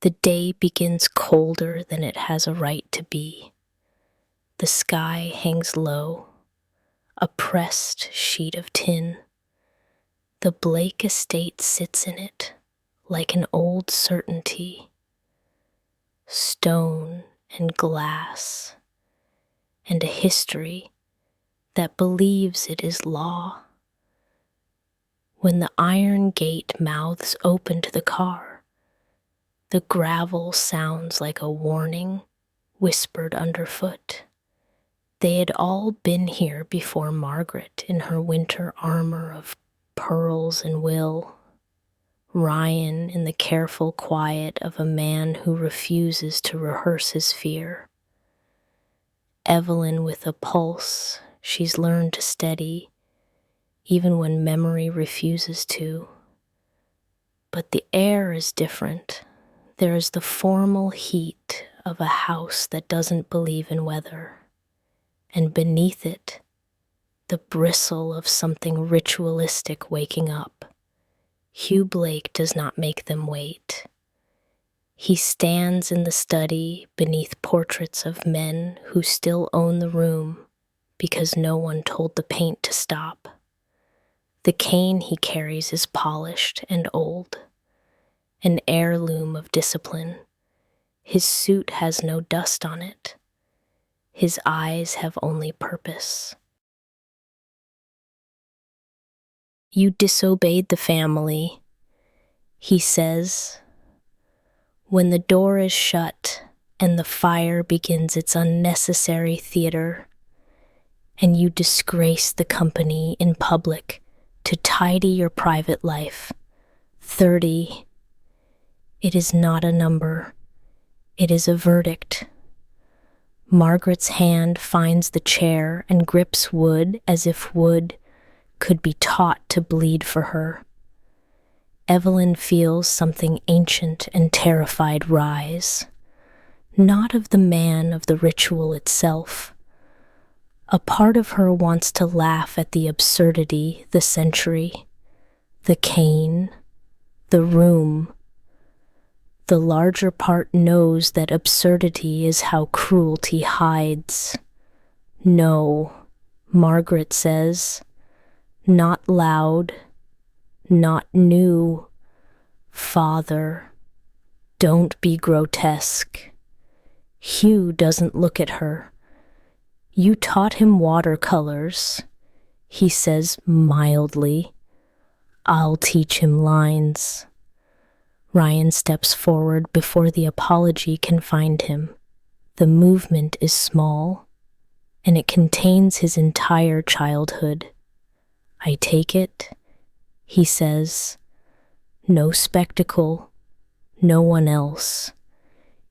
The day begins colder than it has a right to be. The sky hangs low, a pressed sheet of tin. The Blake estate sits in it like an old certainty, stone and glass, and a history that believes it is law. When the iron gate mouths open to the car, the gravel sounds like a warning whispered underfoot. They had all been here before Margaret in her winter armor of pearls and will. Ryan in the careful quiet of a man who refuses to rehearse his fear. Evelyn with a pulse she's learned to steady, even when memory refuses to. But the air is different. There is the formal heat of a house that doesn't believe in weather, and beneath it, the bristle of something ritualistic waking up. Hugh Blake does not make them wait. He stands in the study beneath portraits of men who still own the room because no one told the paint to stop. The cane he carries is polished and old, an heirloom of discipline. His suit has no dust on it. His eyes have only purpose. You disobeyed the family, he says. When the door is shut and the fire begins its unnecessary theater, and you disgrace the company in public to tidy your private life. 30. It is not a number. It is a verdict. Margaret's hand finds the chair and grips wood as if wood could be taught to bleed for her. Evelyn feels something ancient and terrified rise, not of the man of the ritual itself. A part of her wants to laugh at the absurdity, the century, the cane, the room. The larger part knows that absurdity is how cruelty hides. No, Margaret says, not loud, not new. Father, don't be grotesque. Hugh doesn't look at her. You taught him watercolors, he says mildly. I'll teach him lines. Ryan steps forward before the apology can find him. The movement is small, and it contains his entire childhood. I take it, he says. No spectacle, no one else.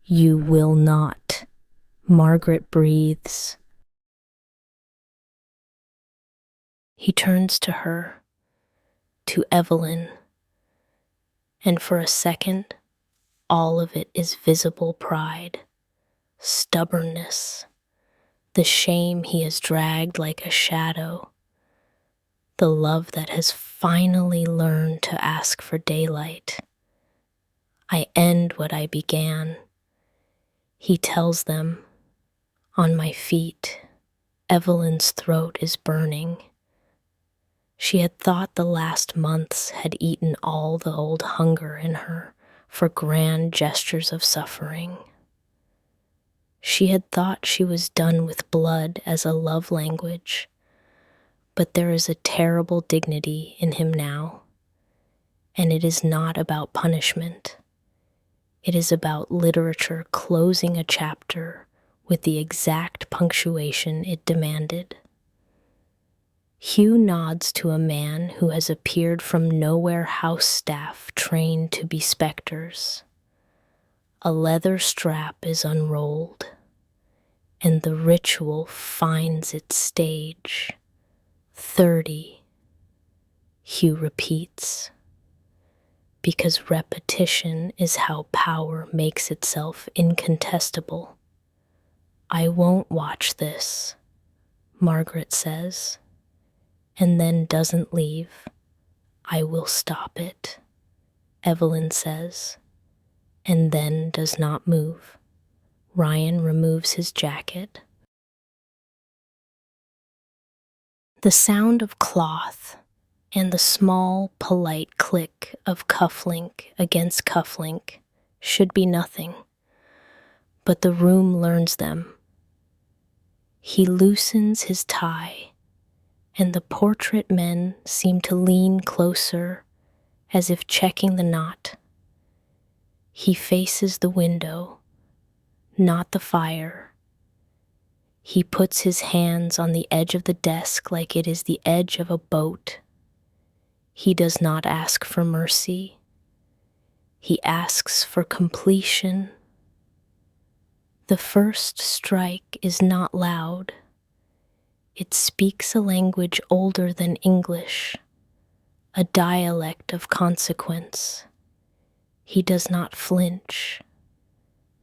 You will not. Margaret breathes. He turns to her, to Evelyn, and for a second, all of it is visible pride, stubbornness, the shame he has dragged like a shadow, the love that has finally learned to ask for daylight. I end what I began, he tells them. On my feet, Evelyn's throat is burning. She had thought the last months had eaten all the old hunger in her for grand gestures of suffering. She had thought she was done with blood as a love language, but there is a terrible dignity in him now, and it is not about punishment. It is about literature closing a chapter with the exact punctuation it demanded. Hugh nods to a man who has appeared from nowhere house staff trained to be specters. A leather strap is unrolled, and the ritual finds its stage. 30, Hugh repeats, because repetition is how power makes itself incontestable. I won't watch this, Margaret says, and then doesn't leave. I will stop it, Evelyn says, and then does not move. Ryan removes his jacket. The sound of cloth and the small, polite click of cufflink against cufflink should be nothing, but the room learns them. He loosens his tie, and the portrait men seem to lean closer as if checking the knot. He faces the window, not the fire. He puts his hands on the edge of the desk like it is the edge of a boat. He does not ask for mercy. He asks for completion. The first strike is not loud. It speaks a language older than English, a dialect of consequence. He does not flinch.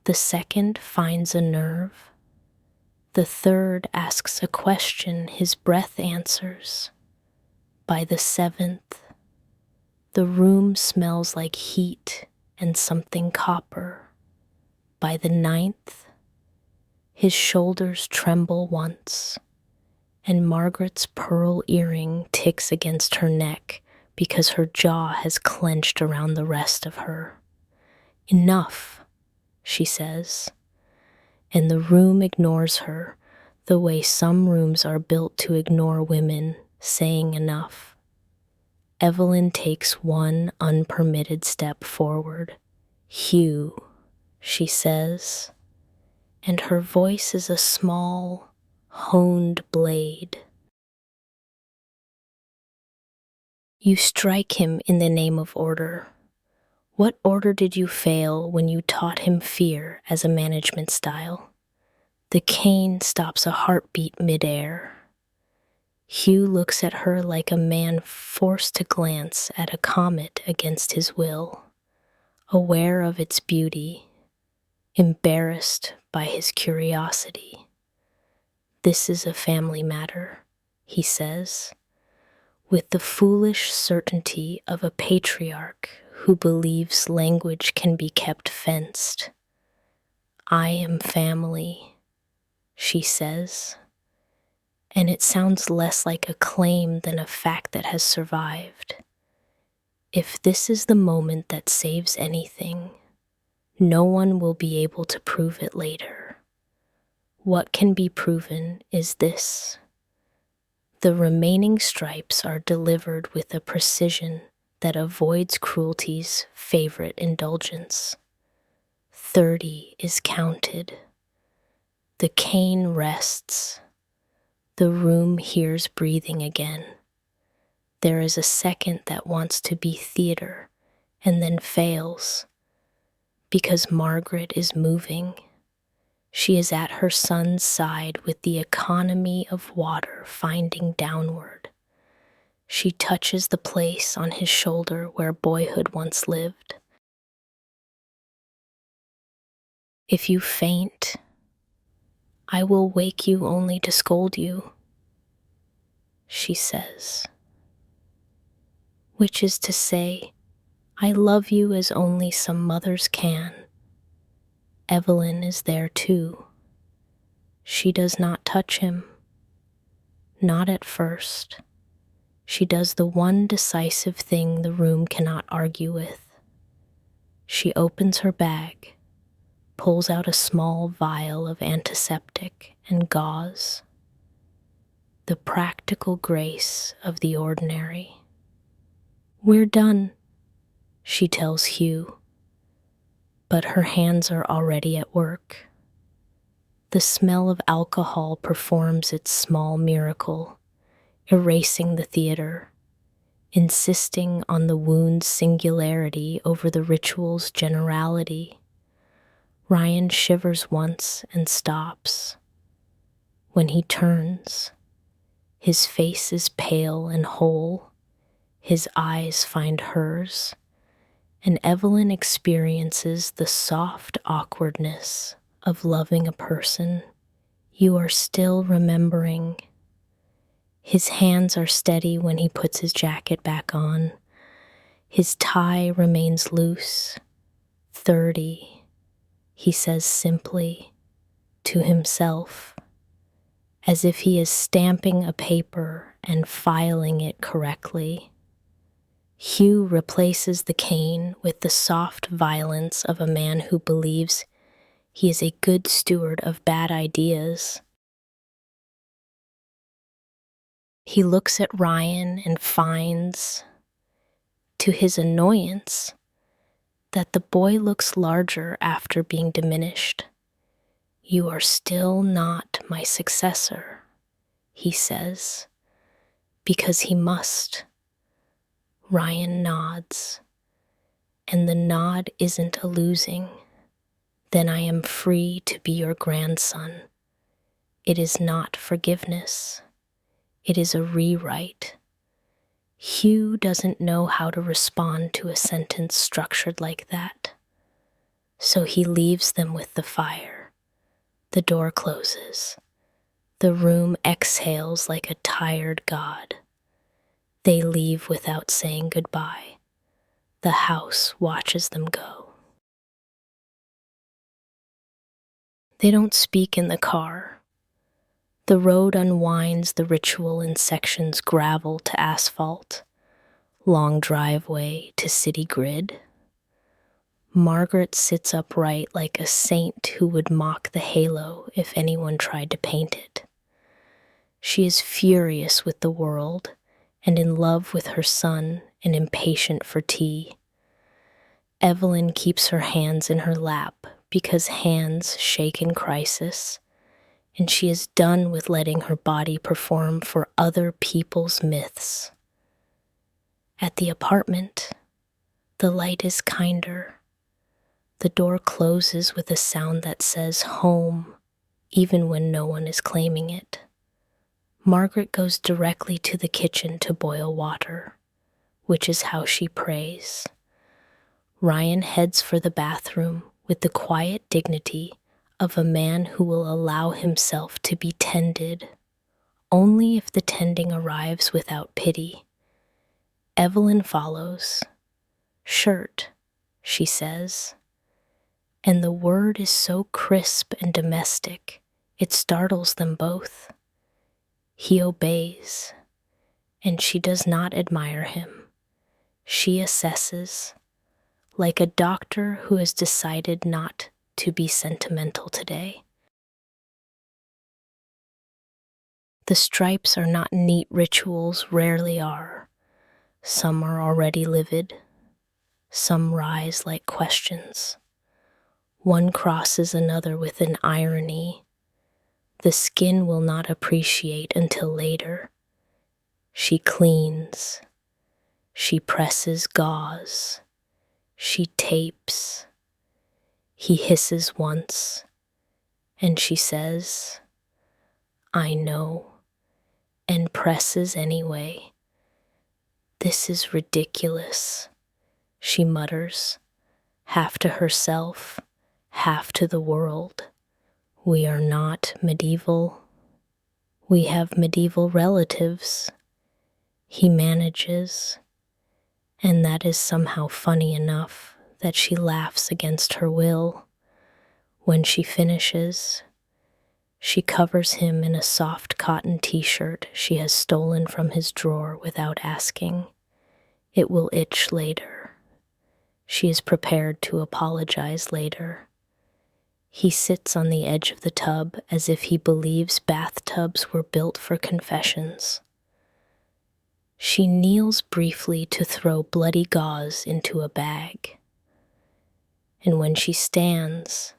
The second finds a nerve. The third asks a question his breath answers. By the seventh, the room smells like heat and something copper. By the ninth, his shoulders tremble once, and Margaret's pearl earring ticks against her neck because her jaw has clenched around the rest of her. Enough, she says, and the room ignores her the way some rooms are built to ignore women saying enough. Evelyn takes one unpermitted step forward. "Hugh," she says, and her voice is a small, honed blade. You strike him in the name of order. What order did you fail when you taught him fear as a management style? The cane stops a heartbeat midair. Hugh looks at her like a man forced to glance at a comet against his will, aware of its beauty, embarrassed by his curiosity. This is a family matter, he says, with the foolish certainty of a patriarch who believes language can be kept fenced. I am family, she says, and it sounds less like a claim than a fact that has survived. If this is the moment that saves anything, no one will be able to prove it later. What can be proven is this. The remaining stripes are delivered with a precision that avoids cruelty's favorite indulgence. 30 is counted. The cane rests. The room hears breathing again. There is a second that wants to be theater and then fails because Margaret is moving. She is at her son's side with the economy of water finding downward. She touches the place on his shoulder where boyhood once lived. If you faint, I will wake you only to scold you, she says. Which is to say, I love you as only some mothers can. Evelyn is there too. She does not touch him. Not at first. She does the one decisive thing the room cannot argue with. She opens her bag, pulls out a small vial of antiseptic and gauze. The practical grace of the ordinary. We're done, she tells Hugh, but her hands are already at work. The smell of alcohol performs its small miracle, erasing the theater, insisting on the wound's singularity over the ritual's generality. Ryan shivers once and stops. When he turns, his face is pale and whole, his eyes find hers, and Evelyn experiences the soft awkwardness of loving a person you are still remembering. His hands are steady when he puts his jacket back on. His tie remains loose. 30, he says simply, to himself, as if he is stamping a paper and filing it correctly. Hugh replaces the cane with the soft violence of a man who believes he is a good steward of bad ideas. He looks at Ryan and finds, to his annoyance, that the boy looks larger after being diminished. "You are still not my successor," he says, because he must. Ryan nods, and the nod isn't a losing. "Then I am free to be your grandson." It is not forgiveness. It is a rewrite. Hugh doesn't know how to respond to a sentence structured like that. So he leaves them with the fire. The door closes. The room exhales like a tired god. They leave without saying goodbye. The house watches them go. They don't speak in the car. The road unwinds the ritual in sections, gravel to asphalt, long driveway to city grid. Margaret sits upright like a saint who would mock the halo if anyone tried to paint it. She is furious with the world and in love with her son and impatient for tea. Evelyn keeps her hands in her lap because hands shake in crisis, and she is done with letting her body perform for other people's myths. At the apartment, the light is kinder. The door closes with a sound that says home, even when no one is claiming it. Margaret goes directly to the kitchen to boil water, which is how she prays. Ryan heads for the bathroom with the quiet dignity of a man who will allow himself to be tended, only if the tending arrives without pity. Evelyn follows. "Shirt," she says, and the word is so crisp and domestic, it startles them both. He obeys, and she does not admire him. She assesses, like a doctor who has decided not to be sentimental today. The stripes are not neat rituals, rarely are. Some are already livid. Some rise like questions. One crosses another with an irony. The skin will not appreciate until later. She cleans. She presses gauze. She tapes. He hisses once, and she says, "I know," and presses anyway. "This is ridiculous," she mutters, half to herself, half to the world. We are not medieval. We have medieval relatives. He manages, and that is somehow funny enough that she laughs against her will. When she finishes, she covers him in a soft cotton t-shirt she has stolen from his drawer without asking. It will itch later. She is prepared to apologize later. He sits on the edge of the tub as if he believes bathtubs were built for confessions. She kneels briefly to throw bloody gauze into a bag. And when she stands,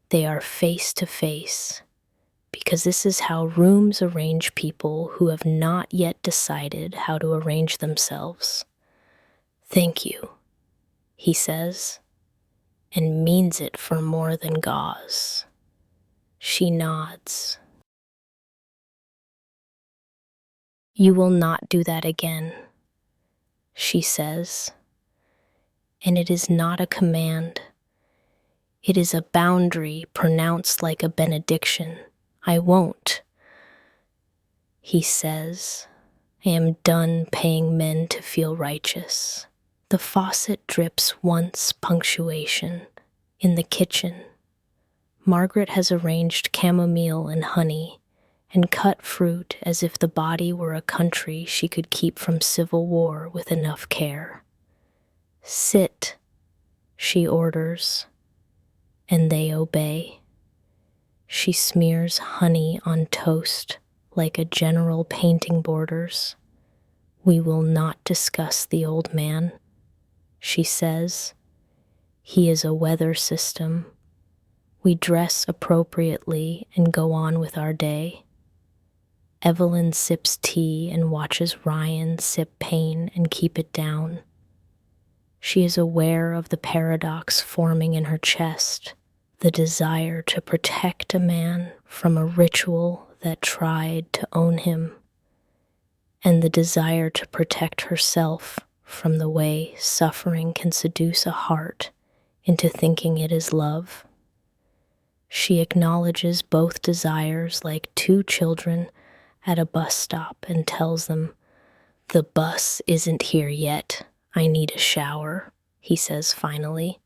they are face to face, because this is how rooms arrange people who have not yet decided how to arrange themselves. "Thank you," he says, and means it for more than gauze. She nods. "You will not do that again," she says, and it is not a command. It is a boundary pronounced like a benediction. "I won't." He says, "I am done paying men to feel righteous. The faucet drips once punctuation. In the kitchen, Margaret has arranged chamomile and honey and cut fruit as if the body were a country she could keep from civil war with enough care. Sit, she orders, and they obey. She smears honey on toast like a general painting borders. We will not discuss the old man, she says. He is a weather system. We dress appropriately and go on with our day. Evelyn sips tea and watches Ryan sip pain and keep it down. She is aware of the paradox forming in her chest, the desire to protect a man from a ritual that tried to own him, and the desire to protect herself from the way suffering can seduce a heart into thinking it is love. She acknowledges both desires like two children at a bus stop and tells them, "The bus isn't here yet. I need a shower," he says finally.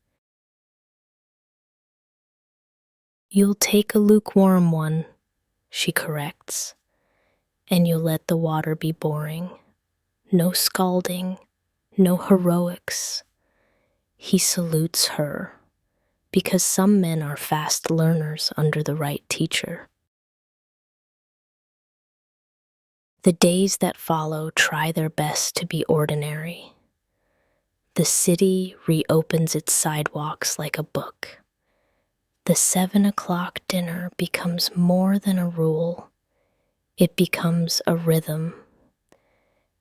"You'll take a lukewarm one," she corrects, "and you'll let the water be boring. No scalding, no heroics." He salutes her, because some men are fast learners under the right teacher. The days that follow try their best to be ordinary. The city reopens its sidewalks like a book. The 7 o'clock dinner becomes more than a rule. It becomes a rhythm.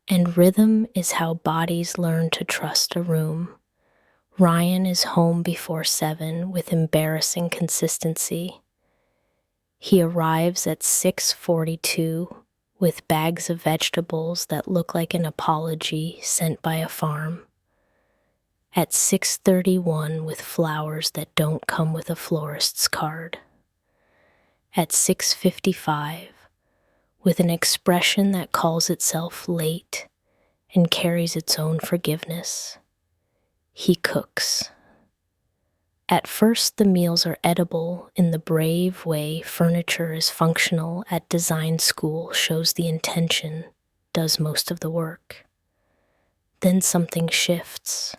And rhythm is how bodies learn to trust a room. Ryan is home before 7 with embarrassing consistency. He arrives at 6:42 with bags of vegetables that look like an apology sent by a farm. At 6:31 with flowers that don't come with a florist's card. At 6:55 with an expression that calls itself late and carries its own forgiveness. He cooks. At first, the meals are edible in the brave way furniture is functional at design school shows the intention, does most of the work. Then something shifts.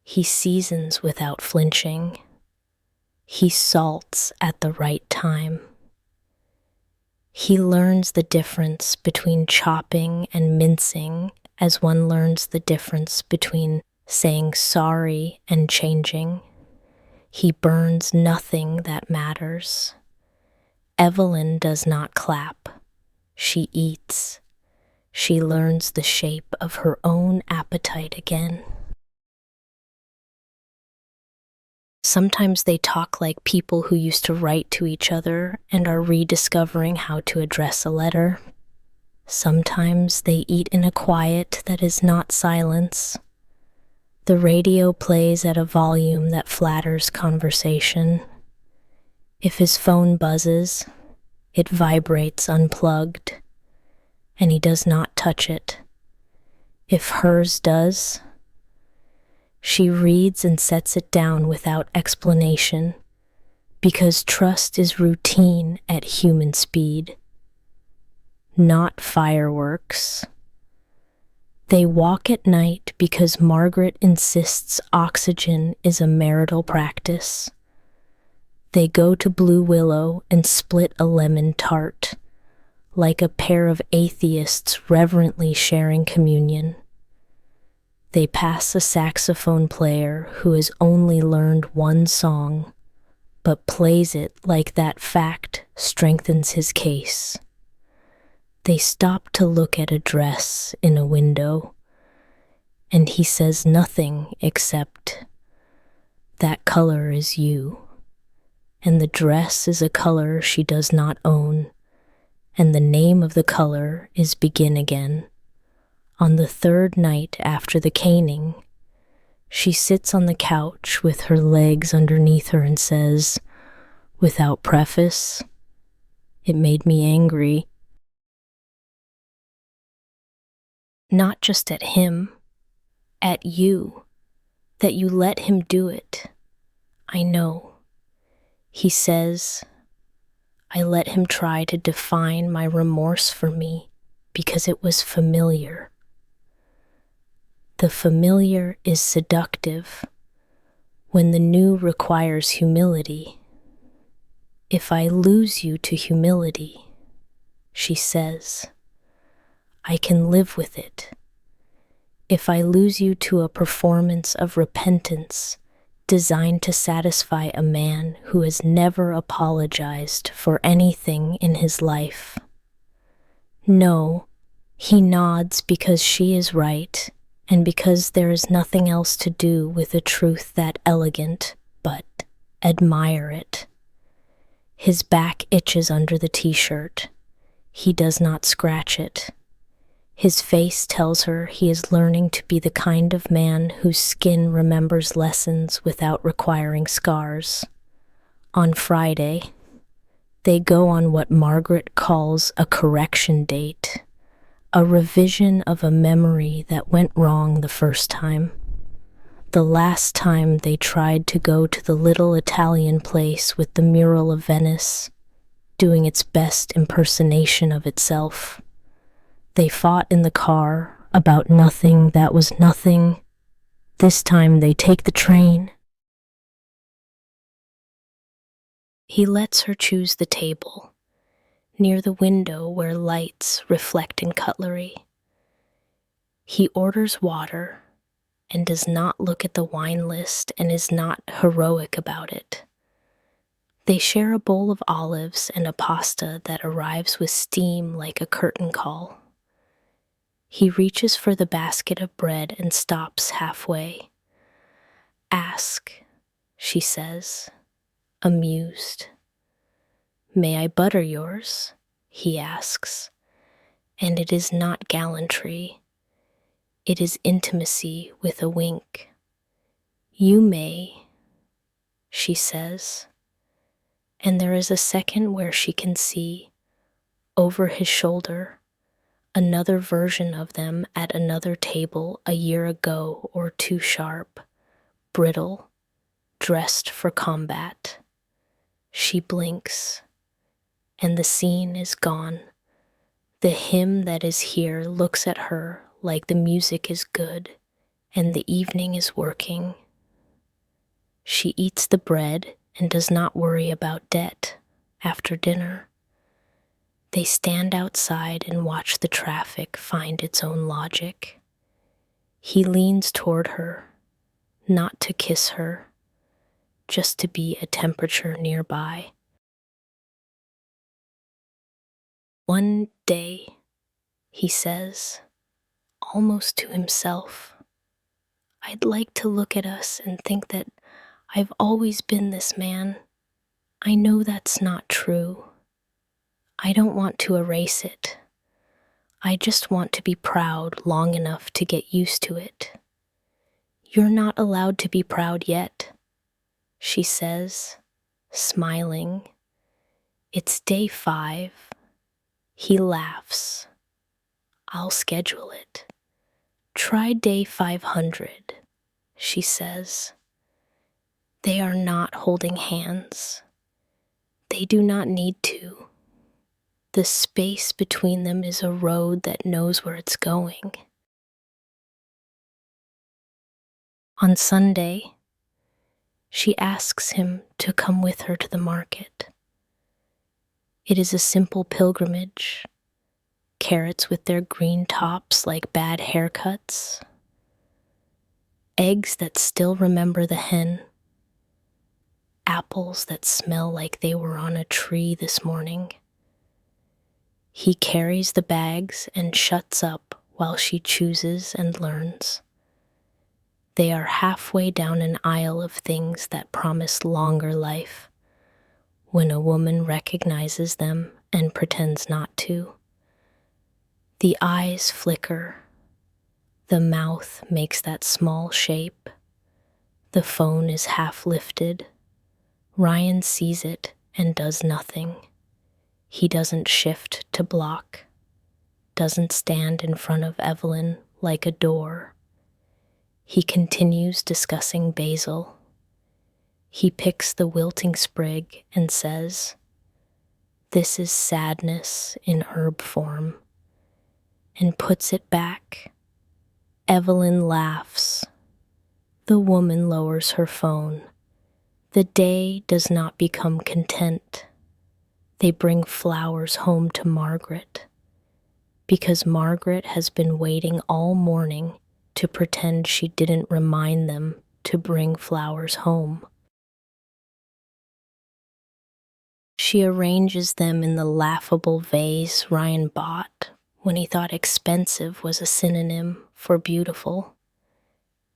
He seasons without flinching. He salts at the right time. He learns the difference between chopping and mincing as one learns the difference between saying sorry and changing. He burns nothing that matters. Evelyn does not clap. She eats. She learns the shape of her own appetite again. Sometimes they talk like people who used to write to each other and are rediscovering how to address a letter. Sometimes they eat in a quiet that is not silence. The radio plays at a volume that flatters conversation. If his phone buzzes, it vibrates unplugged, and he does not touch it. If hers does, she reads and sets it down without explanation, because trust is routine at human speed, not fireworks. They walk at night because Margaret insists oxygen is a marital practice. They go to Blue Willow and split a lemon tart, like a pair of atheists reverently sharing communion. They pass a saxophone player who has only learned one song, but plays it like that fact strengthens his case. They stop to look at a dress in a window, and he says nothing except, "That color is you," and the dress is a color she does not own, and the name of the color is Begin Again. On the third night after the caning, she sits on the couch with her legs underneath her and says, without preface, "It made me angry." Not just at him, At you, that you let him do it. I know. He says, I let him try to define my remorse for me because it was familiar. The familiar is seductive when the new requires humility. If I lose you to humility, she says, I can live with it. If I lose you to a performance of repentance designed to satisfy a man who has never apologized for anything in his life. No, he nods because she is right, and because there is nothing else to do with a truth that elegant, but admire it. His back itches under the t-shirt. He does not scratch it. His face tells her he is learning to be the kind of man whose skin remembers lessons without requiring scars. On Friday, they go on what Margaret calls a correction date, a revision of a memory that went wrong the first time. The last time they tried to go to the little Italian place with the mural of Venice, doing its best impersonation of itself. They fought in the car about nothing that was nothing. This time they take the train. He lets her choose the table, near the window where lights reflect in cutlery. He orders water and does not look at the wine list and is not heroic about it. They share a bowl of olives and a pasta that arrives with steam like a curtain call. He reaches for the basket of bread and stops halfway. Ask, she says, amused. May I butter yours? He asks. And it is not gallantry. It is intimacy with a wink. You may, she says. And there is a second where she can see, over his shoulder, another version of them at another table a year ago, or too sharp, brittle, dressed for combat. She blinks, and the scene is gone. The him that is here looks at her like the music is good, and the evening is working. She eats the bread and does not worry about debt after dinner. They stand outside and watch the traffic find its own logic. He leans toward her, not to kiss her, just to be a temperature nearby. One day, he says, almost to himself, I'd like to look at us and think that I've always been this man. I know that's not true. I don't want to erase it. I just want to be proud long enough to get used to it. You're not allowed to be proud yet, she says, smiling. It's day 5. He laughs. I'll schedule it. Try day 500, she says. They are not holding hands. They do not need to. The space between them is a road that knows where it's going. On Sunday, she asks him to come with her to the market. It is a simple pilgrimage. Carrots with their green tops like bad haircuts. Eggs that still remember the hen. Apples that smell like they were on a tree this morning. He carries the bags and shuts up while she chooses and learns. They are halfway down an aisle of things that promise longer life, when a woman recognizes them and pretends not to. The eyes flicker. The mouth makes that small shape. The phone is half lifted. Ryan sees it and does nothing. He doesn't shift to block, doesn't stand in front of Evelyn like a door. He continues discussing basil. He picks the wilting sprig and says, "This is sadness in herb form," and puts it back. Evelyn laughs. The woman lowers her phone. The day does not become content. They bring flowers home to Margaret, because Margaret has been waiting all morning to pretend she didn't remind them to bring flowers home. She arranges them in the laughable vase Ryan bought when he thought expensive was a synonym for beautiful.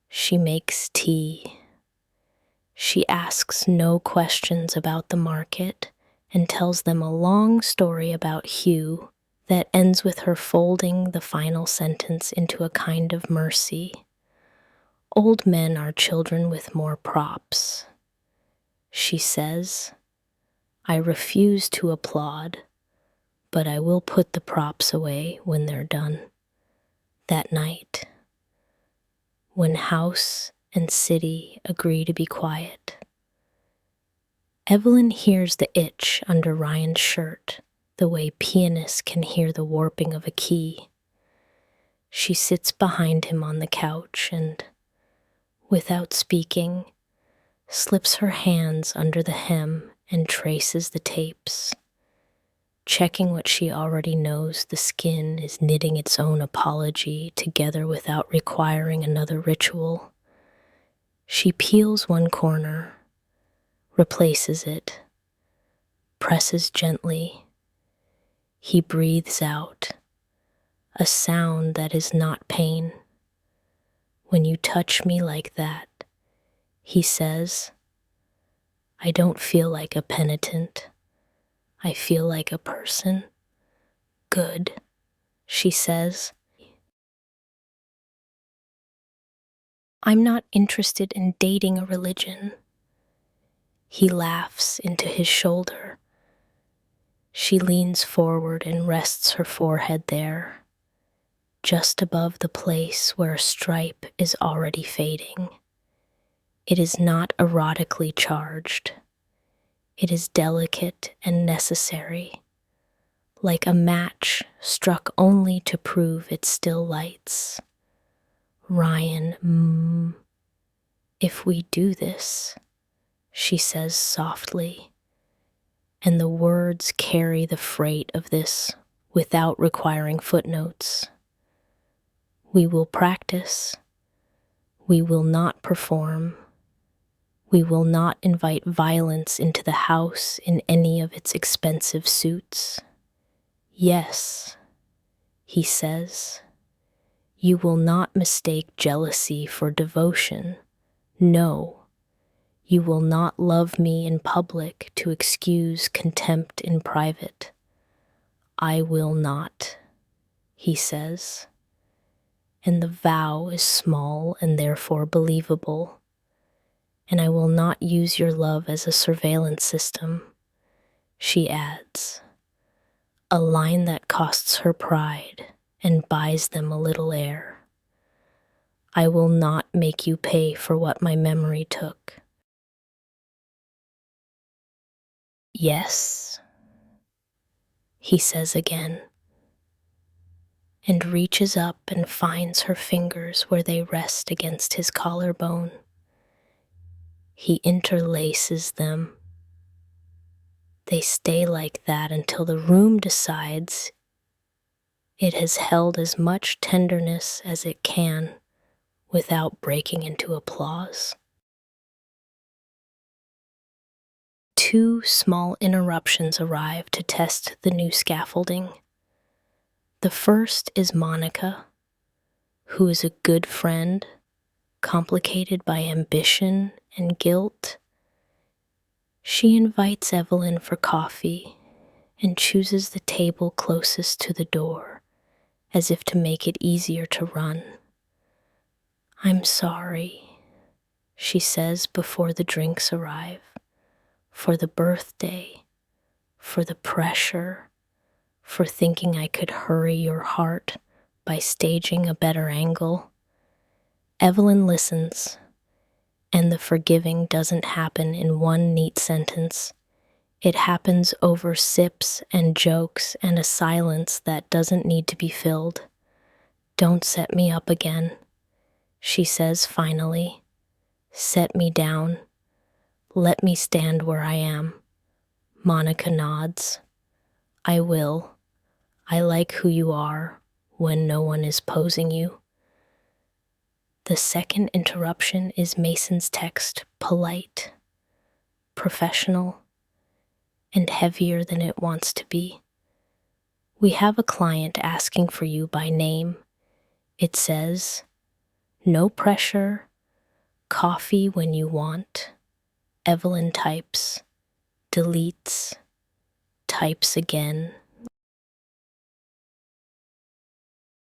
She makes tea. She asks no questions about the market and tells them a long story about Hugh that ends with her folding the final sentence into a kind of mercy. Old men are children with more props. She says, "I refuse to applaud, but I will put the props away when they're done." That night, when house and city agree to be quiet, Evelyn hears the itch under Ryan's shirt, the way pianists can hear the warping of a key. She sits behind him on the couch and, without speaking, slips her hands under the hem and traces the tapes, checking what she already knows the skin is knitting its own apology together without requiring another ritual. She peels one corner, replaces it, presses gently. He breathes out, a sound that is not pain. "When you touch me like that," he says, "I don't feel like a penitent. I feel like a person." "Good," she says. "I'm not interested in dating a religion." He laughs into his shoulder. She leans forward and rests her forehead there, just above the place where a stripe is already fading. It is not erotically charged. It is delicate and necessary, like a match struck only to prove it still lights. "Ryan, if we do this," she says softly, and the words carry the freight of this without requiring footnotes. "We will practice. We will not perform. We will not invite violence into the house in any of its expensive suits. Yes," he says, "you will not mistake jealousy for devotion. No, you will not love me in public to excuse contempt in private. I will not," he says, and the vow is small and therefore believable. "And I will not use your love as a surveillance system," she adds, a line that costs her pride and buys them a little air. "I will not make you pay for what my memory took." "Yes," he says again, and reaches up and finds her fingers where they rest against his collarbone. He interlaces them. They stay like that until the room decides it has held as much tenderness as it can without breaking into applause. 2 small interruptions arrive to test the new scaffolding. The first is Monica, who is a good friend, complicated by ambition and guilt. She invites Evelyn for coffee and chooses the table closest to the door, as if to make it easier to run. "I'm sorry," she says before the drinks arrive, "for the birthday, for the pressure, for thinking I could hurry your heart by staging a better angle. Evelyn listens, and the forgiving doesn't happen in one neat sentence. It happens over sips and jokes and a silence that doesn't need to be filled. "Don't set me up again," she says finally. "Set me down. Let me stand where I am." Monica nods. "I will. I like who you are when no one is posing you." The second interruption is Mason's text, polite, professional, and heavier than it wants to be. "We have a client asking for you by name." It says, "No pressure, coffee when you want." Evelyn types, deletes, types again.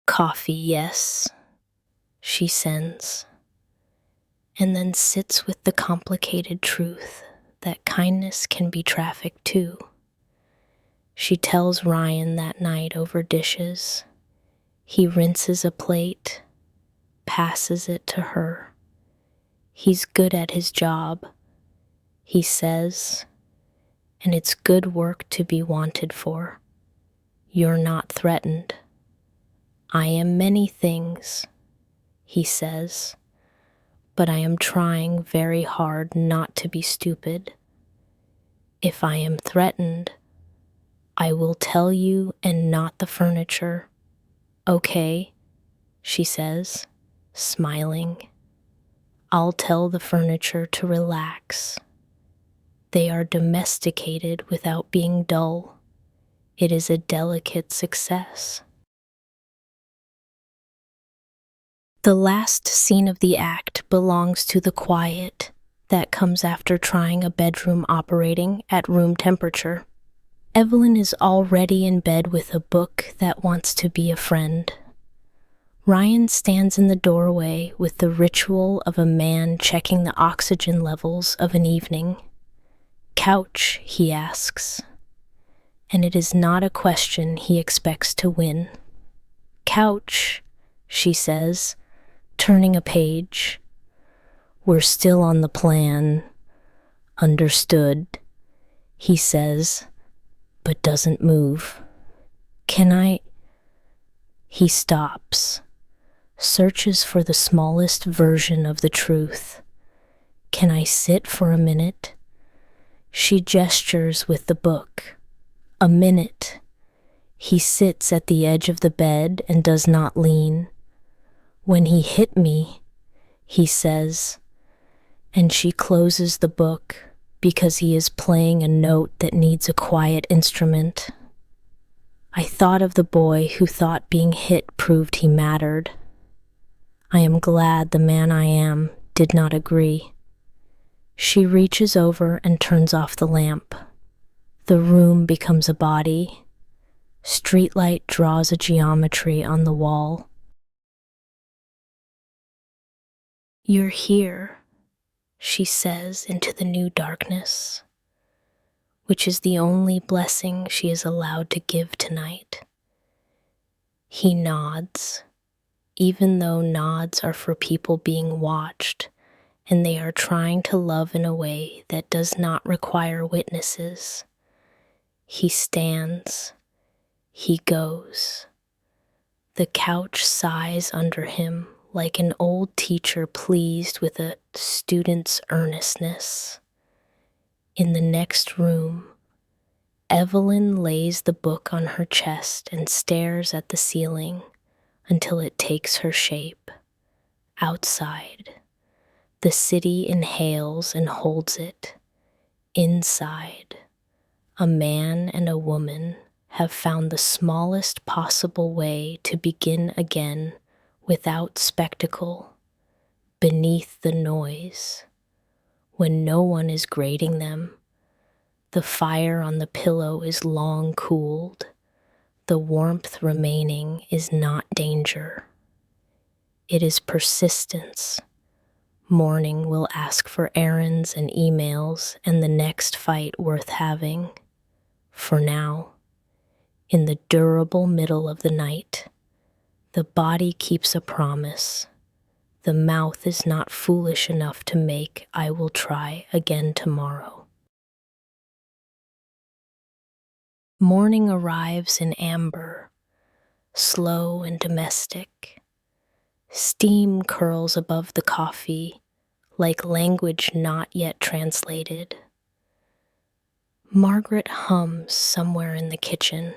"Coffee, yes," she sends, and then sits with the complicated truth that kindness can be trafficked too. She tells Ryan that night over dishes. He rinses a plate, passes it to her. He's good at his job, he says, and it's good work to be wanted for. You're not threatened. "I am many things," he says, "but I am trying very hard not to be stupid. If I am threatened, I will tell you and not the furniture." "Okay," she says, smiling. "I'll tell the furniture to relax. They are domesticated without being dull. It is a delicate success." The last scene of the act belongs to the quiet that comes after trying a bedroom operating at room temperature. Evelyn is already in bed with a book that wants to be a friend. Ryan stands in the doorway with the ritual of a man checking the oxygen levels of an evening. "Couch," he asks, and it is not a question he expects to win. "Couch," she says, turning a page. "We're still on the plan." "Understood," he says, but doesn't move. "Can I?" He stops, searches for the smallest version of the truth. "Can I sit for a minute?" She gestures with the book. A minute. He sits at the edge of the bed and does not lean. "When he hit me," he says, and she closes the book because he is playing a note that needs a quiet instrument. "I thought of the boy who thought being hit proved he mattered. I am glad the man I am did not agree." She reaches over and turns off the lamp. The room becomes a body. Streetlight draws a geometry on the wall. "You're here," she says into the new darkness, which is the only blessing she is allowed to give tonight. He nods, even though nods are for people being watched, and they are trying to love in a way that does not require witnesses. He stands. He goes. The couch sighs under him like an old teacher pleased with a student's earnestness. In the next room, Evelyn lays the book on her chest and stares at the ceiling until it takes her shape. Outside, the city inhales and holds it. Inside, a man and a woman have found the smallest possible way to begin again without spectacle, beneath the noise, when no one is grading them. The fire on the pillow is long cooled. The warmth remaining is not danger. It is persistence. Morning will ask for errands and emails and the next fight worth having. For now, in the durable middle of the night, the body keeps a promise. The mouth is not foolish enough to make I will try again tomorrow. Morning arrives in amber, slow and domestic. Steam curls above the coffee like language not yet translated. Margaret hums somewhere in the kitchen,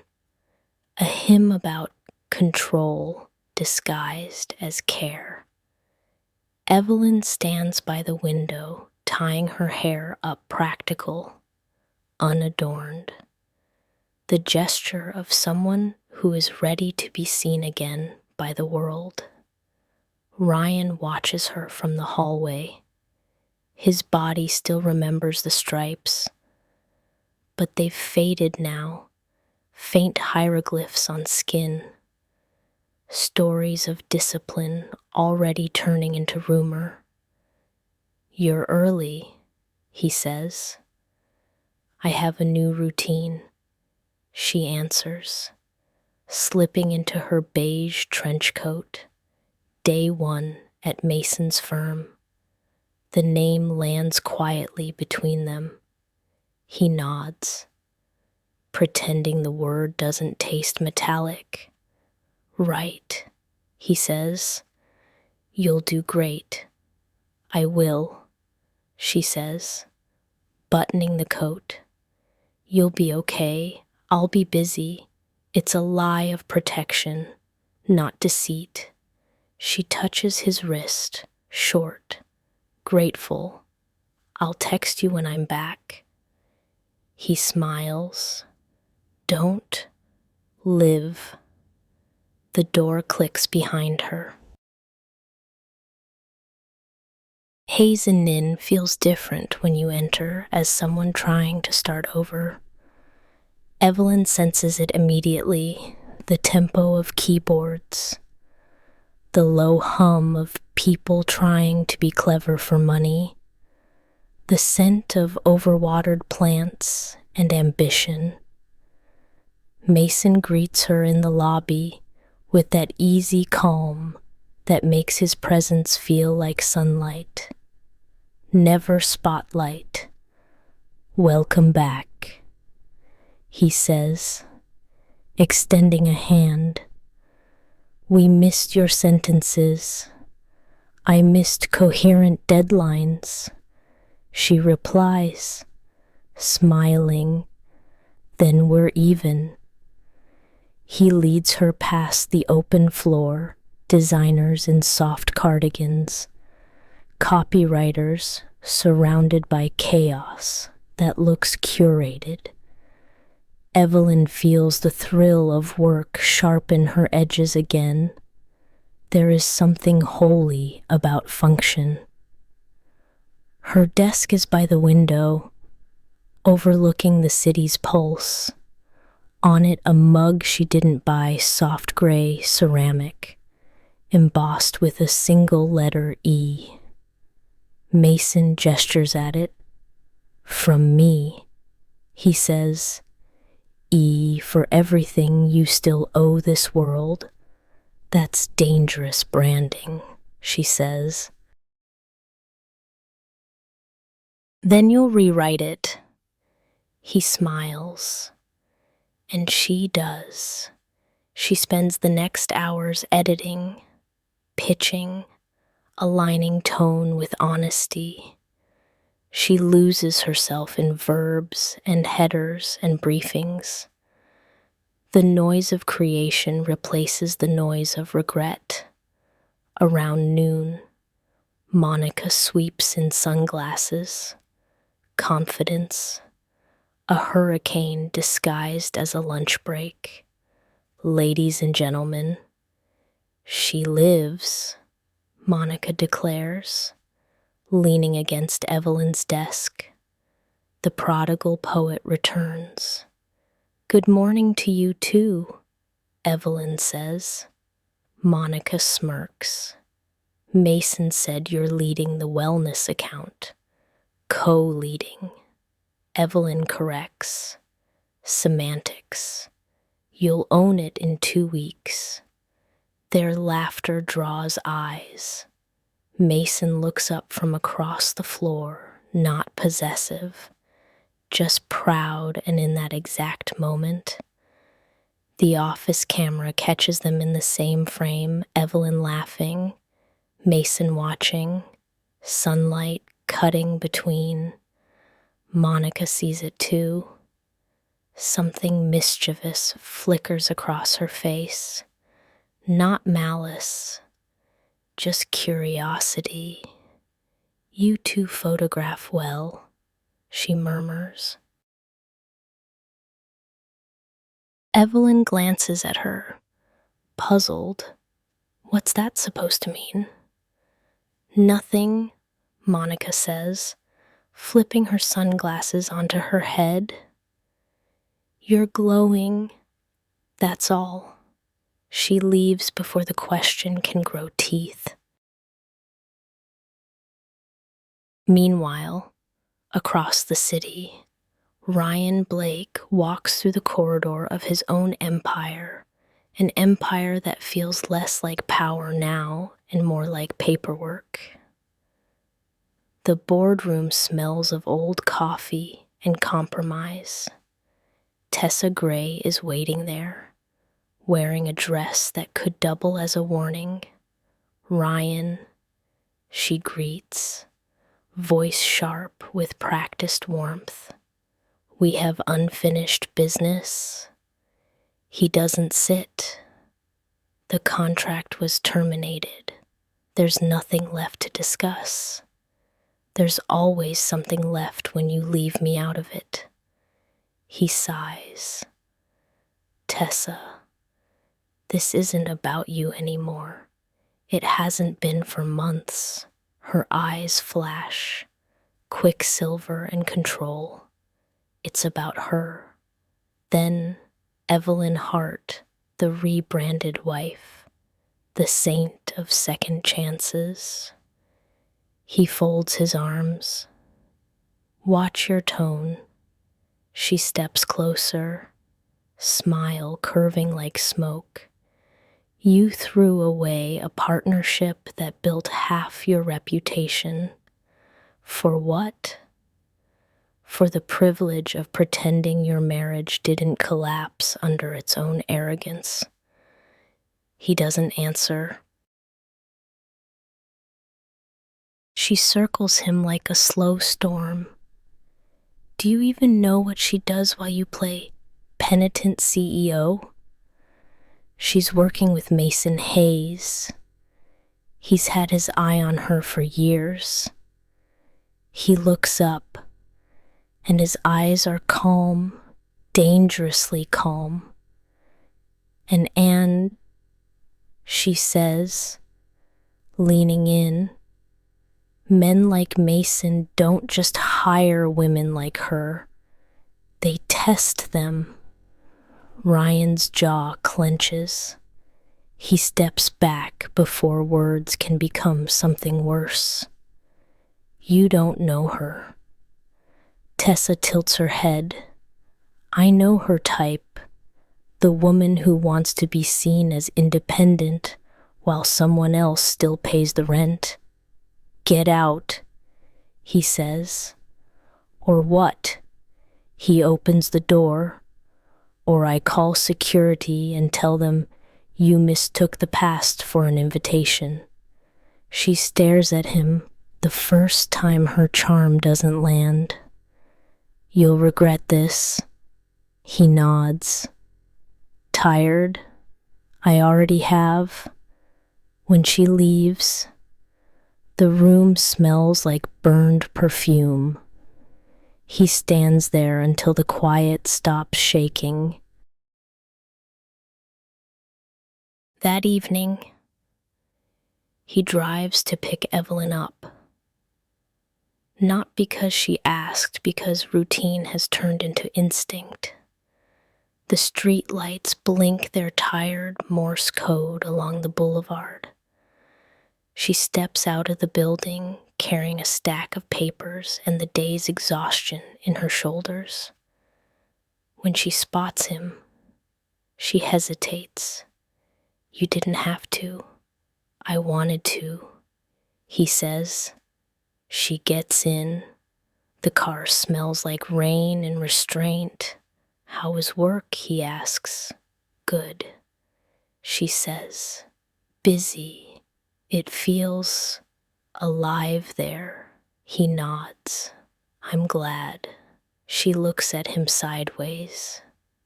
a hymn about control disguised as care. Evelyn stands by the window, tying her hair up practical, unadorned. The gesture of someone who is ready to be seen again by the world. Ryan watches her from the hallway. His body still remembers the stripes, but they've faded now, faint hieroglyphs on skin. Stories of discipline already turning into rumor. You're early, he says. I have a new routine, she answers, slipping into her beige trench coat. Day 1 at Mason's firm. The name lands quietly between them. He nods, pretending the word doesn't taste metallic. Right, he says. You'll do great. I will, she says, buttoning the coat. You'll be okay. I'll be busy. It's a lie of protection, not deceit. She touches his wrist, short, grateful. I'll text you when I'm back. He smiles. Don't live. The door clicks behind her. Hazen Inn feels different when you enter as someone trying to start over. Evelyn senses it immediately, the tempo of keyboards, the low hum of people trying to be clever for money, the scent of overwatered plants and ambition. Mason greets her in the lobby with that easy calm that makes his presence feel like sunlight. Never spotlight. Welcome back, he says, extending a hand. We missed your sentences. I missed coherent deadlines. She replies, smiling. Then we're even. He leads her past the open floor, designers in soft cardigans, copywriters surrounded by chaos that looks curated. Evelyn feels the thrill of work sharpen her edges again. There is something holy about function. Her desk is by the window, overlooking the city's pulse. On it, a mug she didn't buy, soft gray ceramic, embossed with a single letter E. Mason gestures at it. From me, he says. E for everything you still owe this world. That's dangerous branding, she says. Then you'll rewrite it. He smiles. And she does. She spends the next hours editing, pitching, aligning tone with honesty. She loses herself in verbs and headers and briefings. The noise of creation replaces the noise of regret. Around noon, Monica sweeps in sunglasses, confidence, a hurricane disguised as a lunch break. Ladies and gentlemen, she lives, Monica declares, leaning against Evelyn's desk. The prodigal poet returns. Good morning to you too, Evelyn says. Monica smirks. Mason said you're leading the wellness account. Co-leading. Evelyn corrects. Semantics. You'll own it in 2 weeks. Their laughter draws eyes. Mason looks up from across the floor, not possessive, just proud, and in that exact moment, the office camera catches them in the same frame, Evelyn laughing, Mason watching, sunlight cutting between. Monica sees it too. Something mischievous flickers across her face. Not malice, just curiosity. "You two photograph well," she murmurs. Evelyn glances at her, puzzled. What's that supposed to mean? "Nothing," Monica says, flipping her sunglasses onto her head. "You're glowing, that's all." She leaves before the question can grow teeth. Meanwhile, across the city, Ryan Blake walks through the corridor of his own empire, an empire that feels less like power now and more like paperwork. The boardroom smells of old coffee and compromise. Tessa Gray is waiting there, wearing a dress that could double as a warning. "Ryan," she greets, voice sharp with practiced warmth. "We have unfinished business." He doesn't sit. The contract was terminated. There's nothing left to discuss. There's always something left when you leave me out of it. He sighs. "Tessa, this isn't about you anymore. It hasn't been for months." Her eyes flash, quicksilver and control. It's about her. Then Evelyn Hart, the rebranded wife, the saint of second chances. He folds his arms. "Watch your tone." She steps closer, smile curving like smoke. "You threw away a partnership that built half your reputation. For what? For the privilege of pretending your marriage didn't collapse under its own arrogance." He doesn't answer. She circles him like a slow storm. "Do you even know what she does while you play penitent CEO?" She's working with Mason Hayes. He's had his eye on her for years. He looks up, and his eyes are calm, dangerously calm. "And Anne," she says, leaning in, "men like Mason don't just hire women like her. They test them." Ryan's jaw clenches. He steps back before words can become something worse. "You don't know her." Tessa tilts her head. "I know her type. The woman who wants to be seen as independent while someone else still pays the rent." "Get out," he says. "Or what?" He opens the door. "Or I call security and tell them you mistook the past for an invitation." She stares at him the first time her charm doesn't land. "You'll regret this." He nods. "Tired? I already have." When she leaves, the room smells like burned perfume. He stands there until the quiet stops shaking. That evening, he drives to pick Evelyn up. Not because she asked, because routine has turned into instinct. The street lights blink their tired Morse code along the boulevard. She steps out of the building, carrying a stack of papers and the day's exhaustion in her shoulders. When she spots him, she hesitates. "You didn't have to. I wanted to." he says. She gets in. The car smells like rain and restraint. How is work? He asks. Good, she says. Busy. It feels alive there. He nods. I'm glad. She looks at him sideways.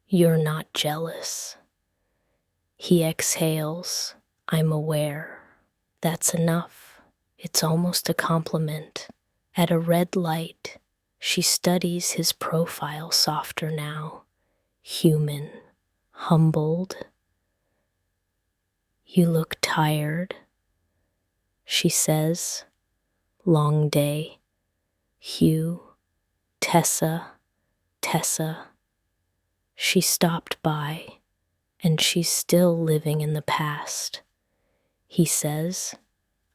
You're not jealous. He exhales. I'm aware. That's enough. It's almost a compliment. At a red light, she studies his profile softer now. Human. Humbled. You look tired, she says. Long day. Hugh. Tessa. She stopped by, and she's still living in the past. He says,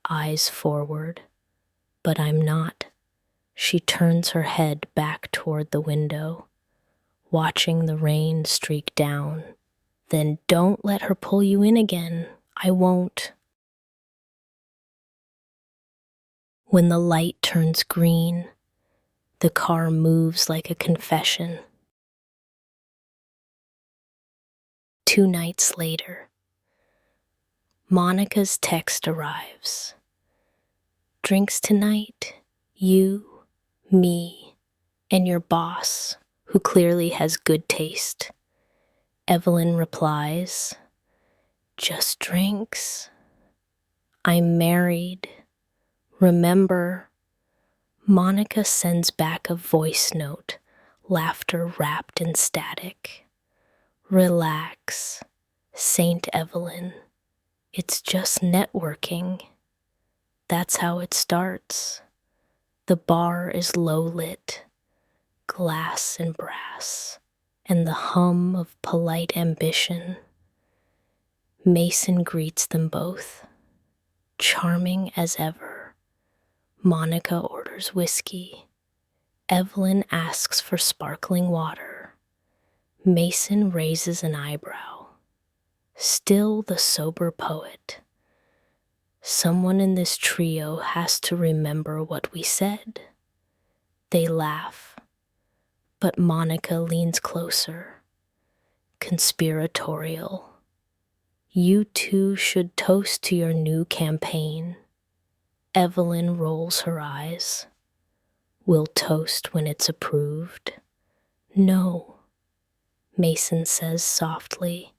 eyes forward. But I'm not. She turns her head back toward the window, watching the rain streak down. Then don't let her pull you in again. I won't. When the light turns green, the car moves like a confession. 2 nights later, Monica's text arrives. Drinks tonight, you, me, and your boss, who clearly has good taste. Evelyn replies, just drinks. I'm married. Remember? Monica sends back a voice note, laughter wrapped in static. Relax, Saint Evelyn. It's just networking. That's how it starts. The bar is low lit, glass and brass, and the hum of polite ambition. Mason greets them both. Charming as ever. Monica orders whiskey. Evelyn asks for sparkling water. Mason raises an eyebrow. Still the sober poet. Someone in this trio has to remember what we said. They laugh, but Monica leans closer. Conspiratorial. You two should toast to your new campaign. Evelyn rolls her eyes. We'll toast when it's approved. No, Mason says softly.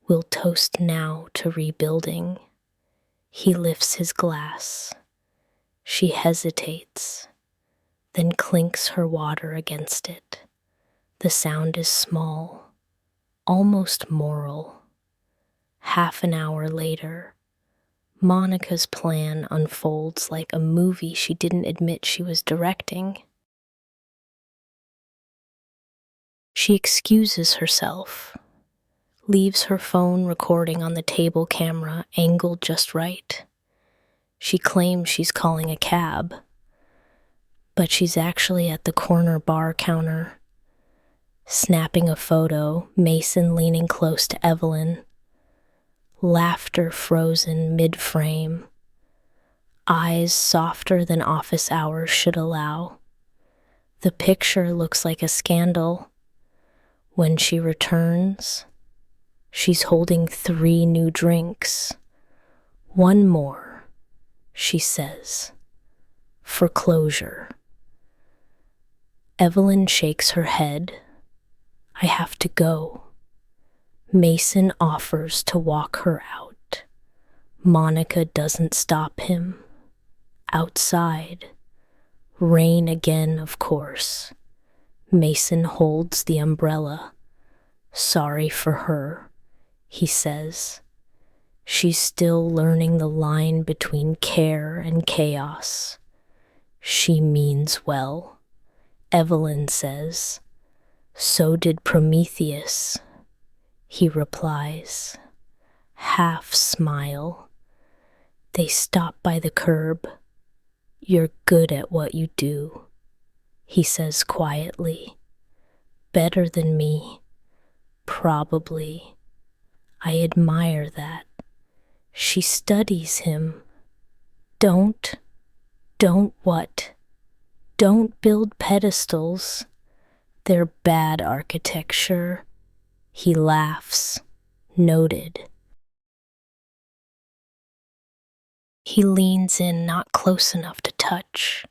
We'll toast now to rebuilding. He lifts his glass. She hesitates, then clinks her water against it. The sound is small, almost moral. Half an hour later, Monica's plan unfolds like a movie she didn't admit she was directing. She excuses herself, leaves her phone recording on the table camera angled just right. She claims she's calling a cab, but she's actually at the corner bar counter, snapping a photo, Mason leaning close to Evelyn. Laughter frozen mid-frame. Eyes softer than office hours should allow. The picture looks like a scandal. When she returns, she's holding 3 new drinks. One more, she says, for closure. Evelyn shakes her head. I have to go. Mason offers to walk her out. Monica doesn't stop him. Outside. Rain again, of course. Mason holds the umbrella. Sorry for her, he says. She's still learning the line between care and chaos. She means well, Evelyn says. So did Prometheus. He replies, half smile. They stop by the curb. You're good at what you do, he says quietly. Better than me, probably. I admire that. She studies him. Don't what? Don't build pedestals. They're bad architecture. He laughs. Noted. He leans in, not close enough to touch.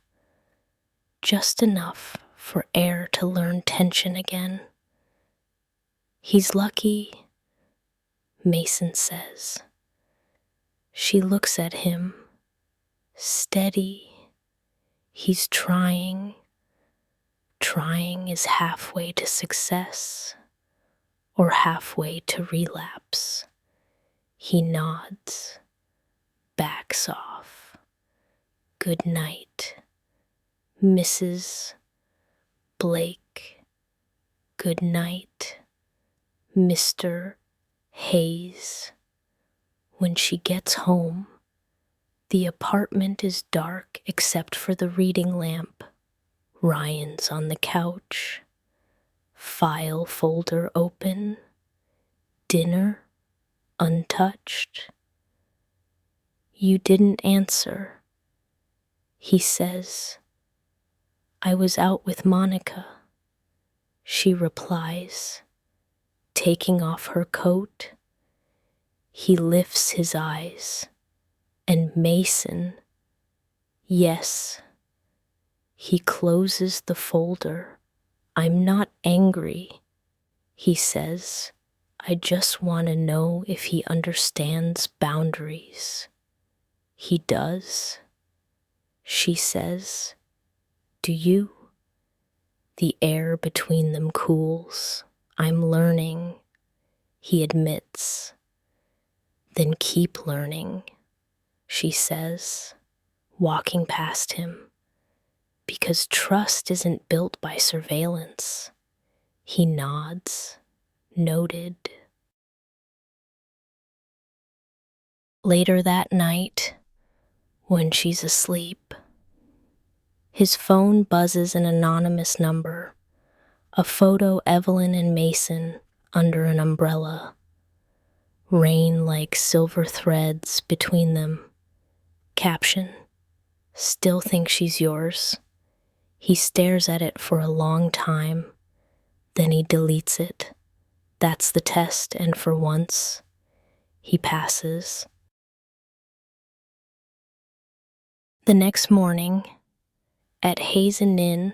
Just enough for air to learn tension again. He's lucky, Mason says. She looks at him, steady. He's trying. Trying is halfway to success, or halfway to relapse. He nods, backs off. Good night, Mrs. Blake. Good night, Mr. Hayes. When she gets home, the apartment is dark except for the reading lamp. Ryan's on the couch, file folder open, dinner untouched. You didn't answer. He says, I was out with Monica. She replies, taking off her coat. He lifts his eyes, and Mason, yes. He closes the folder. I'm not angry, he says. I just want to know if he understands boundaries. He does, she says. Do you? The air between them cools. I'm learning, he admits. Then keep learning, she says, walking past him. Because trust isn't built by surveillance. He nods, noted. Later that night, when she's asleep, his phone buzzes an anonymous number, a photo Evelyn and Mason under an umbrella, rain like silver threads between them. Caption, still think she's yours. He stares at it for a long time, then he deletes it. That's the test, and for once, he passes. The next morning, at Hazen Inn,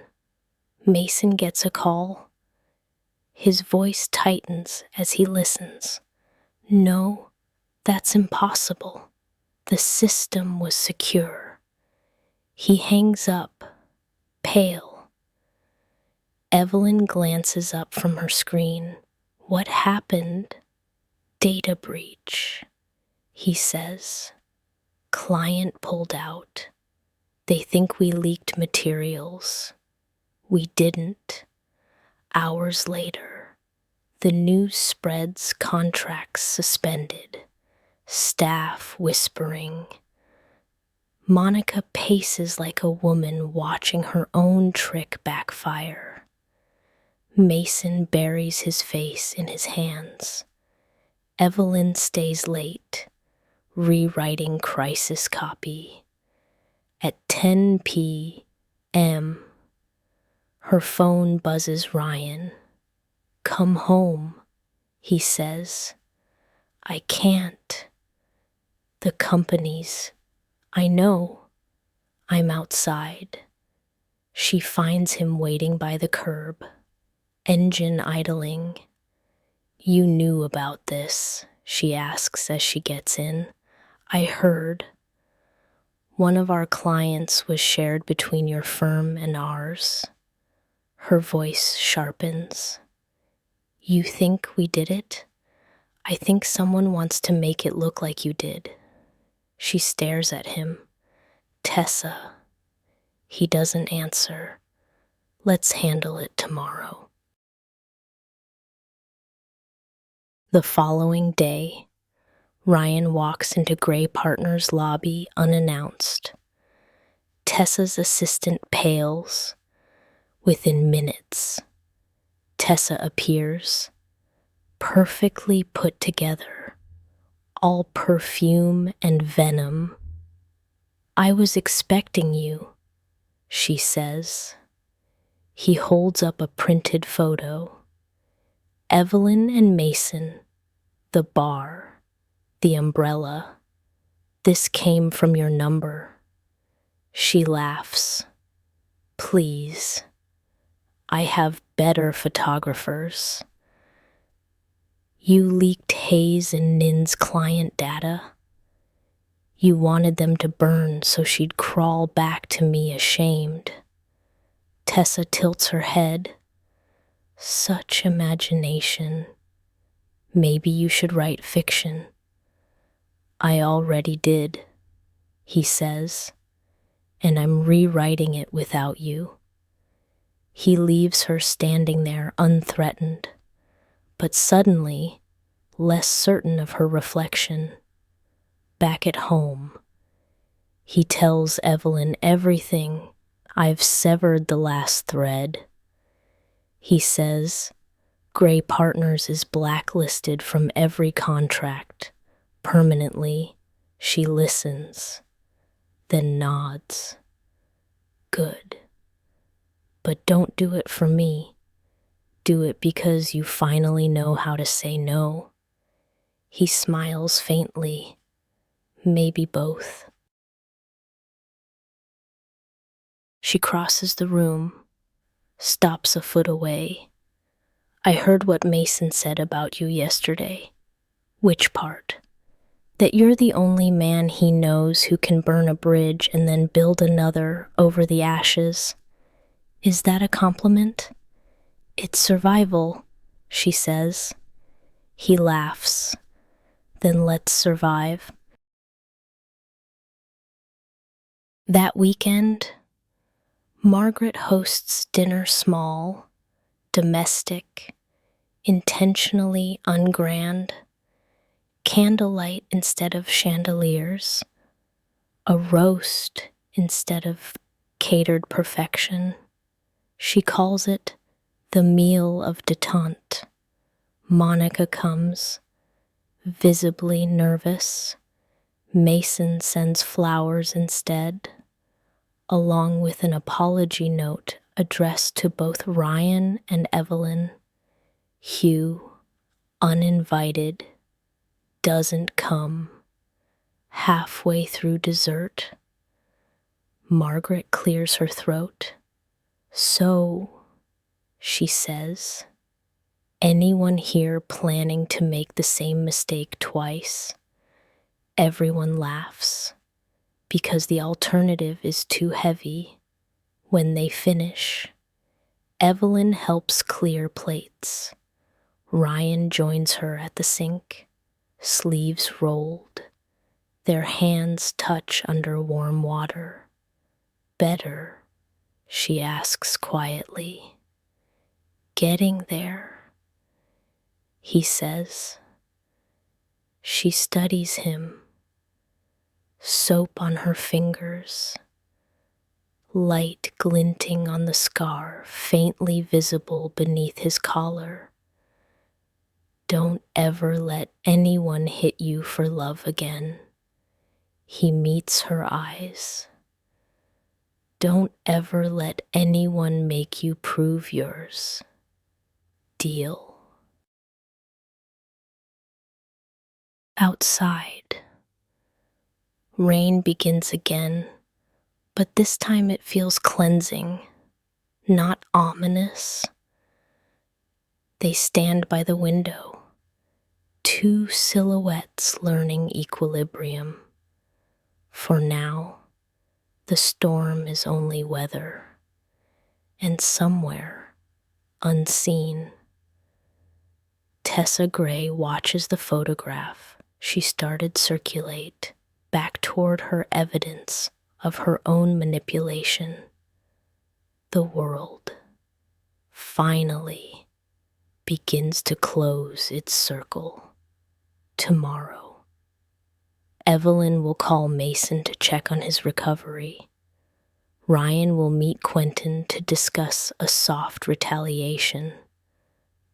Mason gets a call. His voice tightens as he listens. No, that's impossible. The system was secure. He hangs up, pale. Evelyn glances up from her screen. What happened? Data breach, he says. Client pulled out. They think we leaked materials. We didn't. Hours later, the news spreads contracts suspended, staff whispering. Monica paces like a woman watching her own trick backfire. Mason buries his face in his hands. Evelyn stays late, rewriting crisis copy. At 10 p.m., her phone buzzes Ryan. Come home, he says. I can't. The company's. I know. I'm outside. She finds him waiting by the curb, engine idling. You knew about this, she asks as she gets in. I heard. One of our clients was shared between your firm and ours. Her voice sharpens. You think we did it? I think someone wants to make it look like you did. She stares at him. Tessa. He doesn't answer. Let's handle it tomorrow. The following day, Ryan walks into Gray Partners' lobby unannounced. Tessa's assistant pales. Within minutes, Tessa appears, perfectly put together, all perfume and venom. I was expecting you, she says. He holds up a printed photo. Evelyn and Mason, the bar, the umbrella. This came from your number. She laughs. Please. I have better photographers. You leaked Hayes and Nin's client data. You wanted them to burn so she'd crawl back to me ashamed. Tessa tilts her head. Such imagination. Maybe you should write fiction. I already did, he says, and I'm rewriting it without you. He leaves her standing there unthreatened, but suddenly less certain of her reflection. Back at home, he tells Evelyn everything. I've severed the last thread. He says, Gray Partners is blacklisted from every contract. Permanently, she listens, then nods. Good. But don't do it for me. Do it because you finally know how to say no. He smiles faintly. Maybe both. She crosses the room, stops a foot away. I heard what Mason said about you yesterday. Which part? That you're the only man he knows who can burn a bridge and then build another over the ashes. Is that a compliment? It's survival, she says. He laughs. Then let's survive. That weekend, Margaret hosts dinner small, domestic, intentionally ungrand, candlelight instead of chandeliers, a roast instead of catered perfection. She calls it the meal of detente. Monica comes, visibly nervous. Mason sends flowers instead, along with an apology note addressed to both Ryan and Evelyn. Hugh, uninvited, doesn't come. Halfway through dessert, Margaret clears her throat. So, she says, anyone here planning to make the same mistake twice? Everyone laughs, because the alternative is too heavy. When they finish, Evelyn helps clear plates. Ryan joins her at the sink, sleeves rolled. Their hands touch under warm water. Better, she asks quietly. Getting there, he says. She studies him. Soap on her fingers, light glinting on the scar, faintly visible beneath his collar. Don't ever let anyone hit you for love again. He meets her eyes. Don't ever let anyone make you prove yours. Deal. Outside, rain begins again, but this time it feels cleansing, not ominous. They stand by the window, two silhouettes learning equilibrium. For now, the storm is only weather, and somewhere, unseen, Tessa Gray watches the photograph she started circulate back toward her evidence of her own manipulation. The world, finally, begins to close its circle. Tomorrow, Evelyn will call Mason to check on his recovery. Ryan will meet Quentin to discuss a soft retaliation.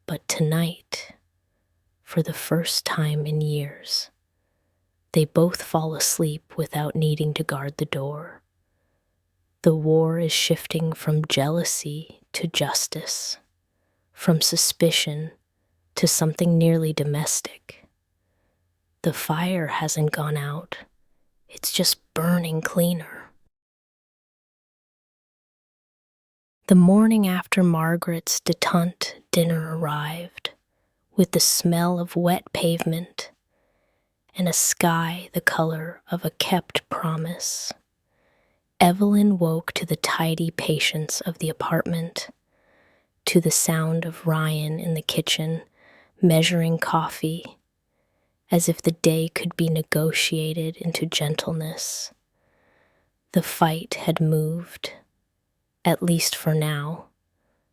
But tonight, for the first time in years, They both fall asleep without needing to guard the door. The war is shifting from jealousy to justice, from suspicion to something nearly domestic. The fire hasn't gone out, it's just burning cleaner. The morning after Margaret's détente dinner arrived, with the smell of wet pavement and a sky the color of a kept promise, Evelyn woke to the tidy patience of the apartment, to the sound of Ryan in the kitchen measuring coffee, as if the day could be negotiated into gentleness. The fight had moved, at least for now,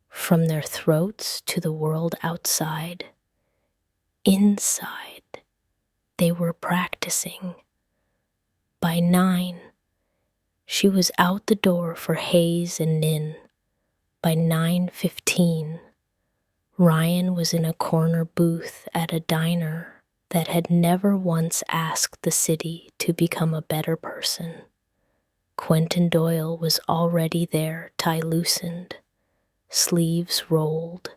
from their throats to the world outside. Inside, they were practicing. By 9, she was out the door for Hayes and Nin. By 9:15, Ryan was in a corner booth at a diner that had never once asked the city to become a better person. Quentin Doyle was already there, tie loosened, sleeves rolled,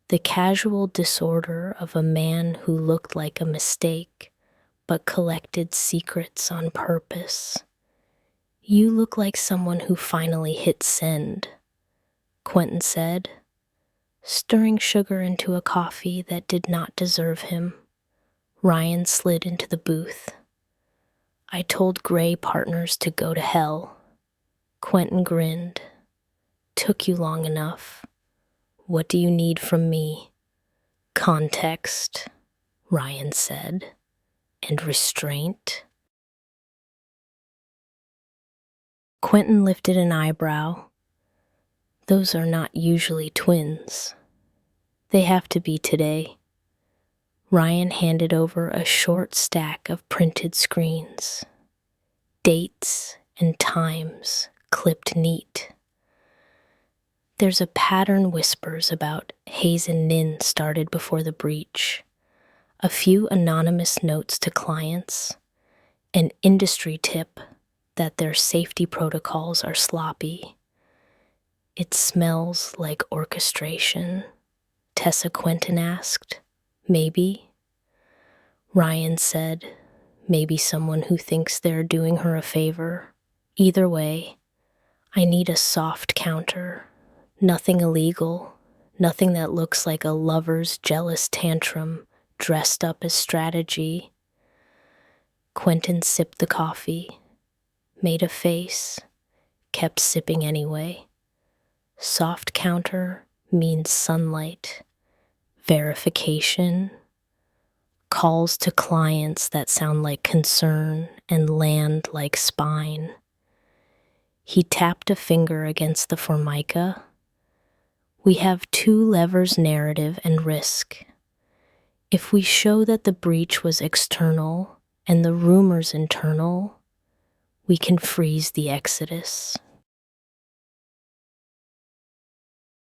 the casual disorder of a man who looked like a mistake but collected secrets on purpose. "You look like someone who finally hit send," Quentin said, stirring sugar into a coffee that did not deserve him. Ryan slid into the booth. "I told Gray partners to go to hell." Quentin grinned. "Took you long enough. What do you need from me?" "Context," Ryan said, "and restraint." Quentin lifted an eyebrow. "Those are not usually twins. They have to be today." Ryan handed over a short stack of printed screens. Dates and times clipped neat. "There's a pattern whispers about Hayes and Nin started before the breach. A few anonymous notes to clients. An industry tip that their safety protocols are sloppy. It smells like orchestration," Tessa Quentin asked. "Maybe?" Ryan said, "Maybe someone who thinks they're doing her a favor. Either way, I need a soft counter. Nothing illegal, nothing that looks like a lover's jealous tantrum dressed up as strategy." Quentin sipped the coffee, made a face, kept sipping anyway. Soft counter means sunlight, verification, calls to clients that sound like concern and land like spine. He tapped a finger against the formica. "We have 2 levers: narrative and risk. If we show that the breach was external and the rumors internal, we can freeze the exodus.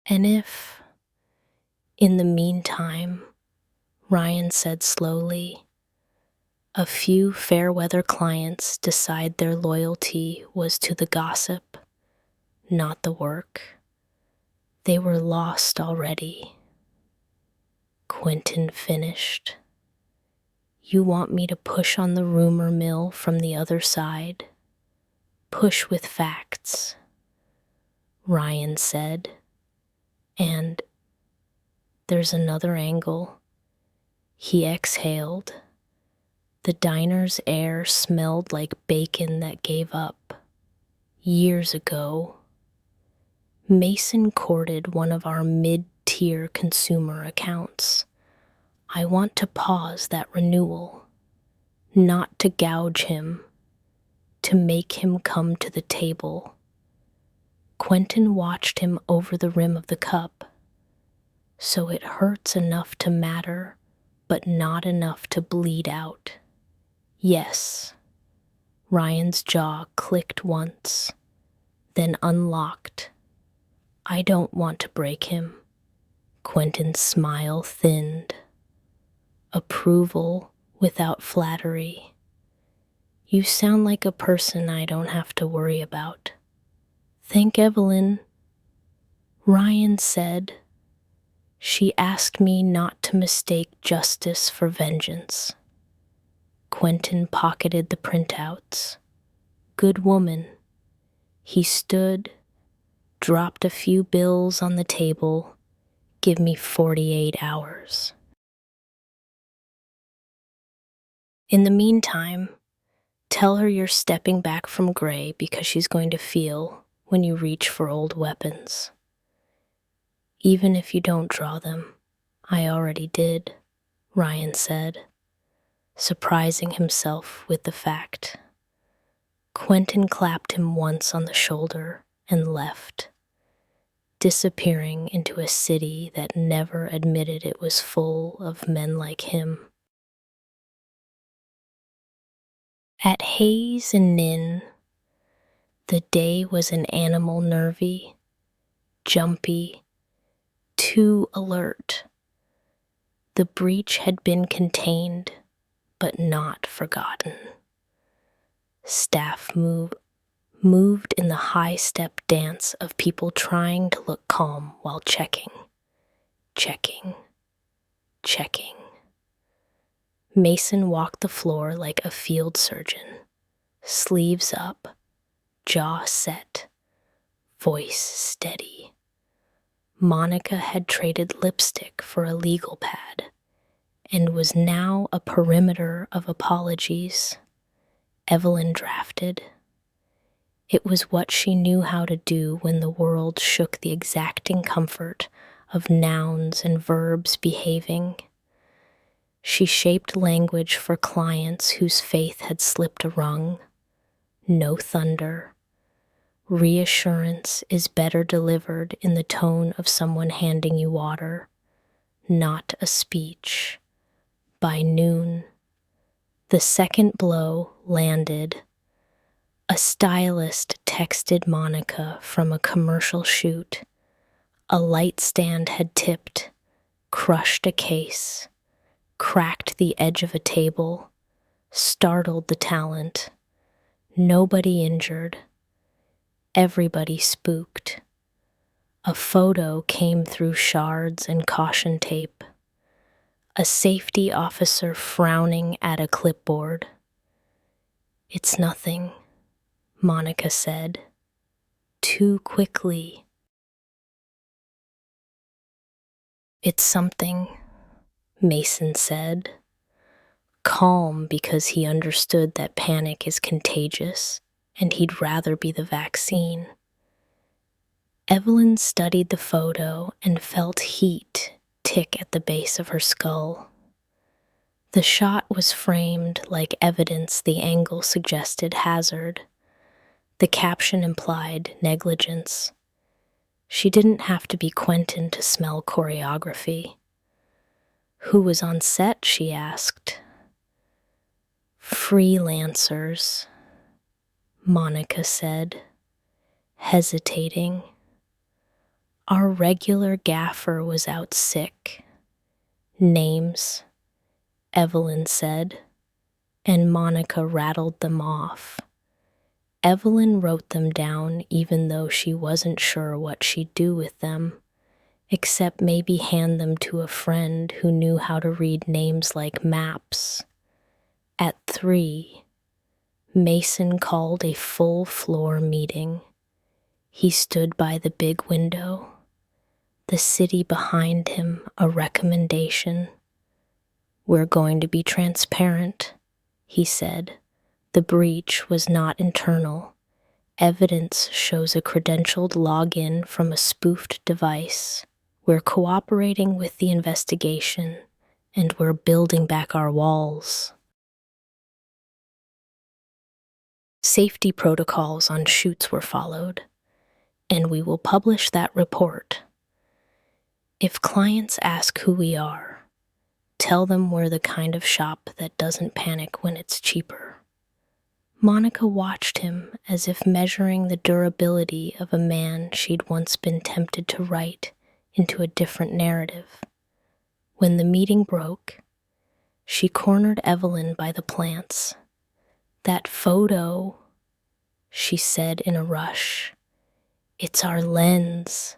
And if, in the meantime," Ryan said slowly, "a few fair-weather clients decide their loyalty was to the gossip, not the work, they were lost already." Quentin finished. "You want me to push on the rumor mill from the other side? Push with facts," Ryan said. "And there's another angle." He exhaled. The diner's air smelled like bacon that gave up. Years ago, Mason courted one of our mid-tier consumer accounts. I want to pause that renewal, not to gouge him, to make him come to the table. Quentin watched him over the rim of the cup. "So it hurts enough to matter, but not enough to bleed out." "Yes." Ryan's jaw clicked once, then unlocked. "I don't want to break him." Quentin's smile thinned. Approval without flattery. You sound like a person I don't have to worry about. Thank Evelyn. Ryan said. She asked me not to mistake justice for vengeance. Quentin pocketed the printouts. Good woman. He stood, dropped a few bills on the table. Give me 48 hours. In the meantime, tell her you're stepping back from Gray because she's going to feel when you reach for old weapons. Even if you don't draw them, I already did, Ryan said, surprising himself with the fact. Quentin clapped him once on the shoulder and left, disappearing into a city that never admitted it was full of men like him. At Hayes and Nin, the day was an animal nervy, jumpy, too alert. The breach had been contained, but not forgotten. Staff moved in the high-step dance of people trying to look calm while checking. Mason walked the floor like a field surgeon, sleeves up, jaw set, voice steady. Monica had traded lipstick for a legal pad and was now a perimeter of apologies. Evelyn drafted. It was what she knew how to do when the world shook the exacting comfort of nouns and verbs behaving. She shaped language for clients whose faith had slipped a rung. No thunder. Reassurance is better delivered in the tone of someone handing you water, not a speech. By noon, the second blow landed. A stylist texted Monica from a commercial shoot. A light stand had tipped, crushed a case, cracked the edge of a table, startled the talent. Nobody injured. Everybody spooked. A photo came through shards and caution tape. A safety officer frowning at a clipboard. It's nothing, Monica said. Too quickly. It's something, Mason said. Calm because he understood that panic is contagious and he'd rather be the vaccine. Evelyn studied the photo and felt heat tick at the base of her skull. The shot was framed like evidence the angle suggested hazard. The caption implied negligence. She didn't have to be Quentin to smell choreography. Who was on set, she asked. Freelancers, Monica said, hesitating. Our regular gaffer was out sick. Names, Evelyn said, and Monica rattled them off. Evelyn wrote them down even though she wasn't sure what she'd do with them, except maybe hand them to a friend who knew how to read names like maps. At 3, Mason called a full-floor meeting. He stood by the big window, the city behind him a recommendation. We're going to be transparent, he said. The breach was not internal. Evidence shows a credentialed login from a spoofed device. We're cooperating with the investigation, and we're building back our walls. Safety protocols on shoots were followed, and we will publish that report. If clients ask who we are, tell them we're the kind of shop that doesn't panic when it's cheaper. Monica watched him as if measuring the durability of a man she'd once been tempted to write into a different narrative. When the meeting broke, she cornered Evelyn by the plants. That photo, she said in a rush. It's our lens.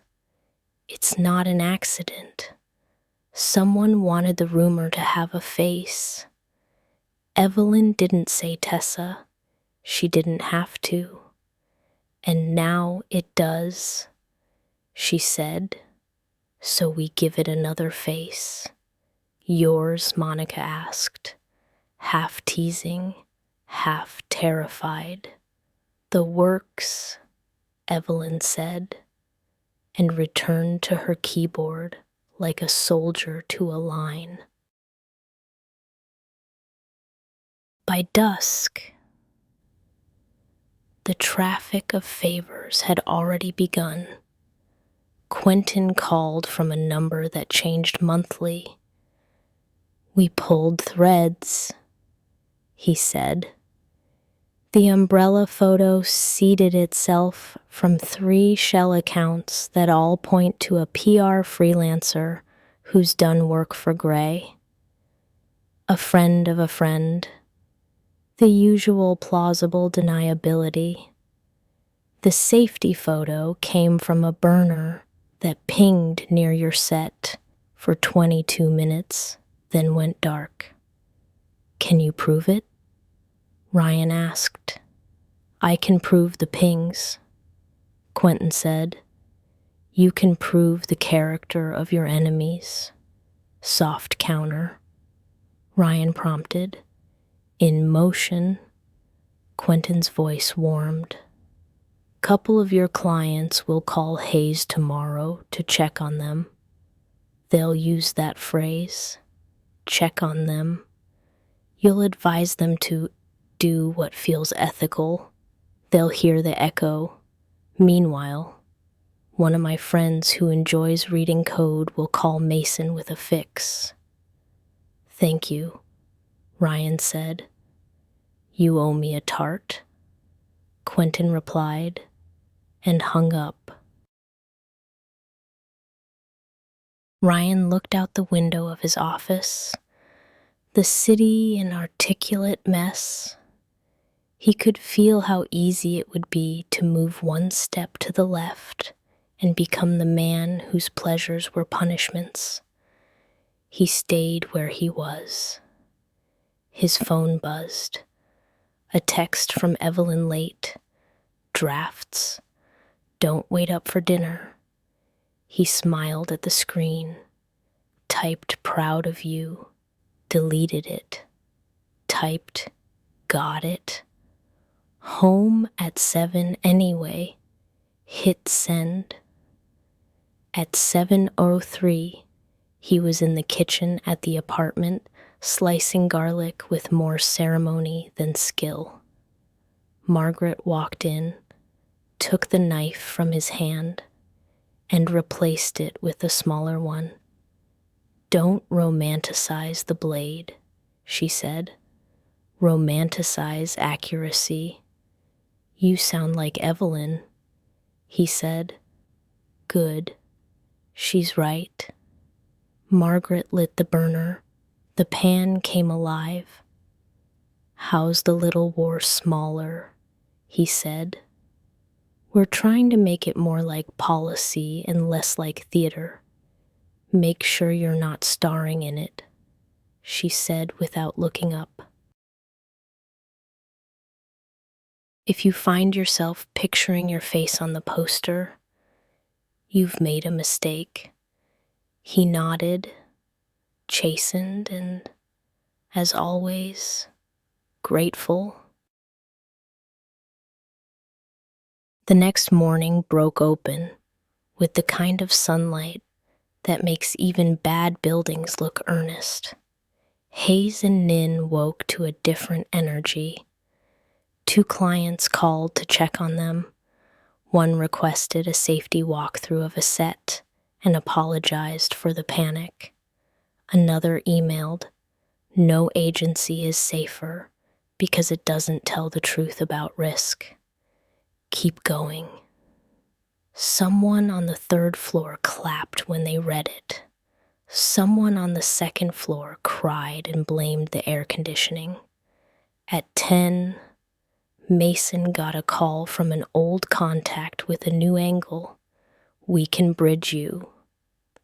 It's not an accident. Someone wanted the rumor to have a face. Evelyn didn't say Tessa. She didn't have to. And now it does, she said. So we give it another face. Yours, Monica asked, half teasing, half terrified. The works, Evelyn said, and returned to her keyboard like a soldier to a line. By dusk, the traffic of favors had already begun. Quentin called from a number that changed monthly. We pulled threads, he said. The umbrella photo seeded itself from 3 shell accounts that all point to a PR freelancer who's done work for Gray. A friend of a friend. The usual plausible deniability. The safety photo came from a burner that pinged near your set for 22 minutes, then went dark. Can you prove it? Ryan asked. I can prove the pings, Quentin said. You can prove the character of your enemies. Soft counter. Ryan prompted. In motion, Quentin's voice warmed. Couple of your clients will call Hayes tomorrow to check on them. They'll use that phrase, check on them. You'll advise them to do what feels ethical. They'll hear the echo. Meanwhile, one of my friends who enjoys reading code will call Mason with a fix. Thank you, Ryan said. You owe me a tart, Quentin replied, and hung up. Ryan looked out the window of his office, the city an articulate mess. He could feel how easy it would be to move one step to the left and become the man whose pleasures were punishments. He stayed where he was. His phone buzzed. A text from Evelyn late. Drafts. Don't wait up for dinner. He smiled at the screen. Typed proud of you. Deleted it. Typed got it. Home at 7 anyway. Hit send. At 7:03, he was in the kitchen at the apartment, slicing garlic with more ceremony than skill. Margaret walked in, took the knife from his hand, and replaced it with a smaller one. Don't romanticize the blade, she said. Romanticize accuracy. You sound like Evelyn, he said. Good. She's right. Margaret lit the burner. The pan came alive. How's the little war smaller? He said. We're trying to make it more like policy and less like theater. Make sure you're not starring in it, she said without looking up. If you find yourself picturing your face on the poster, you've made a mistake. He nodded, chastened, and, as always, grateful. The next morning broke open with the kind of sunlight that makes even bad buildings look earnest. Hayes and Nin woke to a different energy. 2 clients called to check on them. One requested a safety walkthrough of a set and apologized for the panic. Another emailed, no agency is safer because it doesn't tell the truth about risk. Keep going. Someone on the 3rd floor clapped when they read it. Someone on the 2nd floor cried and blamed the air conditioning. At 10, Mason got a call from an old contact with a new angle. We can bridge you,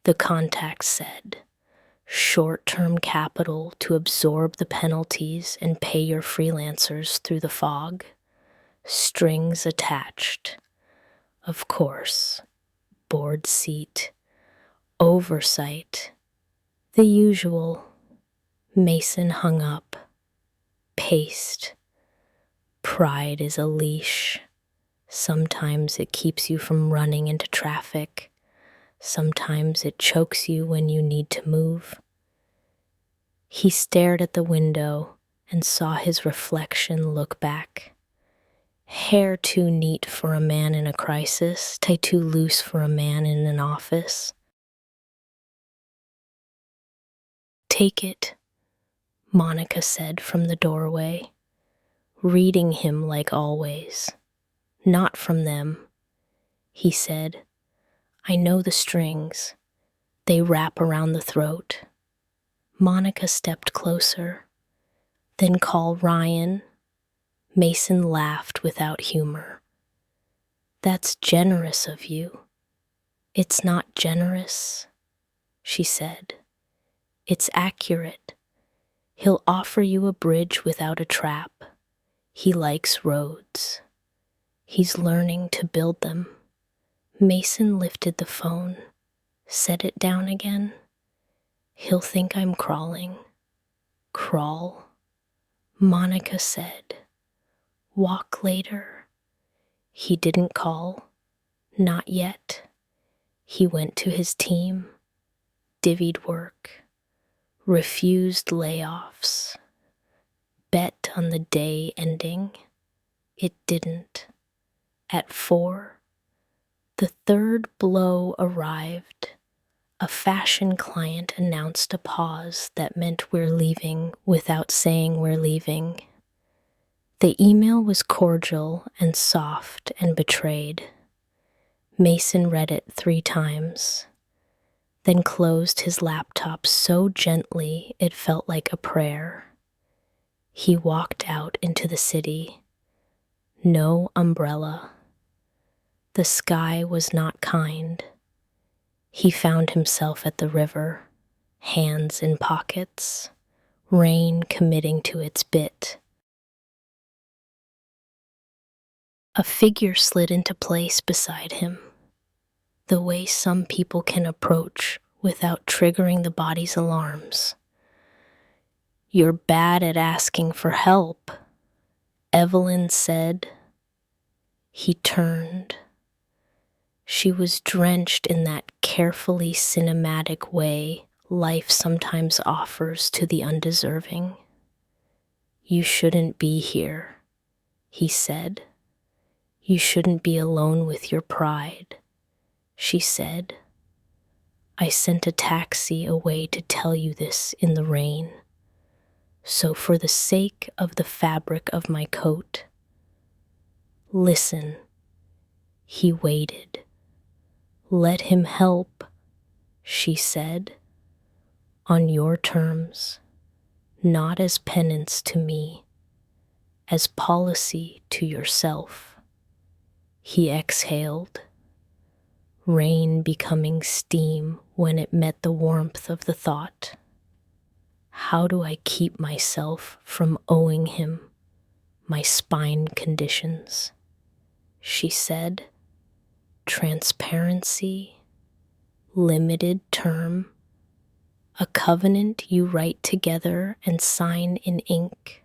the contact said. Short-term capital to absorb the penalties and pay your freelancers through the fog. Strings attached. Of course. Board seat. Oversight. The usual. Mason hung up. Paced. Pride is a leash. Sometimes it keeps you from running into traffic. Sometimes it chokes you when you need to move. He stared at the window and saw his reflection look back. Hair too neat for a man in a crisis, tie too loose for a man in an office. Take it, Monica said from the doorway, reading him like always. Not from them, he said. I know the strings. They wrap around the throat. Monica stepped closer. Then call Ryan. Mason laughed without humor. That's generous of you. It's not generous, she said. It's accurate. He'll offer you a bridge without a trap. He likes roads. He's learning to build them. Mason lifted the phone, set it down again. He'll think I'm crawling. Crawl, Monica said. Walk later. He didn't call. Not yet. He went to his team, divvied work, refused layoffs, bet on the day ending. It didn't. At 4, the third blow arrived. A fashion client announced a pause that meant we're leaving without saying we're leaving. The email was cordial and soft and betrayed. Mason read it 3 times, then closed his laptop so gently it felt like a prayer. He walked out into the city. No umbrella. The sky was not kind. He found himself at the river, hands in pockets, rain committing to its bit. A figure slid into place beside him, the way some people can approach without triggering the body's alarms. You're bad at asking for help, Evelyn said. He turned. She was drenched in that carefully cinematic way life sometimes offers to the undeserving. You shouldn't be here, he said. You shouldn't be alone with your pride, she said. I sent a taxi away to tell you this in the rain. So for the sake of the fabric of my coat, listen. He waited. Let him help, she said, on your terms, not as penance to me, as policy to yourself. He exhaled, rain becoming steam when it met the warmth of the thought. How do I keep myself from owing him my spine conditions? She said. Transparency, limited term, a covenant you write together and sign in ink,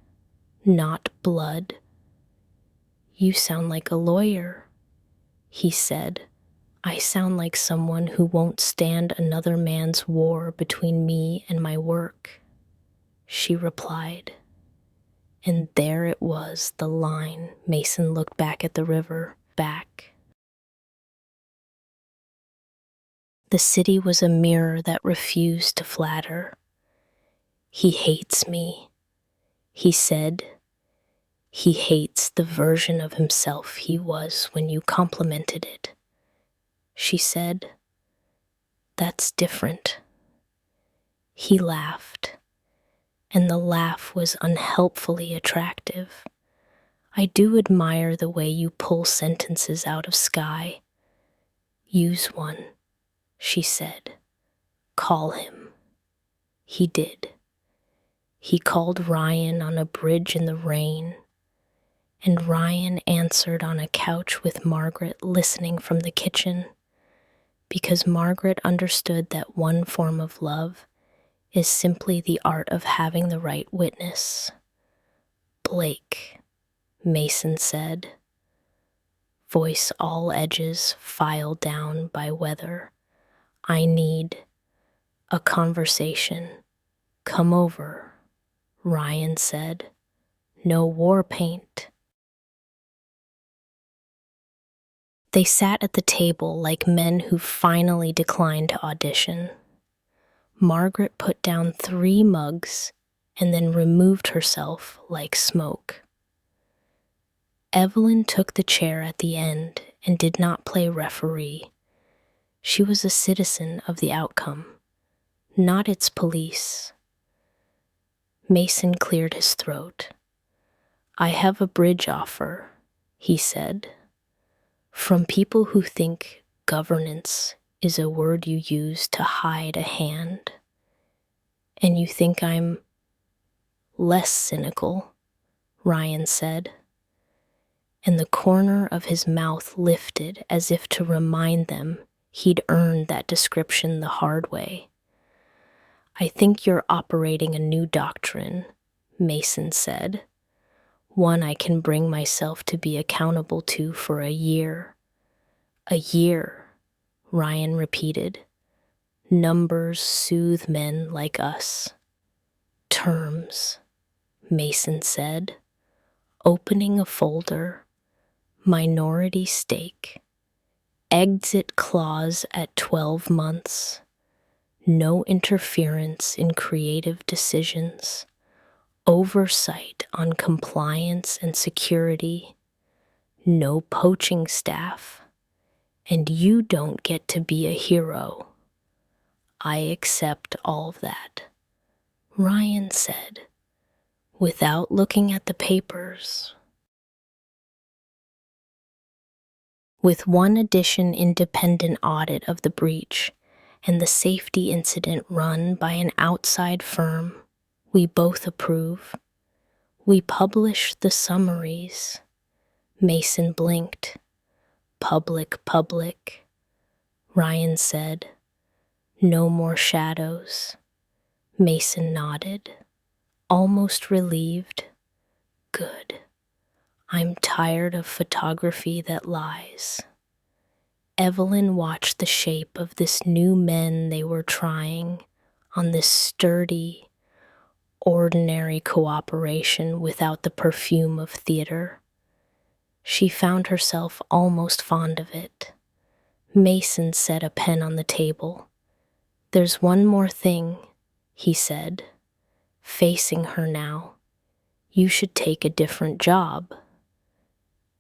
not blood. You sound like a lawyer, he said. I sound like someone who won't stand another man's war between me and my work, she replied. And there it was, the line. Mason looked back at the river, back. The city was a mirror that refused to flatter. He hates me, he said. He hates the version of himself he was when you complimented it. She said, that's different. He laughed, and the laugh was unhelpfully attractive. I do admire the way you pull sentences out of sky. Use one, she said. Call him. He did. He called Ryan on a bridge in the rain, and Ryan answered on a couch with Margaret listening from the kitchen, because Margaret understood that one form of love is simply the art of having the right witness. Blake, Mason said, voice all edges filed down by weather. I need a conversation. Come over, Ryan said. No war paint. They sat at the table like men who finally declined to audition. Margaret put down 3 mugs and then removed herself like smoke. Evelyn took the chair at the end and did not play referee. She was a citizen of the outcome, not its police. Mason cleared his throat. I have a bridge offer, he said, from people who think governance is a word you use to hide a hand. And you think I'm less cynical, Ryan said, and the corner of his mouth lifted as if to remind them he'd earned that description the hard way. I think you're operating a new doctrine, Mason said, one I can bring myself to be accountable to for a year. A year, Ryan repeated. Numbers soothe men like us. Terms, Mason said, opening a folder. Minority stake. Exit clause at 12 months. No interference in creative decisions. Oversight on compliance and security. No poaching staff. And you don't get to be a hero. I accept all of that, Ryan said, without looking at the papers. With one addition independent audit of the breach and the safety incident run by an outside firm, we both approve. We publish the summaries. Mason blinked. Public, Ryan said. No more shadows. Mason nodded, almost relieved. Good. I'm tired of photography that lies. Evelyn watched the shape of this new men they were trying on this sturdy, ordinary cooperation without the perfume of theater. She found herself almost fond of it. Mason set a pen on the table. There's one more thing, he said, facing her now. You should take a different job.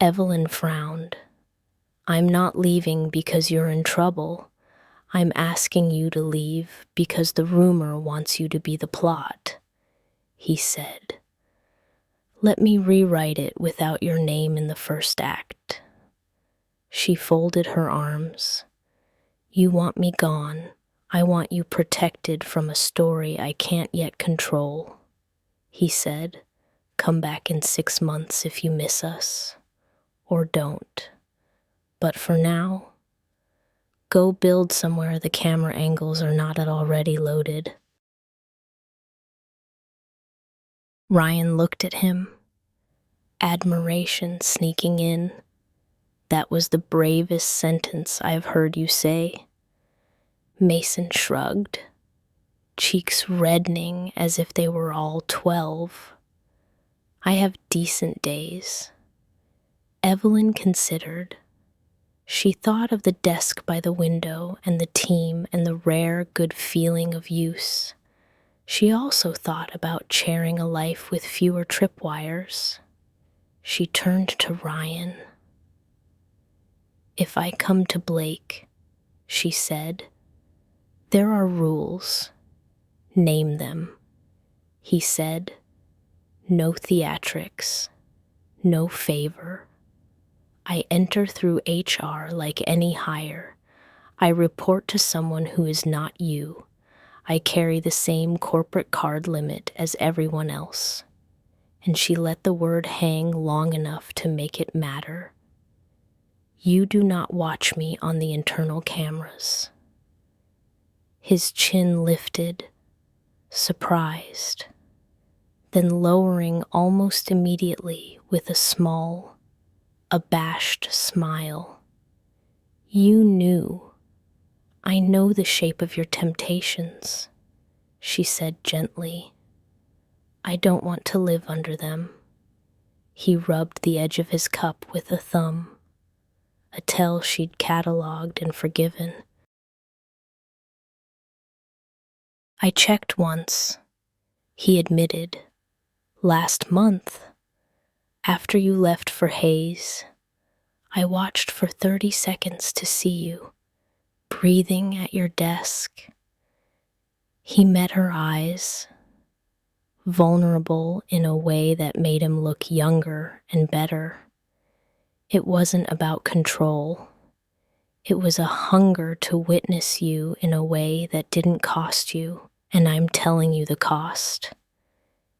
Evelyn frowned. I'm not leaving because you're in trouble. I'm asking you to leave because the rumor wants you to be the plot, he said. Let me rewrite it without your name in the first act. She folded her arms. You want me gone. I want you protected from a story I can't yet control, he said. Come back in 6 months if you miss us. Or don't. But for now, go build somewhere the camera angles are not already loaded. Ryan looked at him, admiration sneaking in. That was the bravest sentence I've heard you say. Mason shrugged, cheeks reddening as if they were all 12. I have decent days. Evelyn considered. She thought of the desk by the window and the team and the rare good feeling of use. She also thought about sharing a life with fewer tripwires. She turned to Ryan. If I come to Blake, she said, there are rules. Name them. He said, no theatrics. No favor. I enter through HR like any hire. I report to someone who is not you. I carry the same corporate card limit as everyone else. And she let the word hang long enough to make it matter. You do not watch me on the internal cameras. His chin lifted, surprised, then lowering almost immediately with a small, abashed smile. You knew. I know the shape of your temptations, she said gently. I don't want to live under them. He rubbed the edge of his cup with a thumb, a tell she'd catalogued and forgiven. I checked once, he admitted. Last month, after you left for Hayes, I watched for 30 seconds to see you, breathing at your desk. He met her eyes, vulnerable in a way that made him look younger and better. It wasn't about control. It was a hunger to witness you in a way that didn't cost you, and I'm telling you the cost,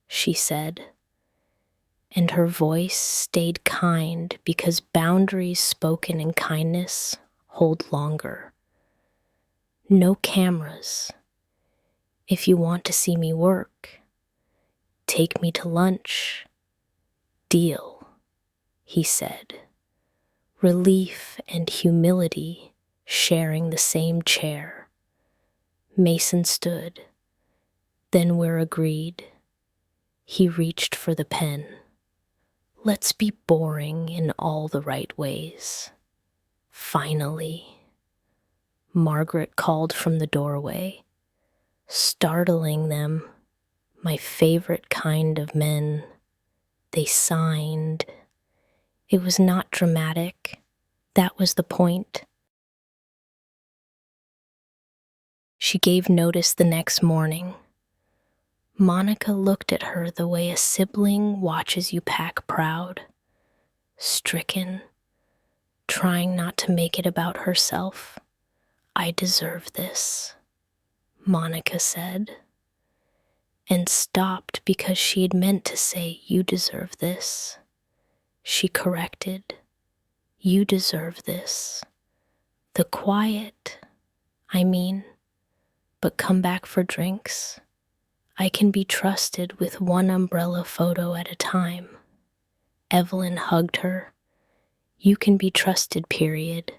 she said. And her voice stayed kind because boundaries spoken in kindness hold longer. No cameras. If you want to see me work, take me to lunch. Deal, he said. Relief and humility sharing the same chair. Mason stood. Then we're agreed. He reached for the pen. Let's be boring in all the right ways. Finally. Margaret called from the doorway, startling them. My favorite kind of men. They signed. It was not dramatic. That was the point. She gave notice the next morning. Monica looked at her the way a sibling watches you pack proud, stricken, trying not to make it about herself. I deserve this, Monica said, and stopped because she had meant to say, you deserve this. She corrected, you deserve this. The quiet, but come back for drinks. I can be trusted with one umbrella photo at a time. Evelyn hugged her. You can be trusted, period.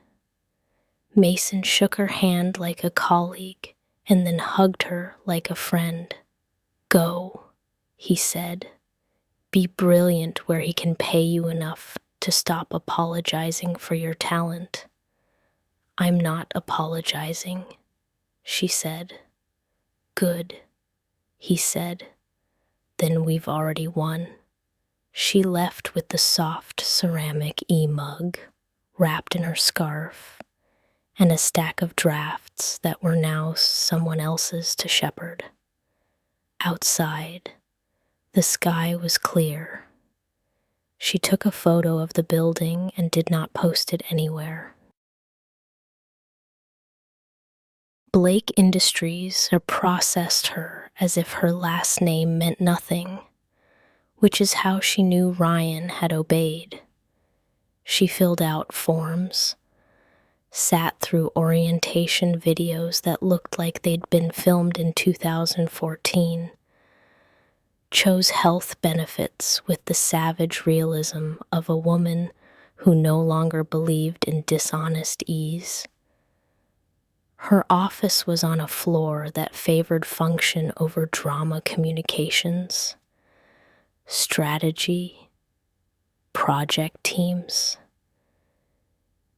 Mason shook her hand like a colleague and then hugged her like a friend. Go, he said. Be brilliant where he can pay you enough to stop apologizing for your talent. I'm not apologizing, she said. Good, he said. Then we've already won. She left with the soft ceramic e-mug wrapped in her scarf and a stack of drafts that were now someone else's to shepherd. Outside, the sky was clear. She took a photo of the building and did not post it anywhere. Blake Industries processed her as if her last name meant nothing, which is how she knew Ryan had obeyed. She filled out forms, sat through orientation videos that looked like they'd been filmed in 2014, chose health benefits with the savage realism of a woman who no longer believed in dishonest ease. Her office was on a floor that favored function over drama communications, strategy, project teams.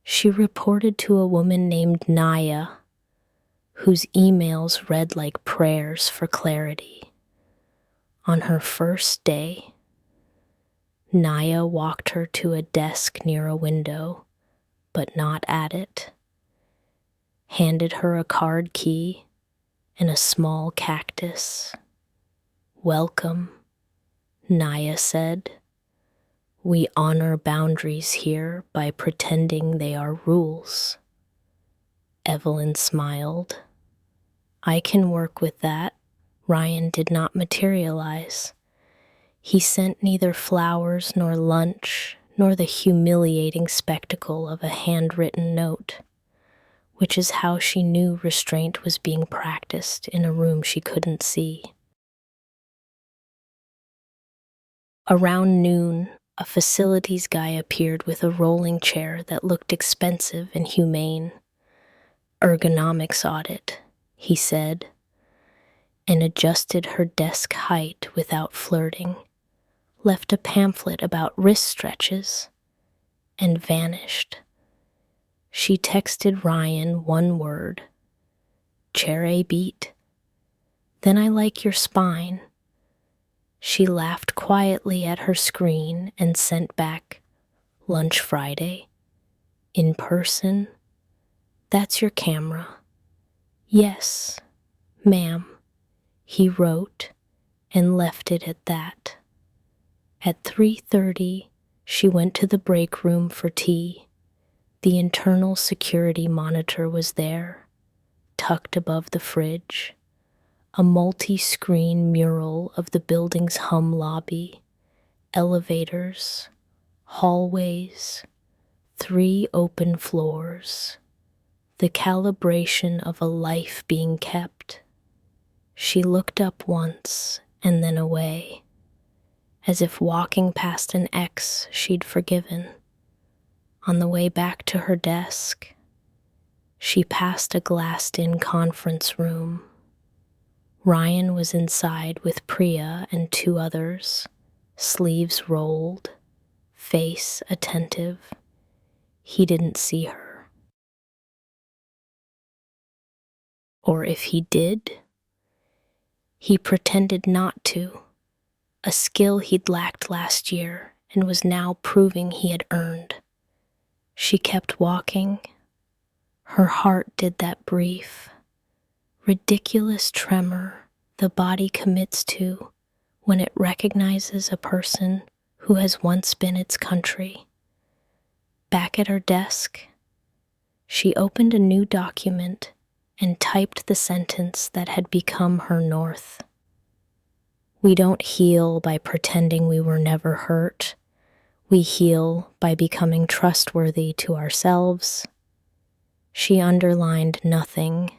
She reported to a woman named Naya, whose emails read like prayers for clarity. On her first day, Naya walked her to a desk near a window, but not at it, handed her a card key and a small cactus. Welcome, Naya said. We honor boundaries here by pretending they are rules. Evelyn smiled. I can work with that. Ryan did not materialize. He sent neither flowers nor lunch, nor the humiliating spectacle of a handwritten note, which is how she knew restraint was being practiced in a room she couldn't see. Around noon, a facilities guy appeared with a rolling chair that looked expensive and humane. Ergonomics audit, he said, and adjusted her desk height without flirting, left a pamphlet about wrist stretches, and vanished. She texted Ryan one word, chair a beat. Then I like your spine. She laughed quietly at her screen and sent back, lunch Friday. In person? That's your camera. Yes, ma'am, he wrote and left it at that. At 3:30, she went to the break room for tea. The internal security monitor was there, tucked above the fridge. A multi-screen mural of the building's hum lobby, elevators, hallways, 3 open floors, the calibration of a life being kept. She looked up once and then away, as if walking past an ex she'd forgiven. On the way back to her desk, she passed a glassed-in conference room. Ryan was inside with Priya and 2 others, sleeves rolled, face attentive. He didn't see her. Or if he did, he pretended not to, a skill he'd lacked last year and was now proving he had earned. She kept walking. Her heart did that brief, ridiculous tremor the body commits to when it recognizes a person who has once been its country. Back at her desk, she opened a new document and typed the sentence that had become her north. We don't heal by pretending we were never hurt. We heal by becoming trustworthy to ourselves. She underlined nothing.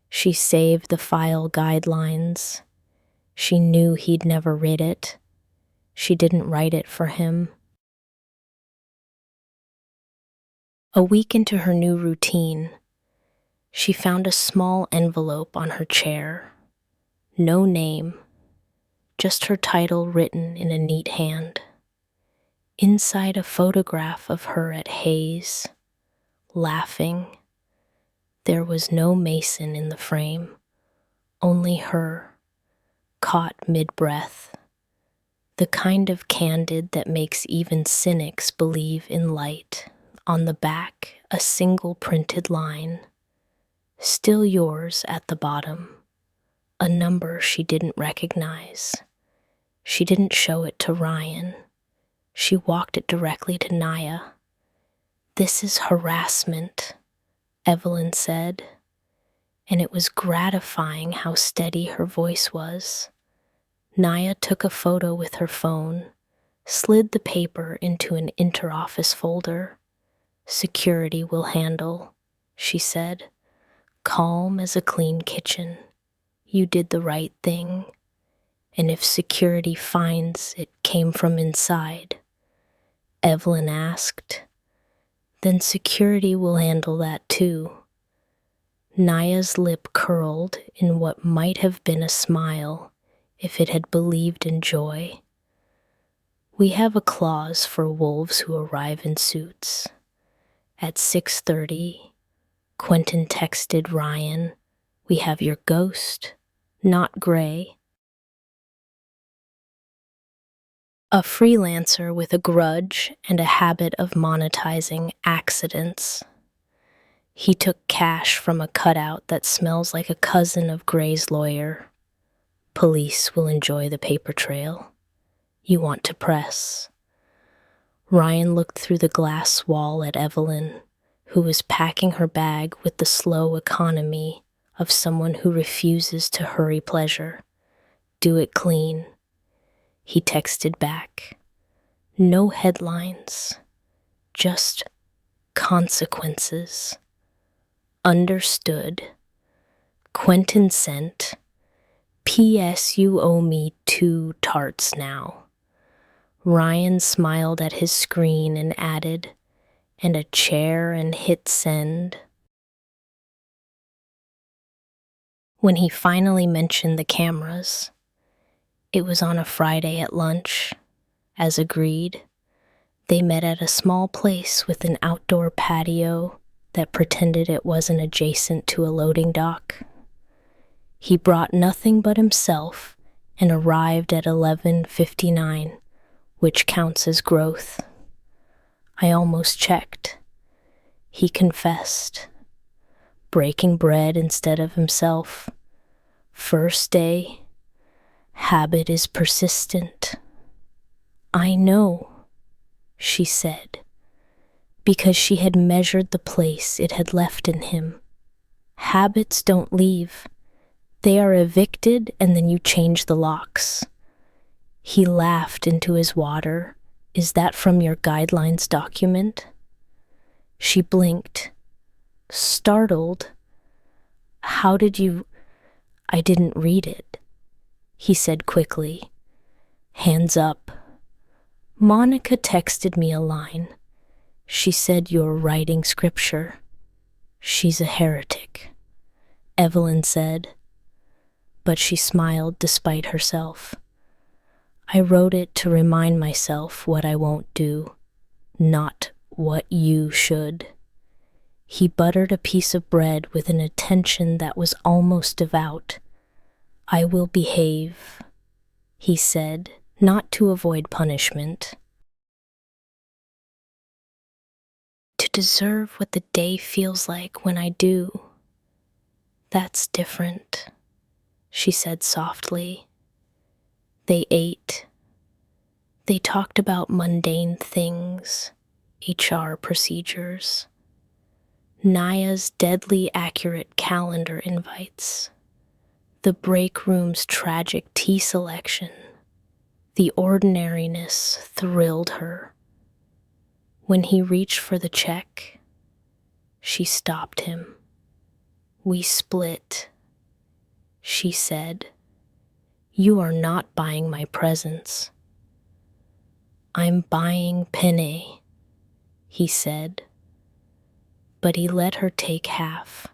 She saved the file guidelines. She knew he'd never read it. She didn't write it for him. A week into her new routine, she found a small envelope on her chair. No name, just her title written in a neat hand. Inside, a photograph of her at Hayes, laughing. There was no Mason in the frame, only her, caught mid-breath, the kind of candid that makes even cynics believe in light. On the back, a single printed line, still yours at the bottom, a number she didn't recognize. She didn't show it to Ryan. She walked it directly to Naya. This is harassment, Evelyn said, and it was gratifying how steady her voice was. Naya took a photo with her phone, slid the paper into an interoffice folder. Security will handle, she said, calm as a clean kitchen. You did the right thing, and if security finds it came from inside, Evelyn asked, then security will handle that too. Naya's lip curled in what might have been a smile if it had believed in joy. We have a clause for wolves who arrive in suits. At 6:30, Quentin texted Ryan, we have your ghost, not Gray. A freelancer with a grudge and a habit of monetizing accidents. He took cash from a cutout that smells like a cousin of Gray's lawyer. Police will enjoy the paper trail. You want to press. Ryan looked through the glass wall at Evelyn, who was packing her bag with the slow economy of someone who refuses to hurry pleasure. Do it clean. He texted back. No headlines, just consequences. Understood. Quentin sent. P.S. You owe me 2 tarts now. Ryan smiled at his screen and added, and a chair, and hit send. When he finally mentioned the cameras, it was on a Friday at lunch. As agreed, they met at a small place with an outdoor patio that pretended it wasn't adjacent to a loading dock. He brought nothing but himself and arrived at 11:59, which counts as growth. I almost checked. He confessed. Breaking bread instead of himself. First day. Habit is persistent. I know, she said, because she had measured the place it had left in him. Habits don't leave. They are evicted and then you change the locks. He laughed into his water. Is that from your guidelines document? She blinked. Startled. How did you... I didn't read it, he said quickly. Hands up. Monica texted me a line. She said you're writing scripture. She's a heretic, Evelyn said, but she smiled despite herself. I wrote it to remind myself what I won't do, not what you should. He buttered a piece of bread with an attention that was almost devout. I will behave, he said, not to avoid punishment. To deserve what the day feels like when I do. That's different, she said softly. They ate. They talked about mundane things, HR procedures, Naya's deadly accurate calendar invites, the break room's tragic tea selection. The ordinariness thrilled her. When he reached for the check, she stopped him. We split, she said. You are not buying my presents. I'm buying penne, he said. But he let her take half.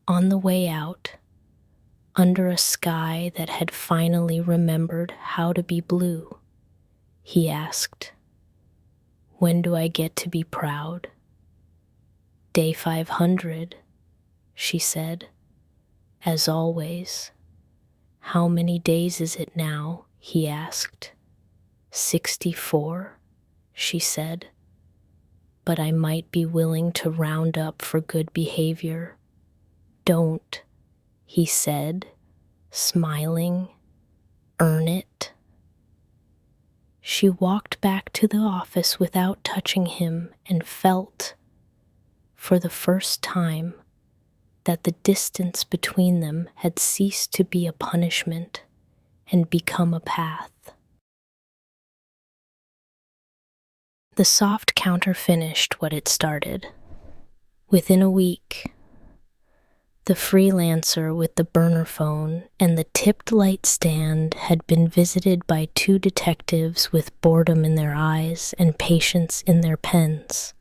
On the way out, under a sky that had finally remembered how to be blue, he asked, when do I get to be proud? Day 500, she said, as always. How many days is it now? He asked. 64, she said. But I might be willing to round up for good behavior. Don't, he said, smiling. Earn it. She walked back to the office without touching him and felt, for the first time, that the distance between them had ceased to be a punishment and become a path. The soft counter finished what it started. Within a week, the freelancer with the burner phone and the tipped light stand had been visited by 2 detectives with boredom in their eyes and patience in their pens.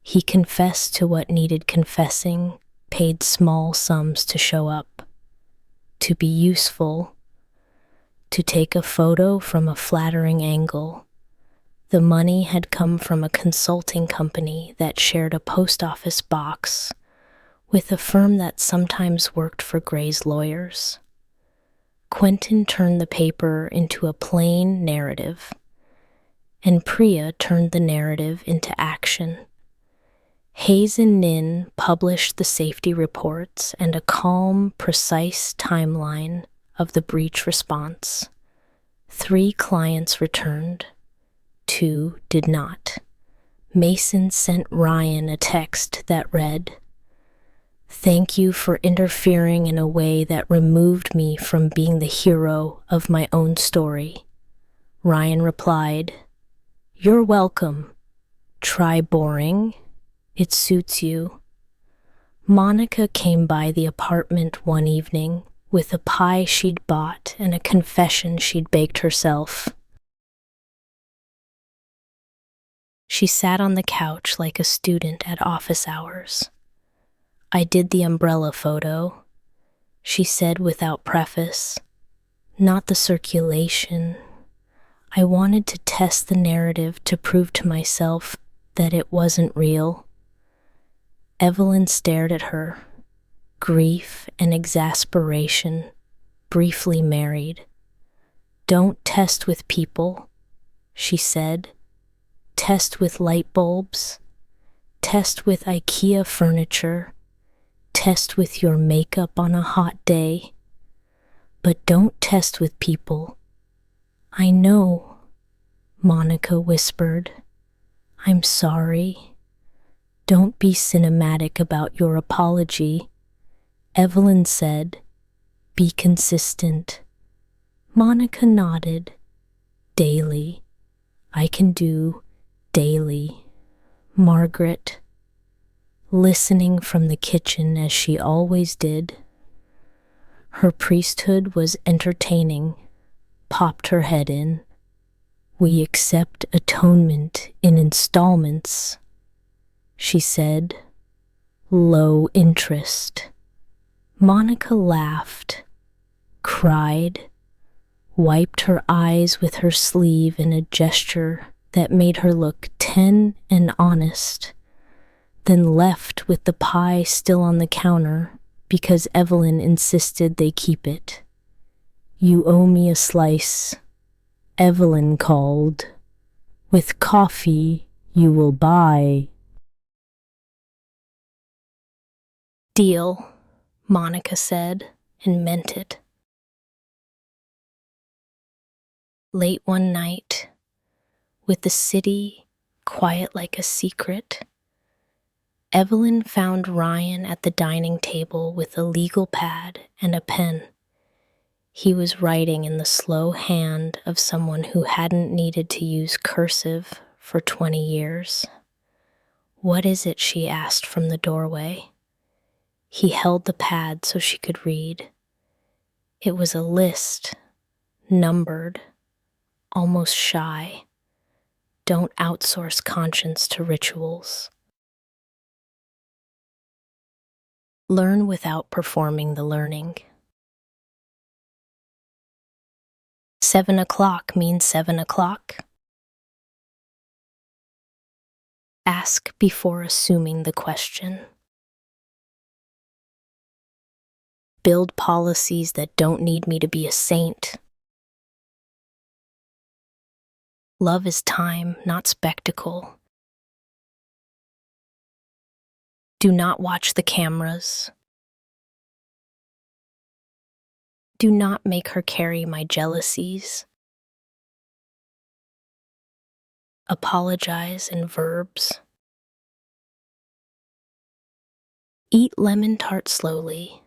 He confessed to what needed confessing, paid small sums to show up, to be useful, to take a photo from a flattering angle. The money had come from a consulting company that shared a post office box with a firm that sometimes worked for Gray's lawyers. Quentin turned the paper into a plain narrative, and Priya turned the narrative into action. Hayes and Nin published the safety reports and a calm, precise timeline of the breach response. 3 clients returned. two did not. Mason sent Ryan a text that read, "Thank you for interfering in a way that removed me from being the hero of my own story." Ryan replied, "You're welcome. Try boring. It suits you." Monica came by the apartment one evening with a pie she'd bought and a confession she'd baked herself. She sat on the couch like a student at office hours. "I did the umbrella photo," she said without preface. "Not the circulation. I wanted to test the narrative to prove to myself that it wasn't real." Evelyn stared at her. Grief and exasperation briefly married. "Don't test with people," she said. "Test with light bulbs. Test with IKEA furniture. Test with your makeup on a hot day. But don't test with people." "I know," Monica whispered. "I'm sorry. Don't be cinematic about your apology." Evelyn said, "Be consistent." Monica nodded. "Daily. I can do daily." Margaret, listening from the kitchen as she always did. Her priesthood was entertaining, popped her head in. "We accept atonement in installments," she said. "Low interest." Monica laughed, cried, wiped her eyes with her sleeve in a gesture that made her look 10 and honest, then left with the pie still on the counter because Evelyn insisted they keep it. "You owe me a slice," Evelyn called. "With coffee you will buy." "Deal," Monica said, and meant it. Late one night, with the city quiet like a secret, Evelyn found Ryan at the dining table with a legal pad and a pen. He was writing in the slow hand of someone who hadn't needed to use cursive for 20 years. "What is it?" she asked from the doorway. He held the pad so she could read. It was a list, numbered, almost shy. "Don't outsource conscience to rituals. Learn without performing the learning." 7 o'clock means 7 o'clock. Ask before assuming the question. Build policies that don't need me to be a saint. Love is time, not spectacle. Do not watch the cameras. Do not make her carry my jealousies. Apologize in verbs. Eat lemon tart slowly.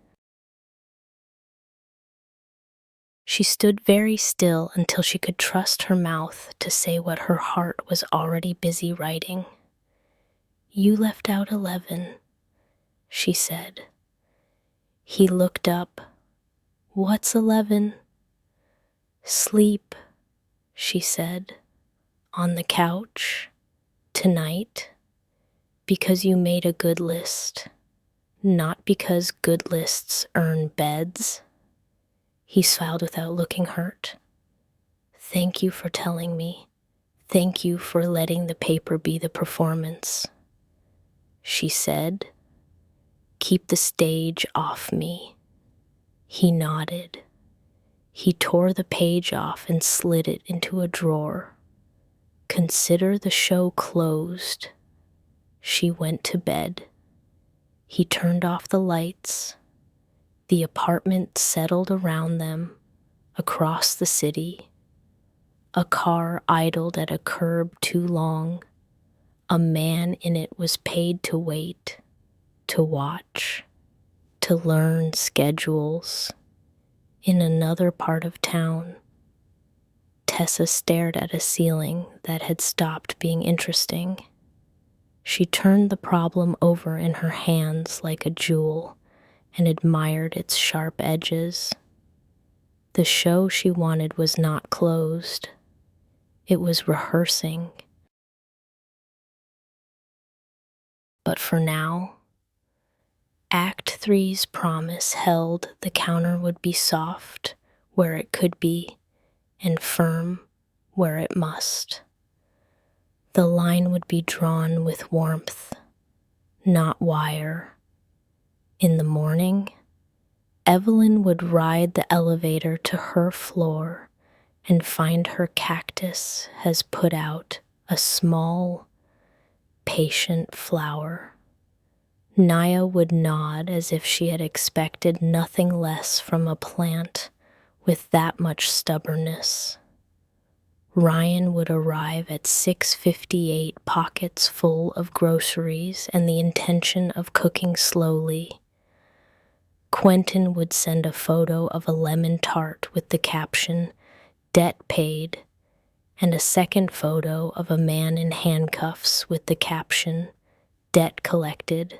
She stood very still until she could trust her mouth to say what her heart was already busy writing. "You left out 11, she said. He looked up. "What's 11? "Sleep," she said. "On the couch, tonight, because you made a good list, not because good lists earn beds." He smiled without looking hurt. "Thank you for telling me. Thank you for letting the paper be the performance," she said. "Keep the stage off me." He nodded. He tore the page off and slid it into a drawer. "Consider the show closed." She went to bed. He turned off the lights. The apartment settled around them, across the city. A car idled at a curb too long. A man in it was paid to wait, to watch, to learn schedules. In another part of town, Tessa stared at a ceiling that had stopped being interesting. She turned the problem over in her hands like a jewel and admired its sharp edges. The show she wanted was not closed. It was rehearsing. But for now, Act Three's promise held the counter would be soft where it could be and firm where it must. The line would be drawn with warmth, not wire. In the morning, Evelyn would ride the elevator to her floor and find her cactus has put out a small, patient flower. Naya would nod as if she had expected nothing less from a plant with that much stubbornness. Ryan would arrive at 6:58, pockets full of groceries and the intention of cooking slowly. Quentin would send a photo of a lemon tart with the caption, "Debt paid," and a second photo of a man in handcuffs with the caption, "Debt collected."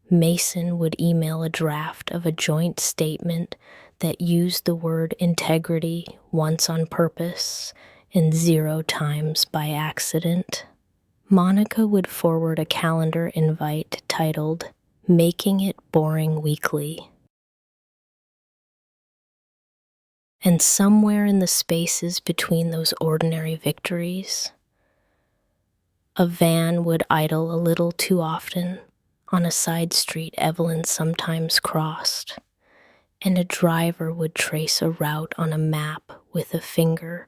Mason would email a draft of a joint statement that used the word integrity once on purpose and 0 times by accident. Monica would forward a calendar invite titled, "Making It Boring Weekly." And somewhere in the spaces between those ordinary victories, a van would idle a little too often on a side street Evelyn sometimes crossed, and a driver would trace a route on a map with a finger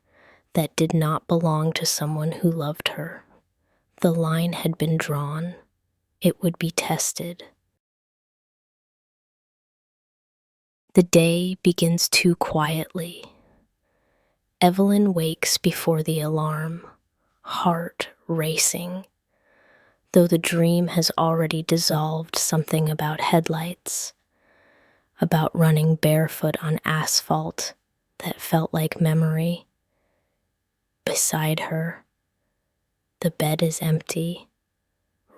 that did not belong to someone who loved her. The line had been drawn. It would be tested. The day begins too quietly. Evelyn wakes before the alarm, heart racing, though the dream has already dissolved something about headlights, about running barefoot on asphalt that felt like memory. Beside her, the bed is empty,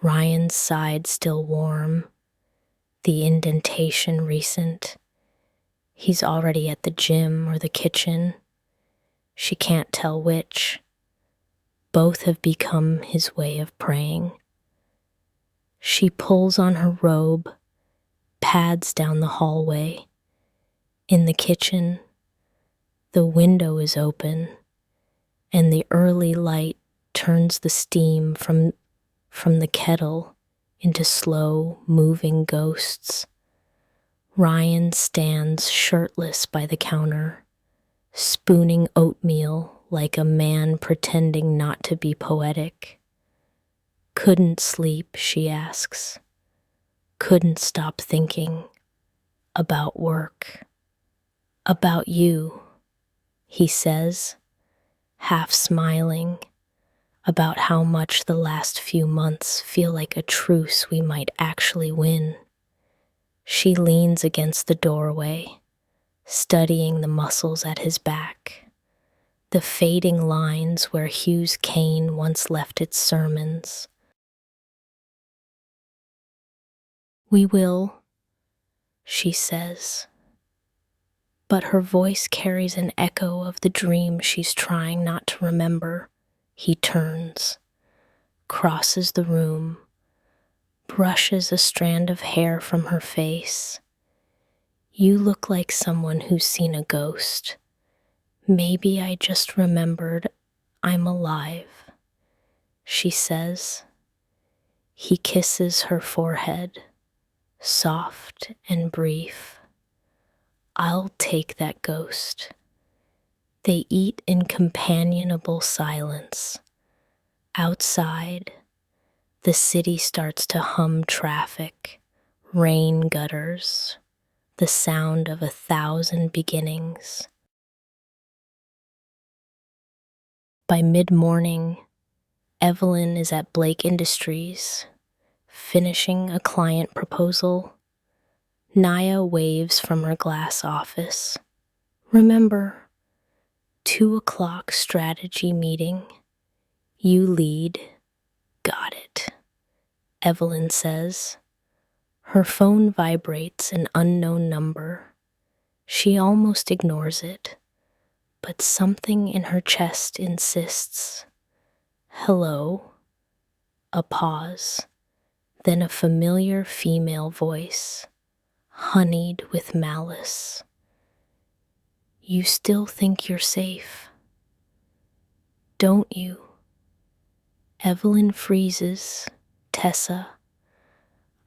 Ryan's side still warm, the indentation recent. He's already at the gym or the kitchen. She can't tell which. Both have become his way of praying. She pulls on her robe, pads down the hallway. In the kitchen, the window is open, and the early light turns the steam from the kettle into slow, moving ghosts. Ryan stands shirtless by the counter, spooning oatmeal like a man pretending not to be poetic. Couldn't sleep, she asks. Couldn't stop thinking about work. About you, he says, half smiling, about how much the last few months feel like a truce we might actually win. She leans against the doorway, studying the muscles at his back, the fading lines where Hugh's cane once left its sermons. "We will," she says, but her voice carries an echo of the dream she's trying not to remember. He turns, crosses the room, brushes a strand of hair from her face. "You look like someone who's seen a ghost. Maybe I just remembered I'm alive," she says. He kisses her forehead, soft and brief. "I'll take that ghost." They eat in companionable silence. Outside, the city starts to hum traffic, rain gutters, the sound of 1,000 beginnings. By mid-morning, Evelyn is at Blake Industries, finishing a client proposal. Naya waves from her glass office. Remember, 2:00 strategy meeting. You lead. Got it, Evelyn says. Her phone vibrates an unknown number. She almost ignores it, but something in her chest insists. Hello. A pause, then a familiar female voice, honeyed with malice. You still think you're safe, don't you? Evelyn freezes. Tessa.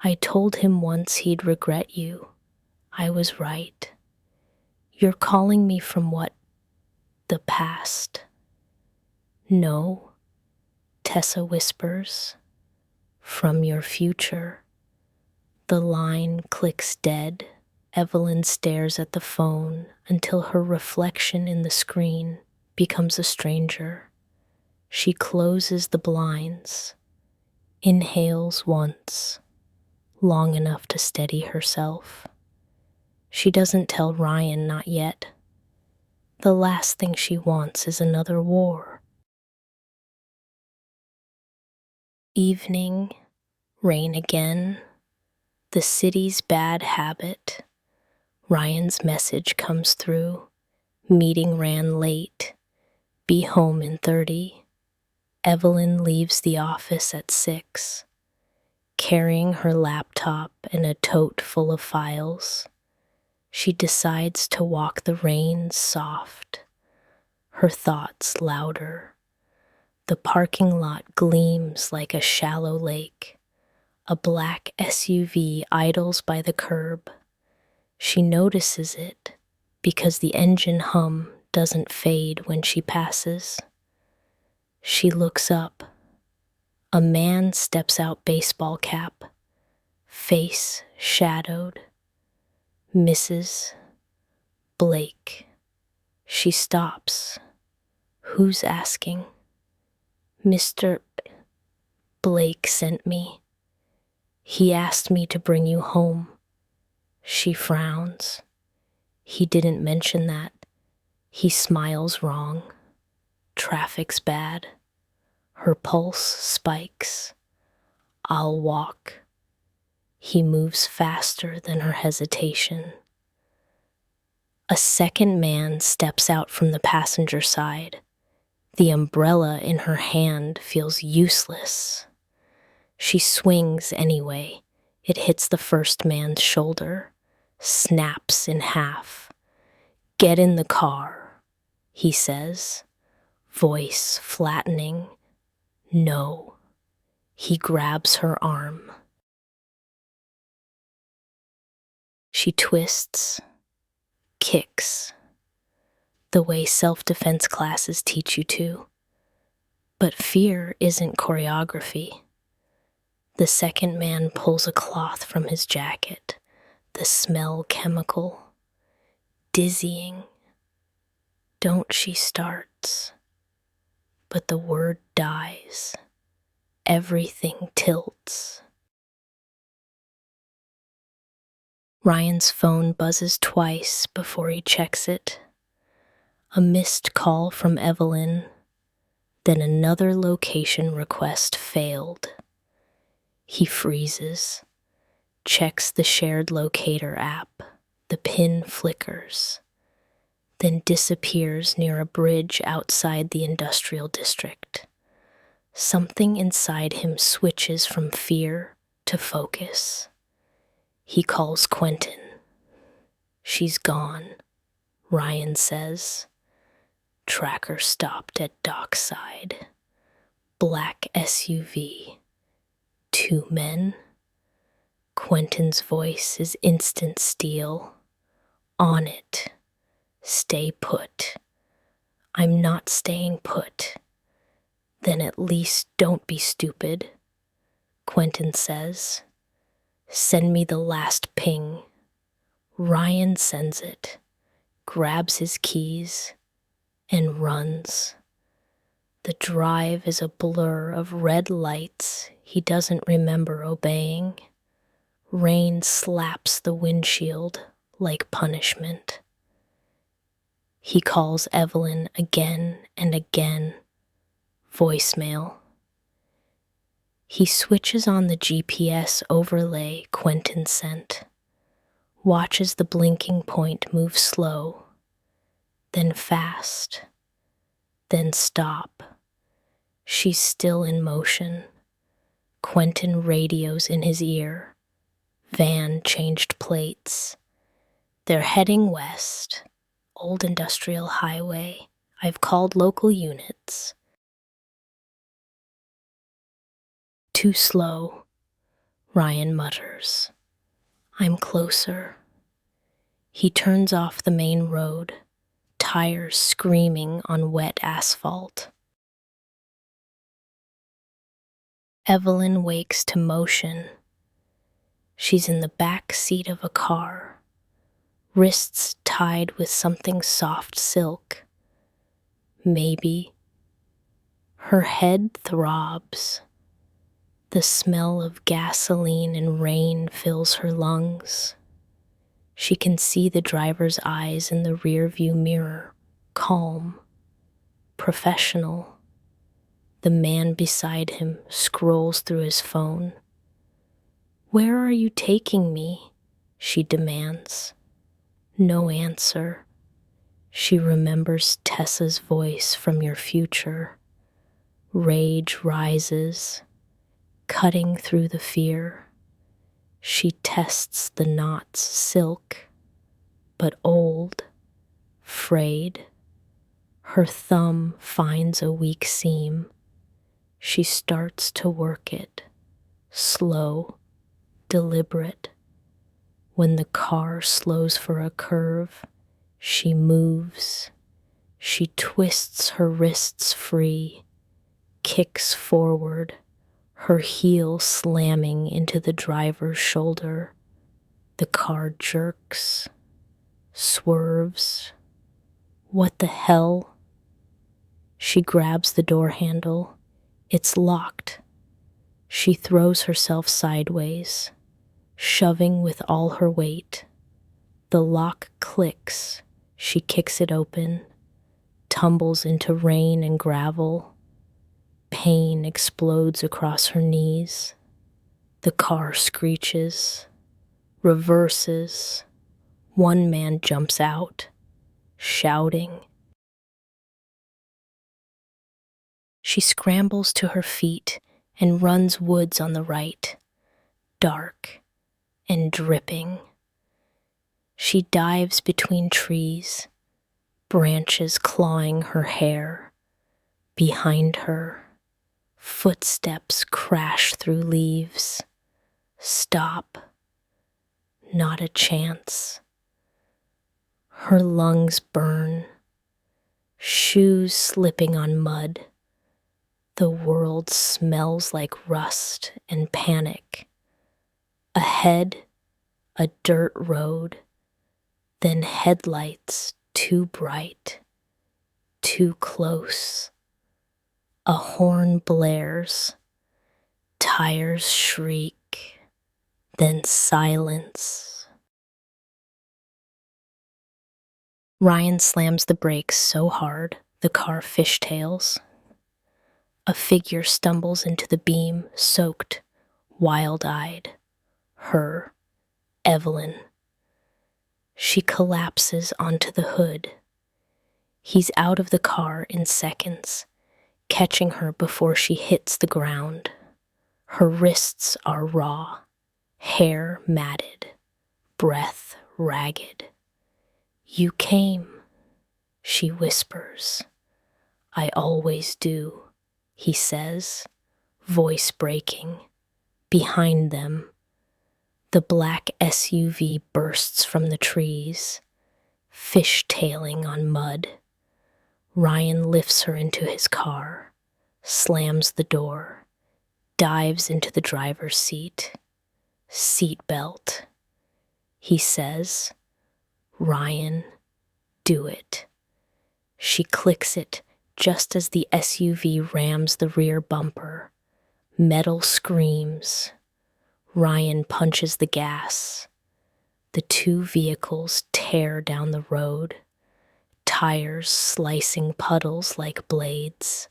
I told him once he'd regret you. I was right. You're calling me from what? The past. No, Tessa whispers. From your future. The line clicks dead. Evelyn stares at the phone until her reflection in the screen becomes a stranger. She closes the blinds, inhales once, long enough to steady herself. She doesn't tell Ryan, not yet. The last thing she wants is another war. Evening, rain again, the city's bad habit. Ryan's message comes through. Meeting ran late. Be home in 30. Evelyn leaves the office at 6, carrying her laptop and a tote full of files. She decides to walk the reins soft, her thoughts louder. The parking lot gleams like a shallow lake. A black SUV idles by the curb. She notices it because the engine hum doesn't fade when she passes. She looks up. A man steps out, baseball cap, face shadowed. Mrs. Blake. She stops. Who's asking? Mr. Blake sent me. He asked me to bring you home. She frowns. He didn't mention that. He smiles wrong. Traffic's bad. Her pulse spikes. I'll walk. He moves faster than her hesitation. A second man steps out from the passenger side. The umbrella in her hand feels useless. She swings anyway. It hits the first man's shoulder, snaps in half. Get in the car, he says, voice flattening. No. He grabs her arm. She twists, kicks, the way self-defense classes teach you to. But fear isn't choreography. The second man pulls a cloth from his jacket, the smell chemical, dizzying. Don't, she starts. But the word dies. Everything tilts. Ryan's phone buzzes twice before he checks it. A missed call from Evelyn, then another location request failed. He freezes, checks the shared locator app. The pin flickers, then disappears near a bridge outside the industrial district. Something inside him switches from fear to focus. He calls Quentin. She's gone, Ryan says. Tracker stopped at dockside. Black SUV. 2 men. Quentin's voice is instant steel. On it. Stay put. I'm not staying put. Then at least don't be stupid, Quentin says. Send me the last ping. Ryan sends it, grabs his keys, and runs. The drive is a blur of red lights he doesn't remember obeying. Rain slaps the windshield like punishment. He calls Evelyn again and again. Voicemail. He switches on the GPS overlay Quentin sent, watches the blinking point move slow, then fast, then stop. She's still in motion. Quentin radios in his ear. Van changed plates. They're heading west. Old Industrial Highway. I've called local units. Too slow, Ryan mutters. I'm closer. He turns off the main road, tires screaming on wet asphalt. Evelyn wakes to motion. She's in the back seat of a car, wrists tied with something soft silk. Maybe. Her head throbs. The smell of gasoline and rain fills her lungs. She can see the driver's eyes in the rearview mirror, calm, professional. The man beside him scrolls through his phone. Where are you taking me? She demands. No answer. She remembers Tessa's voice from your future. Rage rises, cutting through the fear. She tests the knot's silk, but old, frayed. Her thumb finds a weak seam. She starts to work it, slow, deliberate. When the car slows for a curve, she moves. She twists her wrists free, kicks forward, her heel slamming into the driver's shoulder. The car jerks, swerves. What the hell? She grabs the door handle. It's locked. She throws herself sideways, shoving with all her weight. The lock clicks. She kicks it open, tumbles into rain and gravel. Pain explodes across her knees. The car screeches, reverses. One man jumps out, shouting. She scrambles to her feet and runs woods on the right, dark and dripping. She dives between trees, branches clawing her hair. Behind her, footsteps crash through leaves. Stop. Not a chance. Her lungs burn, shoes slipping on mud. The world smells like rust and panic. Ahead, a dirt road, then headlights too bright, too close. A horn blares, tires shriek, then silence. Ryan slams the brakes so hard the car fishtails. A figure stumbles into the beam, soaked, wild-eyed. Her, Evelyn. She collapses onto the hood. He's out of the car in seconds, catching her before she hits the ground. Her wrists are raw, hair matted, breath ragged. You came, she whispers. I always do, he says, voice breaking. Behind them, the black SUV bursts from the trees, fishtailing on mud. Ryan lifts her into his car, slams the door, dives into the driver's seat. Seatbelt. He says, Ryan, do it. She clicks it just as the SUV rams the rear bumper. Metal screams. Ryan punches the gas. The two vehicles tear down the road, tires slicing puddles like blades.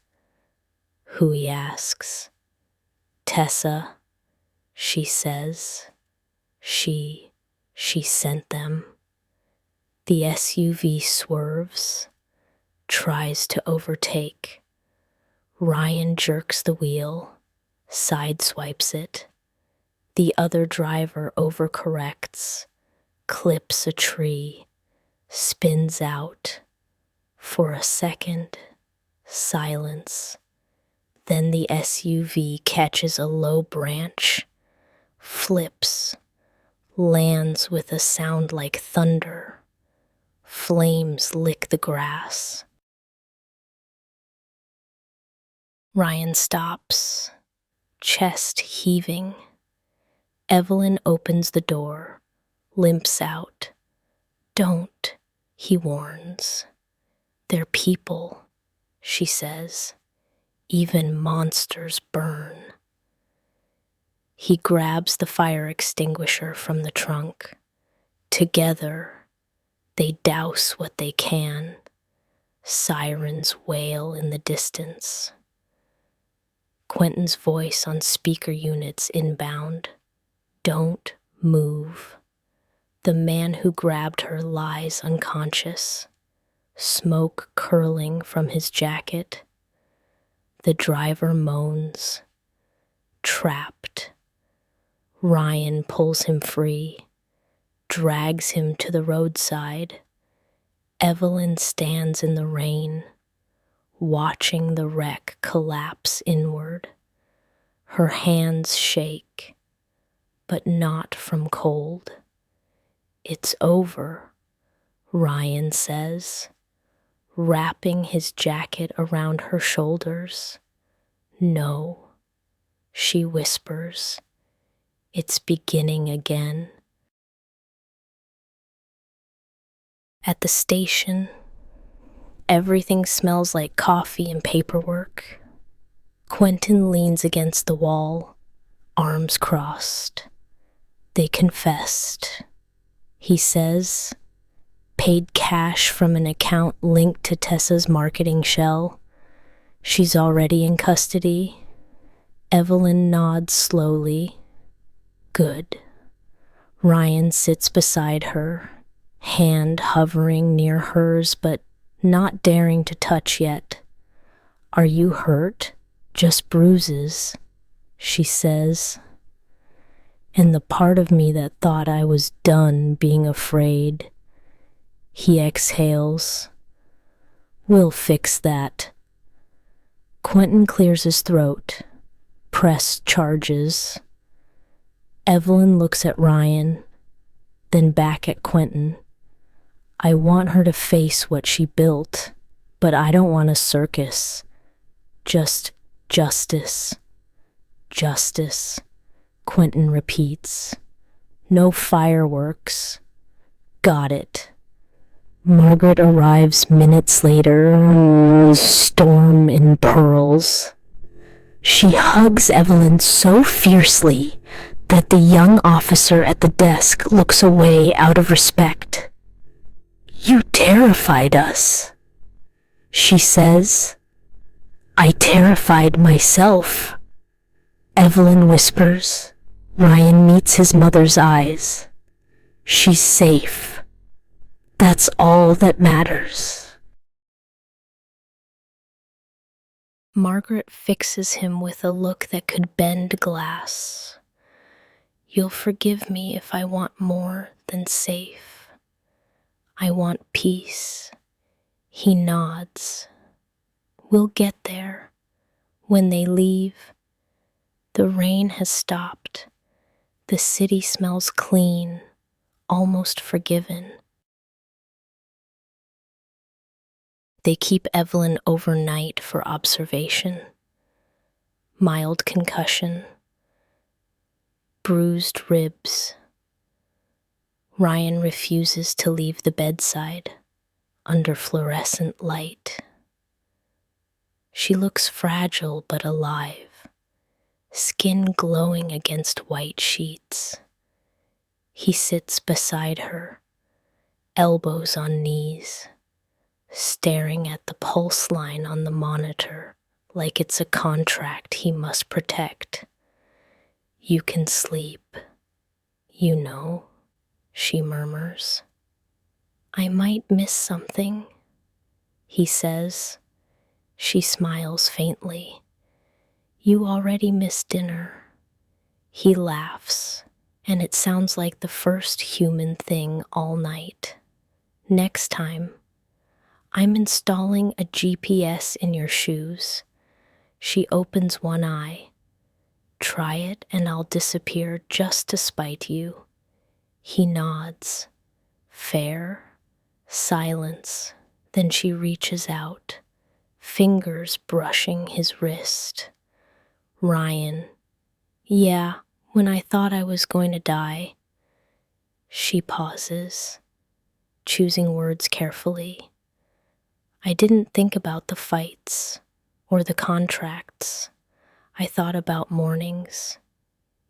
Huey asks. Tessa, she says. She sent them. The SUV swerves, tries to overtake. Ryan jerks the wheel, sideswipes it. The other driver overcorrects, clips a tree, spins out. For a second, silence. Then the SUV catches a low branch, flips, lands with a sound like thunder. Flames lick the grass. Ryan stops, chest heaving. Evelyn opens the door, limps out. Don't, he warns. They're people, she says. Even monsters burn. He grabs the fire extinguisher from the trunk. Together, they douse what they can. Sirens wail in the distance. Quentin's voice on speaker units inbound. Don't move. The man who grabbed her lies unconscious. Smoke curling from his jacket. The driver moans. Trapped. Ryan pulls him free, drags him to the roadside. Evelyn stands in the rain, watching the wreck collapse inward. Her hands shake, but not from cold. It's over, Ryan says, wrapping his jacket around her shoulders. No, she whispers. It's beginning again. At the station, everything smells like coffee and paperwork. Quentin leans against the wall, arms crossed. They confessed. He says, paid cash from an account linked to Tessa's marketing shell. She's already in custody. Evelyn nods slowly. Good. Ryan sits beside her, hand hovering near hers but not daring to touch yet. Are you hurt? Just bruises, she says. And the part of me that thought I was done being afraid. He exhales. We'll fix that. Quentin clears his throat. Press charges. Evelyn looks at Ryan, then back at Quentin. I want her to face what she built, but I don't want a circus. Just justice. Justice, Quentin repeats. No fireworks. Got it. Margaret arrives minutes later, storm in pearls. She hugs Evelyn so fiercely that the young officer at the desk looks away out of respect. You terrified us, she says. I terrified myself, Evelyn whispers. Ryan meets his mother's eyes. She's safe. That's all that matters. Margaret fixes him with a look that could bend glass. You'll forgive me if I want more than safe. I want peace. He nods. We'll get there. When they leave, the rain has stopped. The city smells clean, almost forgiven. They keep Evelyn overnight for observation. Mild concussion. Bruised ribs. Ryan refuses to leave the bedside under fluorescent light. She looks fragile but alive, skin glowing against white sheets. He sits beside her, elbows on knees, staring at the pulse line on the monitor like it's a contract he must protect. You can sleep, you know, she murmurs. I might miss something, he says. She smiles faintly. You already missed dinner. He laughs, and it sounds like the first human thing all night. Next time, I'm installing a GPS in your shoes. She opens one eye. Try it and I'll disappear just to spite you. He nods. Fair. Silence. Then she reaches out, fingers brushing his wrist. Ryan. Yeah, when I thought I was going to die. She pauses, choosing words carefully. I didn't think about the fights or the contracts. I thought about mornings,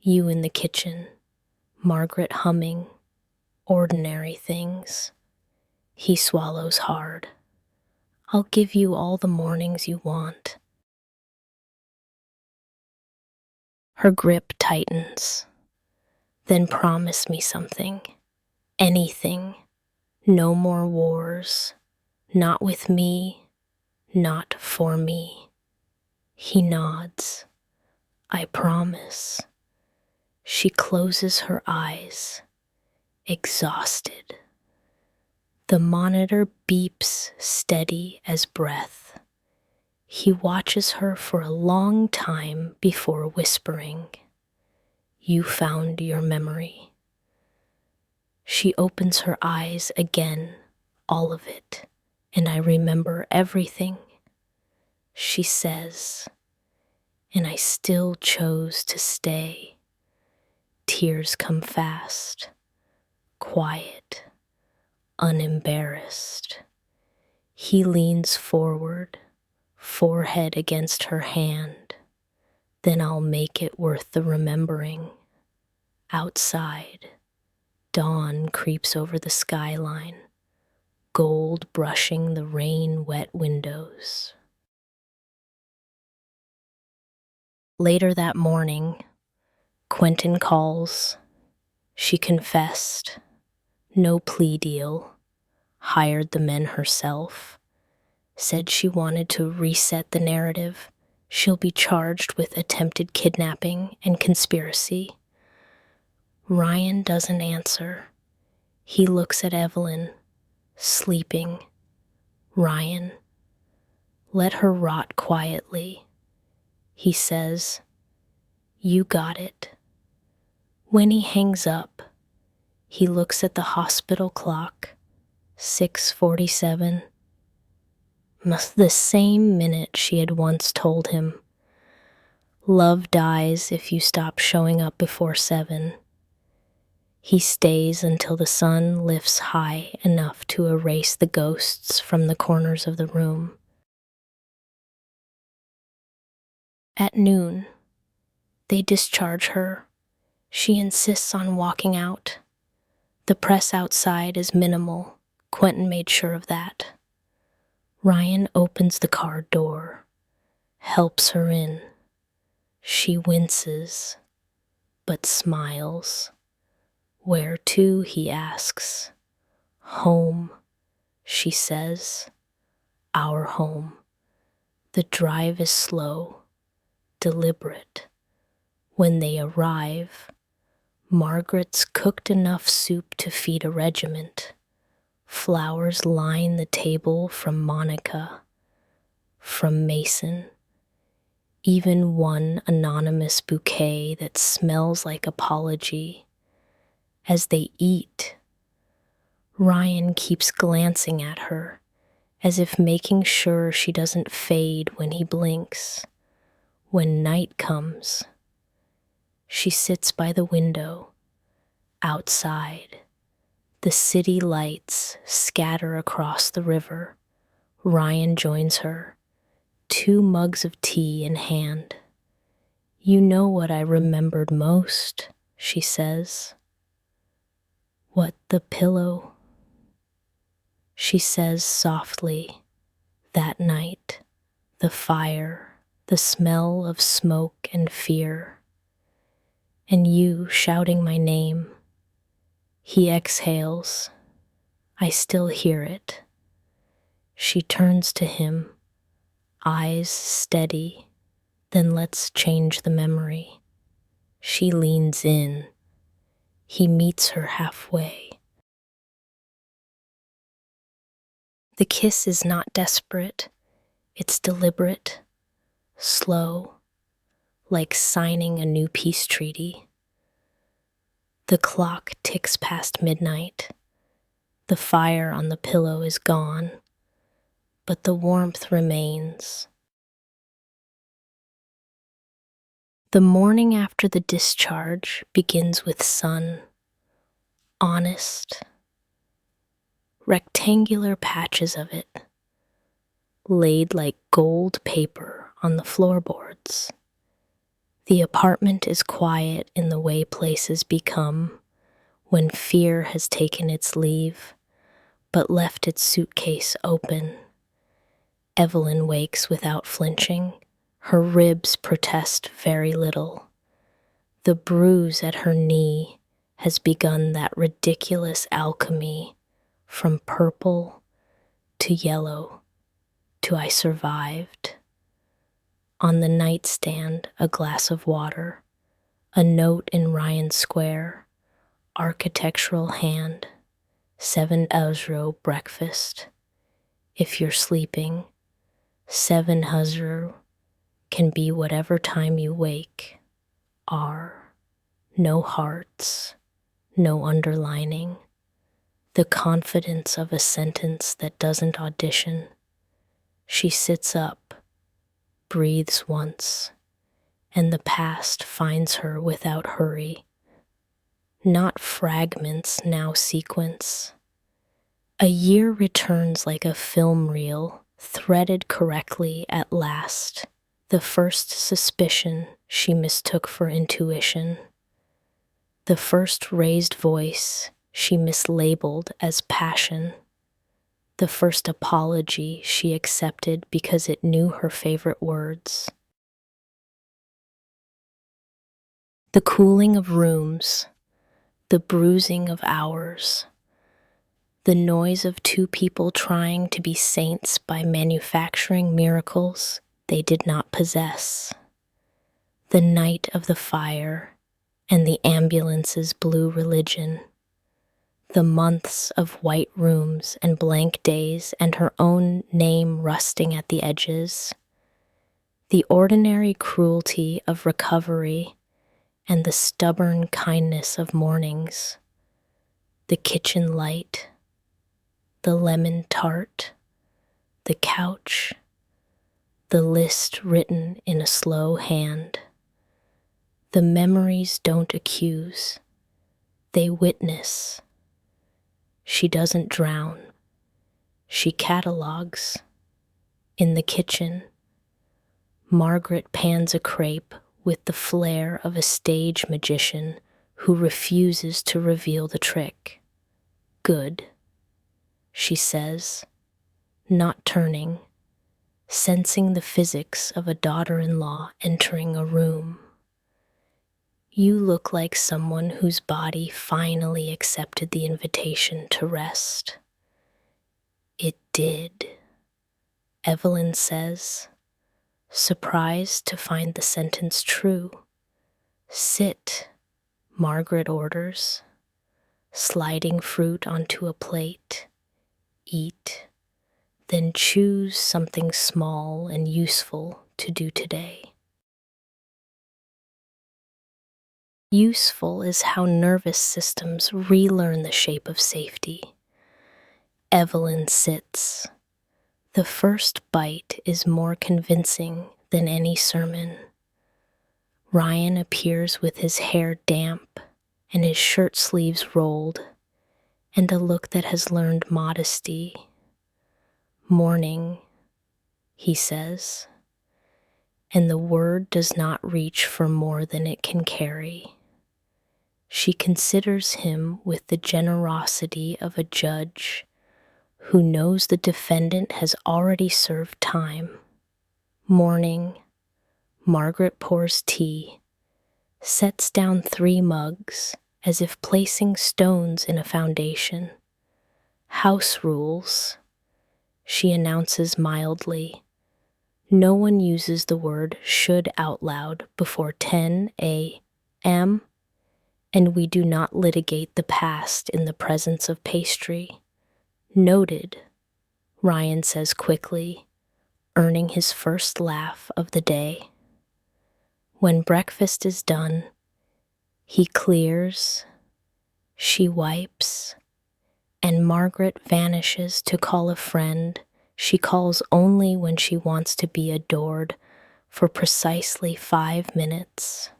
you in the kitchen, Margaret humming, ordinary things. He swallows hard. I'll give you all the mornings you want. Her grip tightens. Then promise me something. Anything. No more wars. Not with me. Not for me. He nods. I promise. She closes her eyes, exhausted. The monitor beeps steady as breath. He watches her for a long time before whispering, You found your memory. She opens her eyes again, all of it, and I remember everything. She says, and I still chose to stay. Tears come fast, quiet, unembarrassed. He leans forward, forehead against her hand. Then I'll make it worth the remembering. Outside, dawn creeps over the skyline, gold brushing the rain-wet windows. Later that morning, Quentin calls. She confessed. No plea deal. Hired the men herself. Said she wanted to reset the narrative. She'll be charged with attempted kidnapping and conspiracy. Ryan doesn't answer. He looks at Evelyn, sleeping. Ryan, let her rot quietly. He says, You got it. When he hangs up, he looks at the hospital clock, 6:47. The same minute she had once told him, Love dies if you stop showing up before 7. He stays until the sun lifts high enough to erase the ghosts from the corners of the room. At noon, they discharge her. She insists on walking out. The press outside is minimal. Quentin made sure of that. Ryan opens the car door, helps her in. She winces, but smiles. Where to, he asks. Home, she says. Our home. The drive is slow, deliberate. When they arrive, Margaret's cooked enough soup to feed a regiment. Flowers line the table from Monica, from Mason. Even one anonymous bouquet that smells like apology. As they eat, Ryan keeps glancing at her, as if making sure she doesn't fade when he blinks. When night comes, she sits by the window, outside. The city lights scatter across the river. Ryan joins her, 2 mugs of tea in hand. You know what I remembered most, she says. What, the pillow? She says softly, that night, the fire, the smell of smoke and fear, and you shouting my name. He exhales. I still hear it. She turns to him, eyes steady. Then let's change the memory. She leans in. He meets her halfway. The kiss is not desperate. It's deliberate, slow, like signing a new peace treaty. The clock ticks past midnight. The fire on the pillow is gone, but the warmth remains. The morning after the discharge begins with sun, honest, rectangular patches of it, laid like gold paper on the floorboards. The apartment is quiet in the way places become when fear has taken its leave, but left its suitcase open. Evelyn wakes without flinching. Her ribs protest very little. The bruise at her knee has begun that ridiculous alchemy from purple to yellow to I survived. On the nightstand, a glass of water, a note in Ryan Square, architectural hand, 7 euro breakfast. If you're sleeping, 7 euro can be whatever time you wake. No hearts, no underlining. The confidence of a sentence that doesn't audition. She sits up, breathes once, and the past finds her without hurry. Not fragments now sequence. A year returns like a film reel, threaded correctly at last. The first suspicion she mistook for intuition. The first raised voice she mislabeled as passion. The first apology she accepted because it knew her favorite words. The cooling of rooms, the bruising of hours, the noise of 2 people trying to be saints by manufacturing miracles they did not possess. The night of the fire and the ambulance's blue religion. The months of white rooms and blank days and her own name rusting at the edges. The ordinary cruelty of recovery and the stubborn kindness of mornings. The kitchen light, the lemon tart, the couch, the list written in a slow hand. The memories don't accuse, they witness. She doesn't drown. She catalogs. In the kitchen, Margaret pans a crepe with the flair of a stage magician who refuses to reveal the trick. Good, she says, not turning, sensing the physics of a daughter-in-law entering a room. You look like someone whose body finally accepted the invitation to rest. It did, Evelyn says, surprised to find the sentence true. Sit, Margaret orders, sliding fruit onto a plate. Eat, then choose something small and useful to do today. Useful is how nervous systems relearn the shape of safety. Evelyn sits. The first bite is more convincing than any sermon. Ryan appears with his hair damp and his shirt sleeves rolled, and a look that has learned modesty. Morning, he says. and the word does not reach for more than it can carry. She considers him with the generosity of a judge who knows the defendant has already served time. Morning, Margaret pours tea, sets down 3 mugs as if placing stones in a foundation. House rules, she announces mildly. No one uses the word should out loud before 10 a.m., and we do not litigate the past in the presence of pastry. Noted, Ryan says quickly, earning his first laugh of the day. When breakfast is done, he clears, she wipes, and Margaret vanishes to call a friend she calls only when she wants to be adored for precisely 5 minutes.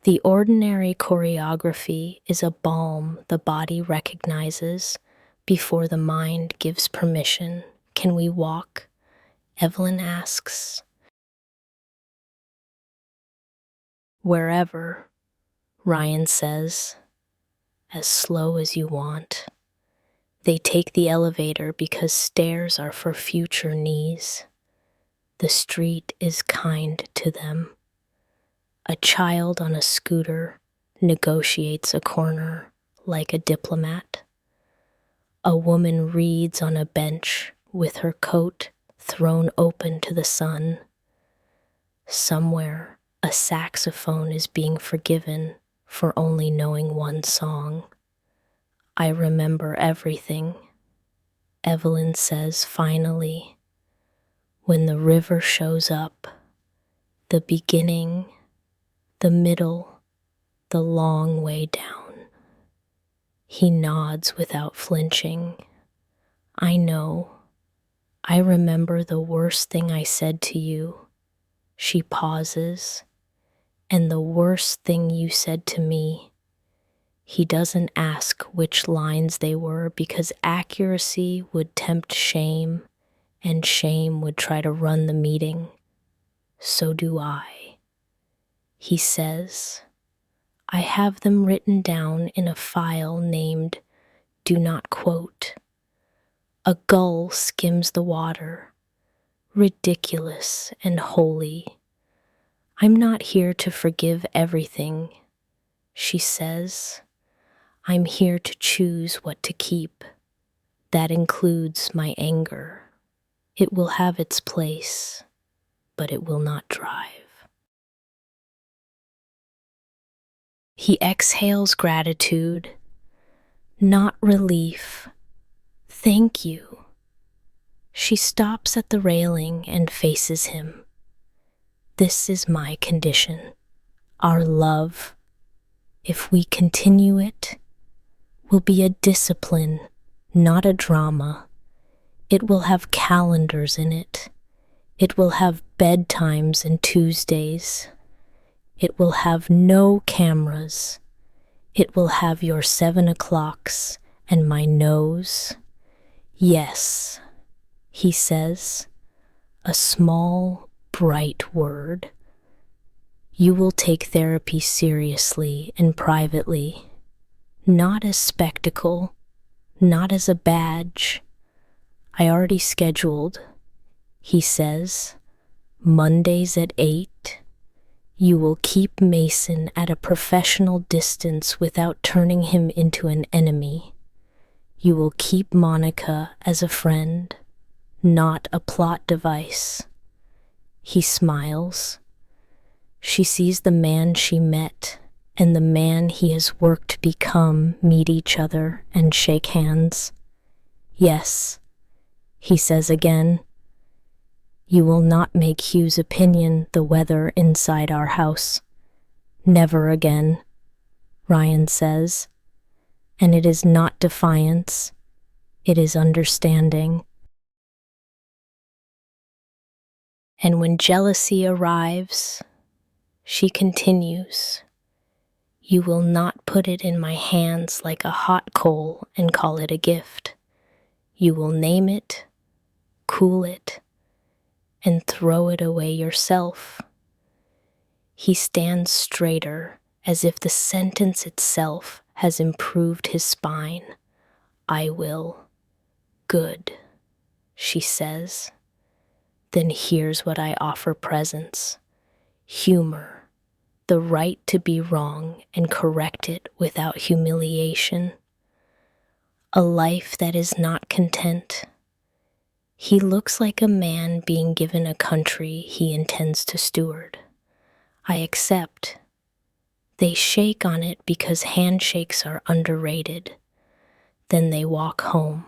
The ordinary choreography is a balm the body recognizes before the mind gives permission. Can we walk? Evelyn asks. Wherever, Ryan says, as slow as you want. They take the elevator because stairs are for future knees. The street is kind to them. A child on a scooter negotiates a corner like a diplomat. A woman reads on a bench with her coat thrown open to the sun. Somewhere, a saxophone is being forgiven for only knowing one song. I remember everything, Evelyn says finally. When the river shows up, the beginning, the middle, the long way down. He nods without flinching. I know. I remember the worst thing I said to you. She pauses. And the worst thing you said to me. He doesn't ask which lines they were because accuracy would tempt shame, and shame would try to run the meeting. So do I. He says, I have them written down in a file named Do Not Quote. A gull skims the water, ridiculous and holy. I'm not here to forgive everything, she says. I'm here to choose what to keep. That includes my anger. It will have its place, but it will not drive. He exhales gratitude, not relief. Thank you. She stops at the railing and faces him. This is my condition, our love. If we continue it, will be a discipline, not a drama. It will have calendars in it. It will have bedtimes and Tuesdays. It will have no cameras. It will have your 7 o'clocks and my nose. Yes, he says, a small, bright word. You will take therapy seriously and privately, not as spectacle, not as a badge. I already scheduled, he says, Mondays at 8. You will keep Mason at a professional distance without turning him into an enemy. You will keep Monica as a friend, not a plot device. He smiles. She sees the man she met and the man he has worked to become meet each other and shake hands. Yes, he says again. You will not make Hugh's opinion the weather inside our house. Never again, Ryan says. And it is not defiance. It is understanding. And when jealousy arrives, she continues, you will not put it in my hands like a hot coal and call it a gift. You will name it, cool it, and throw it away yourself. He stands straighter, as if the sentence itself has improved his spine. I will. Good, she says. Then here's what I offer presence. Humor, the right to be wrong and correct it without humiliation. A life that is not content. He looks like a man being given a country he intends to steward. I accept. They shake on it because handshakes are underrated. Then they walk home,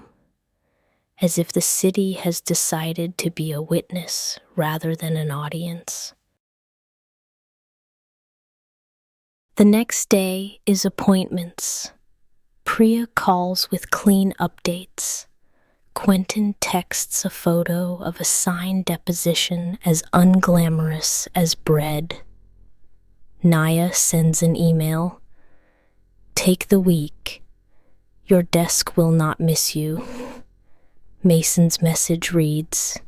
as if the city has decided to be a witness rather than an audience. The next day is appointments. Priya calls with clean updates. Quentin texts a photo of a signed deposition as unglamorous as bread. Naya sends an email. Take the week. Your desk will not miss you. Mason's message reads,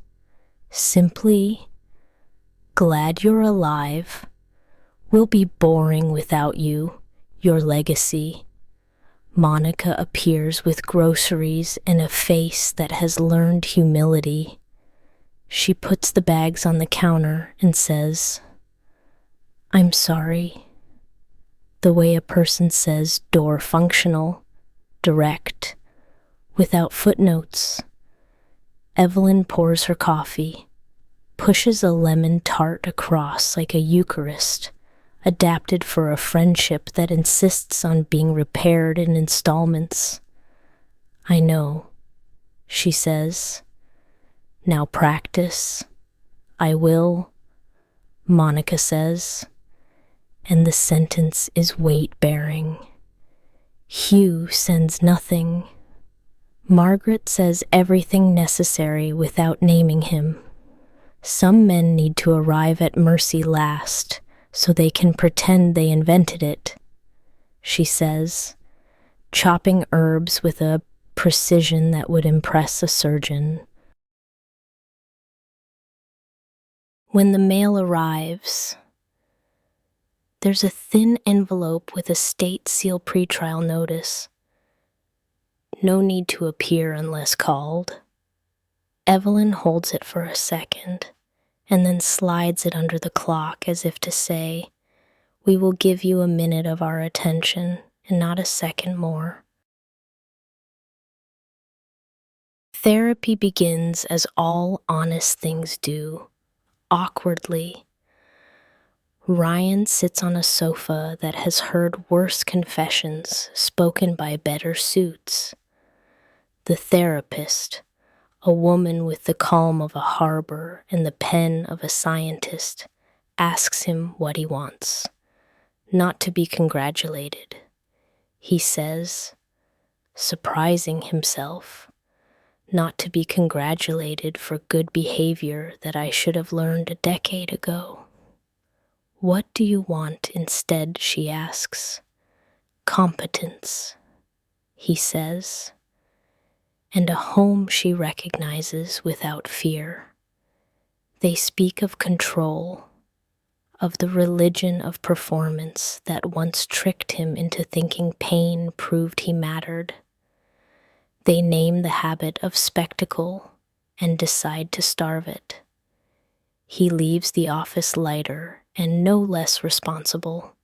simply, glad you're alive. We'll be boring without you, your legacy. Monica appears with groceries and a face that has learned humility. She puts the bags on the counter and says, I'm sorry. The way a person says door functional, direct, without footnotes. Evelyn pours her coffee, pushes a lemon tart across like a Eucharist, adapted for a friendship that insists on being repaired in installments. I know, she says. Now practice. I will, Monica says. And the sentence is weight-bearing. Hugh sends nothing. Margaret says everything necessary without naming him. Some men need to arrive at mercy last, so they can pretend they invented it, she says, chopping herbs with a precision that would impress a surgeon. When the mail arrives, there's a thin envelope with a state seal pretrial notice. No need to appear unless called. Evelyn holds it for a second, and then slides it under the clock as if to say, we will give you a minute of our attention and not a second more. Therapy begins as all honest things do, awkwardly. Ryan sits on a sofa that has heard worse confessions spoken by better suits. The therapist, a woman with the calm of a harbor and the pen of a scientist, asks him what he wants. Not to be congratulated, he says, surprising himself. Not to be congratulated for good behavior that I should have learned a decade ago. What do you want instead, she asks. Competence, he says. And a home she recognizes without fear. They speak of control, of the religion of performance that once tricked him into thinking pain proved he mattered. They name the habit of spectacle and decide to starve it. He leaves the office lighter and no less responsible.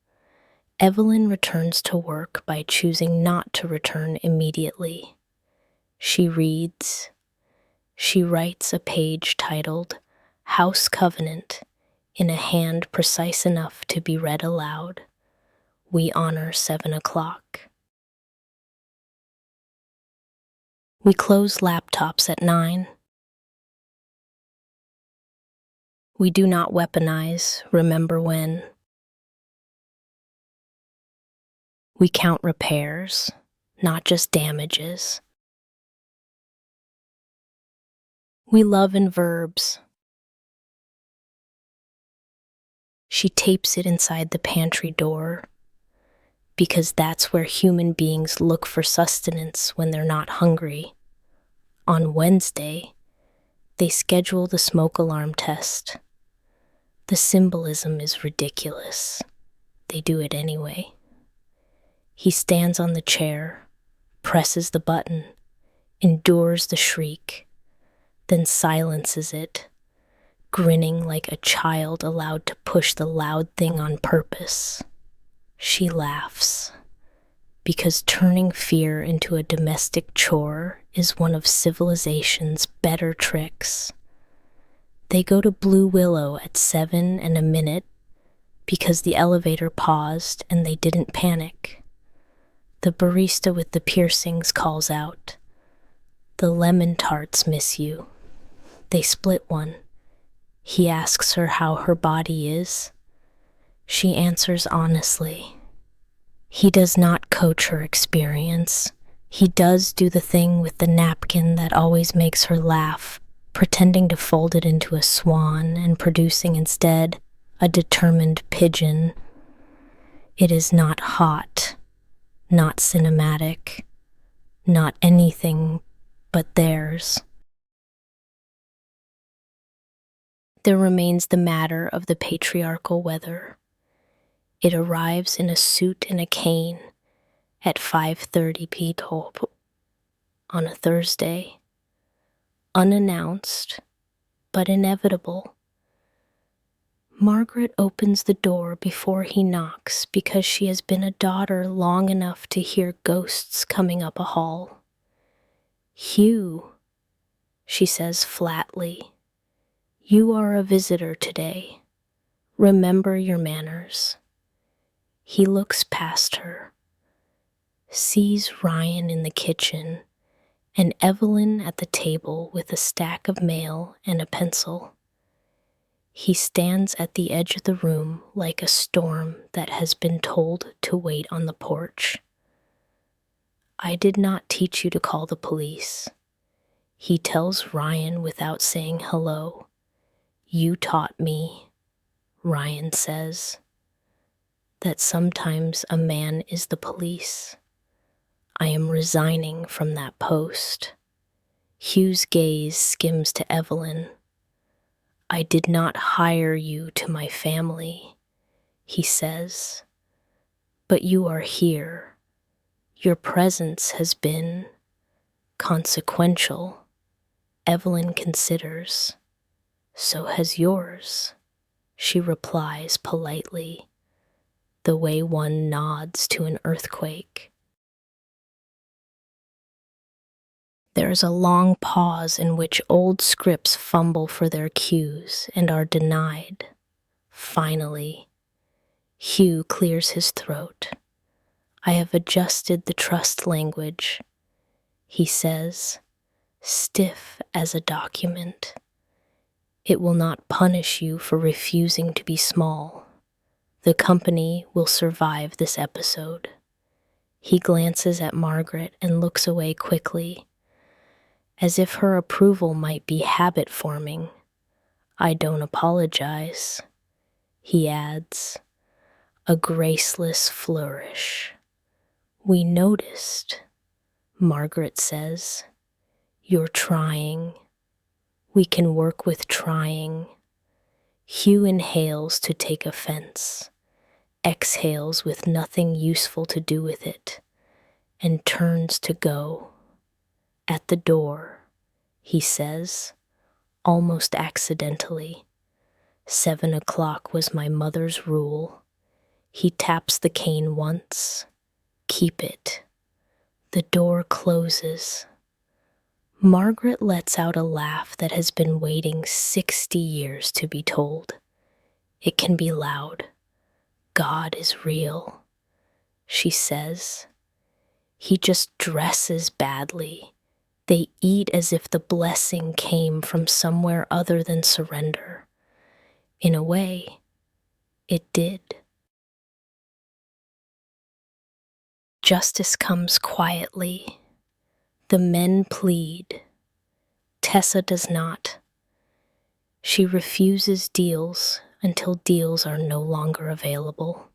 Evelyn returns to work by choosing not to return immediately. She reads. She writes a page titled House Covenant in a hand precise enough to be read aloud. We honor 7 o'clock. We close laptops at 9. We do not weaponize, remember when. We count repairs, not just damages. We love in verbs. She tapes it inside the pantry door, because that's where human beings look for sustenance when they're not hungry. On Wednesday, They schedule the smoke alarm test. The symbolism is ridiculous. They do it anyway. He stands on the chair, presses the button, endures the shriek, then silences it, grinning like a child allowed to push the loud thing on purpose. She laughs, because turning fear into a domestic chore is one of civilization's better tricks. They go to Blue Willow at 7 and a minute because the elevator paused and they didn't panic. The barista with the piercings calls out, "The lemon tarts miss you." They split one. He asks her how her body is. She answers honestly. He does not coach her experience. He does do the thing with the napkin that always makes her laugh, pretending to fold it into a swan and producing instead a determined pigeon. It is not hot, not cinematic, not anything but theirs. There remains the matter of the patriarchal weather. It arrives in a suit and a cane at 5:30 p.m. on a Thursday, unannounced but inevitable. Margaret opens the door before he knocks because she has been a daughter long enough to hear ghosts coming up a hall. "Hugh," she says flatly, "you are a visitor today. Remember your manners." He looks past her, sees Ryan in the kitchen and Evelyn at the table with a stack of mail and a pencil. He stands at the edge of the room like a storm that has been told to wait on the porch. "I did not teach you to call the police," he tells Ryan without saying hello. "You taught me," Ryan says, "that sometimes a man is the police. I am resigning from that post." Hugh's gaze skims to Evelyn. "I did not hire you to my family," he says, "but you are here. Your presence has been consequential." Evelyn considers. "So has yours," she replies politely, the way one nods to an earthquake. There is a long pause in which old scripts fumble for their cues and are denied. Finally, Hugh clears his throat. "I have adjusted the trust language," he says, stiff as a document. "It will not punish you for refusing to be small. The company will survive this episode." He glances at Margaret and looks away quickly, as if her approval might be habit-forming. "I don't apologize," he adds, a graceless flourish. "We noticed," Margaret says. "You're trying. We can work with trying." Hugh inhales to take offense, exhales with nothing useful to do with it, and turns to go. At the door, he says, almost accidentally, 7 o'clock was my mother's rule. He taps the cane once. Keep it. The door closes. Margaret lets out a laugh that has been waiting 60 years to be told. It can be loud. "God is real," she says. "He just dresses badly. They eat as if the blessing came from somewhere other than surrender. In a way, it did." Justice comes quietly. The men plead. Tessa does not. She refuses deals until deals are no longer available.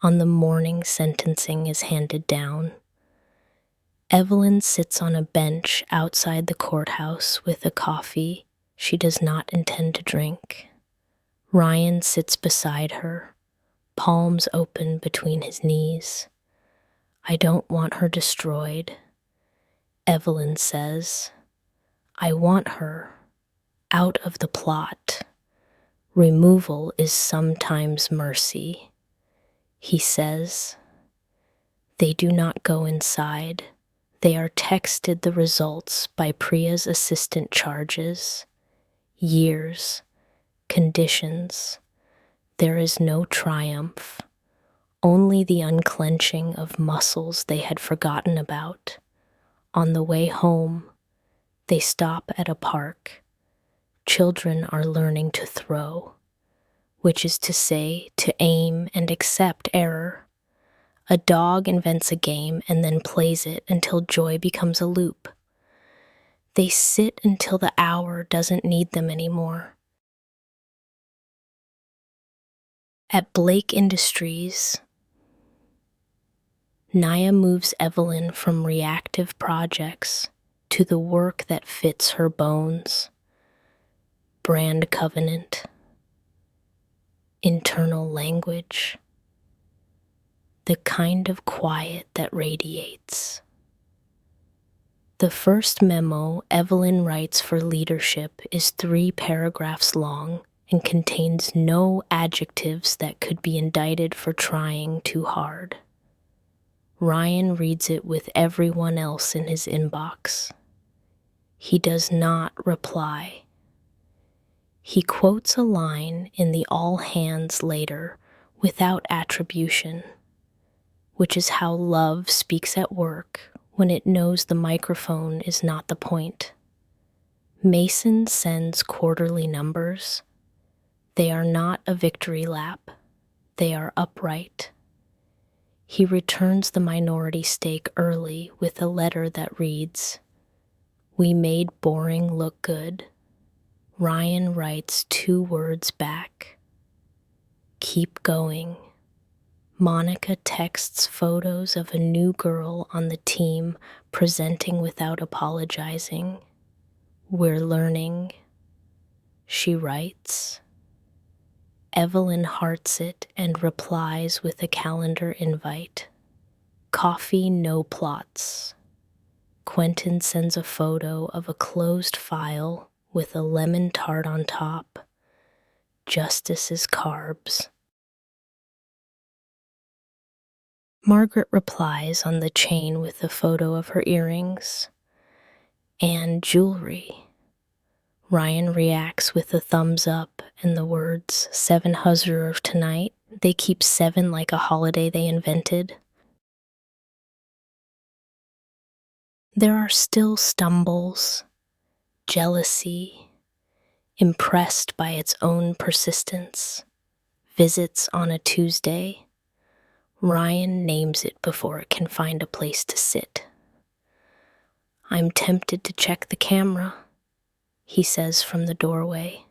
On the morning sentencing is handed down, Evelyn sits on a bench outside the courthouse with a coffee she does not intend to drink. Ryan sits beside her, palms open between his knees. I don't want her destroyed. Evelyn says, I want her out of the plot. Removal is sometimes mercy. He says, they do not go inside. They are texted the results by Priya's assistant charges. Years, conditions. There is no triumph, only the unclenching of muscles they had forgotten about. On the way home, they stop at a park. Children are learning to throw, which is to say, to aim and accept error. A dog invents a game and then plays it until joy becomes a loop. They sit until the hour doesn't need them anymore. At Blake Industries, Naya moves Evelyn from reactive projects to the work that fits her bones. Brand covenant, internal language, the kind of quiet that radiates. The first memo Evelyn writes for leadership is 3 paragraphs long and contains no adjectives that could be indicted for trying too hard. Ryan reads it with everyone else in his inbox. He does not reply. He quotes a line in the all hands later without attribution, which is how love speaks at work when it knows the microphone is not the point. Mason sends quarterly numbers. They are not a victory lap. They are upright. He returns the minority stake early with a letter that reads, "We made boring look good." Ryan writes 2 words back. "Keep going." Monica texts photos of a new girl on the team presenting without apologizing. "We're learning," she writes. Evelyn hearts it and replies with a calendar invite. Coffee, no plots. Quentin sends a photo of a closed file with a lemon tart on top. Justice is carbs. Margaret replies on the chain with a photo of her earrings and jewelry. Ryan reacts with a thumbs up and the words, 7 Huzzer tonight. They keep 7 like a holiday they invented. There are still stumbles, jealousy, impressed by its own persistence, visits on a Tuesday. Ryan names it before it can find a place to sit. I'm tempted to check the camera, he says from the doorway.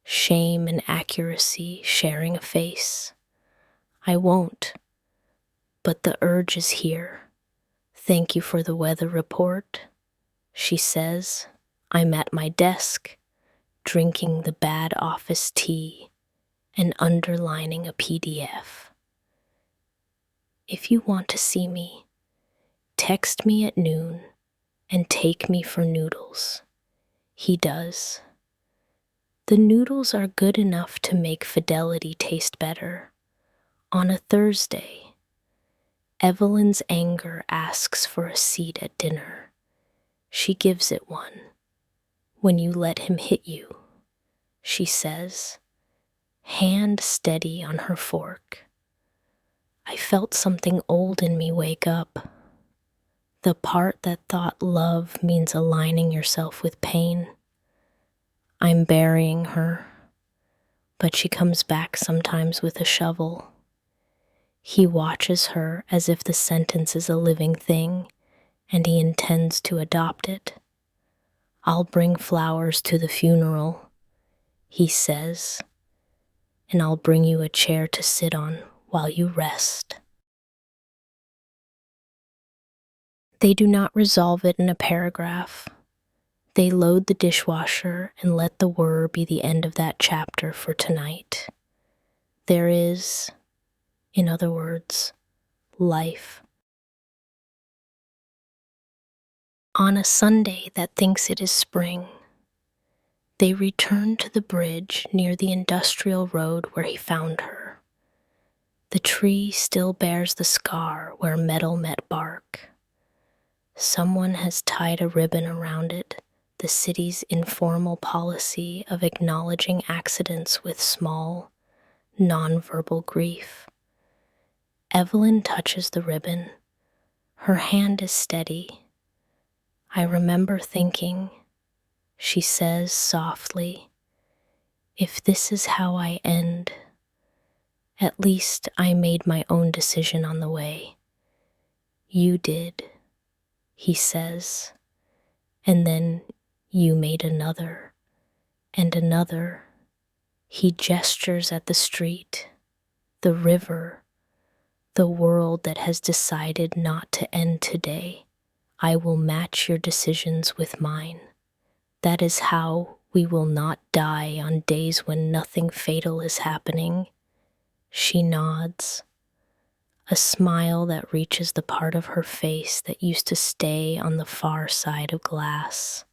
Shame and accuracy sharing a face. I won't, but the urge is here. Thank you for the weather report, she says. I'm at my desk, drinking the bad office tea and underlining a PDF. If you want to see me, text me at noon and take me for noodles. He does. The noodles are good enough to make fidelity taste better. On a Thursday, Evelyn's anger asks for a seat at dinner. She gives it one. When you let him hit you, she says, hand steady on her fork. I felt something old in me wake up. The part that thought love means aligning yourself with pain. I'm burying her, but she comes back sometimes with a shovel. He watches her as if the sentence is a living thing, and he intends to adopt it. I'll bring flowers to the funeral, he says, and I'll bring you a chair to sit on while you rest. They do not resolve it in a paragraph. They load the dishwasher and let the whir be the end of that chapter for tonight. There is, in other words, life. On a Sunday that thinks it is spring, they return to the bridge near the industrial road where he found her. The tree still bears the scar where metal met bark. Someone has tied a ribbon around it, the city's informal policy of acknowledging accidents with small, nonverbal grief. Evelyn touches the ribbon. Her hand is steady. I remember thinking, she says softly, if this is how I end, at least I made my own decision on the way. You did, he says, and then you made another, and another. He gestures at the street, the river, the world that has decided not to end today. I will match your decisions with mine. That is how we will not die on days when nothing fatal is happening. She nods, a smile that reaches the part of her face that used to stay on the far side of glass.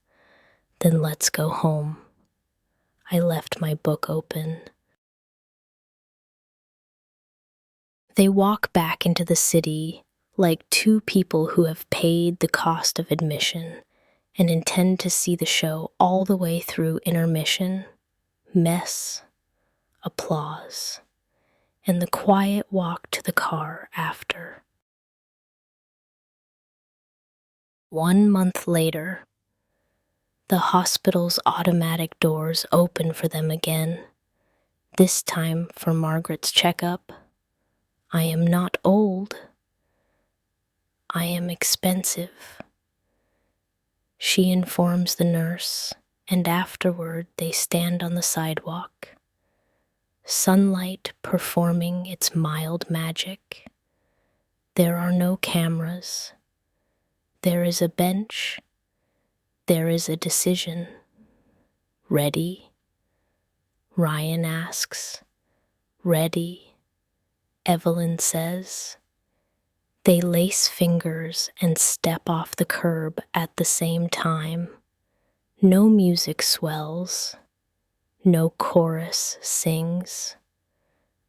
Then let's go home. I left my book open. They walk back into the city like two people who have paid the cost of admission and intend to see the show all the way through intermission, mess, applause, and the quiet walk to the car after. 1 month later, the hospital's automatic doors open for them again, this time for Margaret's checkup. I am not old. I am expensive. She informs the nurse, and afterward they stand on the sidewalk, sunlight performing its mild magic. There are no cameras. There is a bench. There is a decision. Ready? Ryan asks. Ready, Evelyn says. They lace fingers and step off the curb at the same time. No music swells. No chorus sings.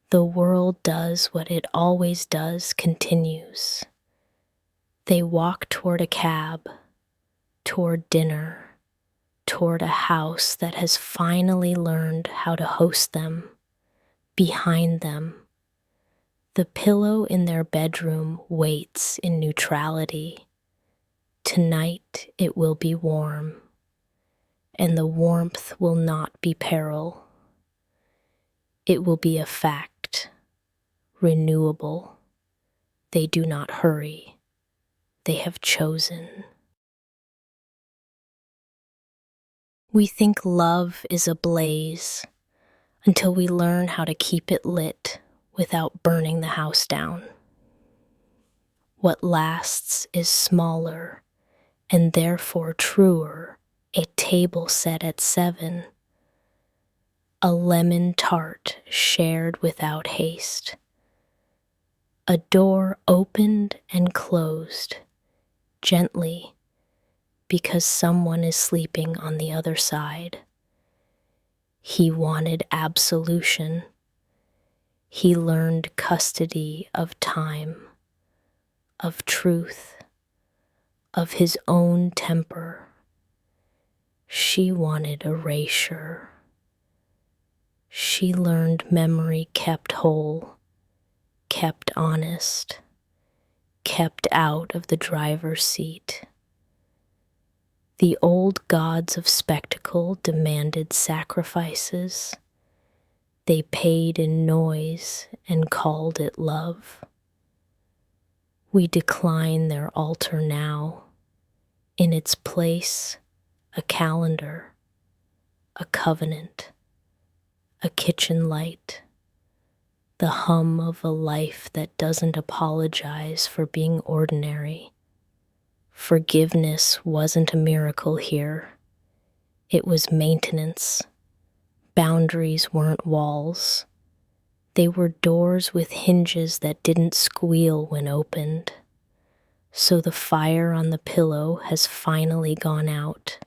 The world does what it always does, continues. They walk toward a cab, toward dinner, toward a house that has finally learned how to host them. Behind them, the pillow in their bedroom waits in neutrality. Tonight it will be warm, and the warmth will not be peril. It will be a fact, renewable. They do not hurry. They have chosen. We think love is a blaze until we learn how to keep it lit without burning the house down. What lasts is smaller and therefore truer, a table set at 7, a lemon tart shared without haste, a door opened and closed gently because someone is sleeping on the other side. He wanted absolution. He learned custody of time, of truth, of his own temper. She wanted erasure. She learned memory kept whole, kept honest, kept out of the driver's seat. The old gods of spectacle demanded sacrifices. They paid in noise and called it love. We decline their altar now. In its place, a calendar, a covenant, a kitchen light, the hum of a life that doesn't apologize for being ordinary, Forgiveness wasn't a miracle here. It was maintenance. Boundaries weren't walls. They were doors with hinges that didn't squeal when opened. So the fire on the pillow has finally gone out.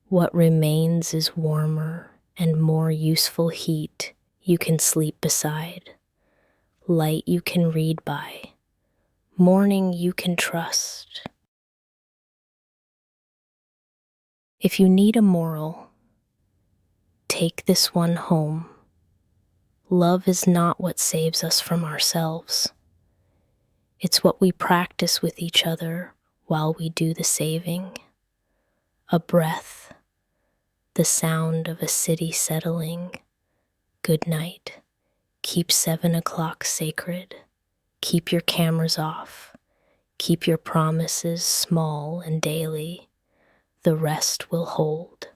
What remains is warmer and more useful heat you can sleep beside, light you can read by, morning you can trust. If you need a moral, take this one home. Love is not what saves us from ourselves. It's what we practice with each other while we do the saving. A breath, the sound of a city settling. Good night. Keep 7 o'clock sacred. Keep your cameras off. Keep your promises small and daily. The rest will hold.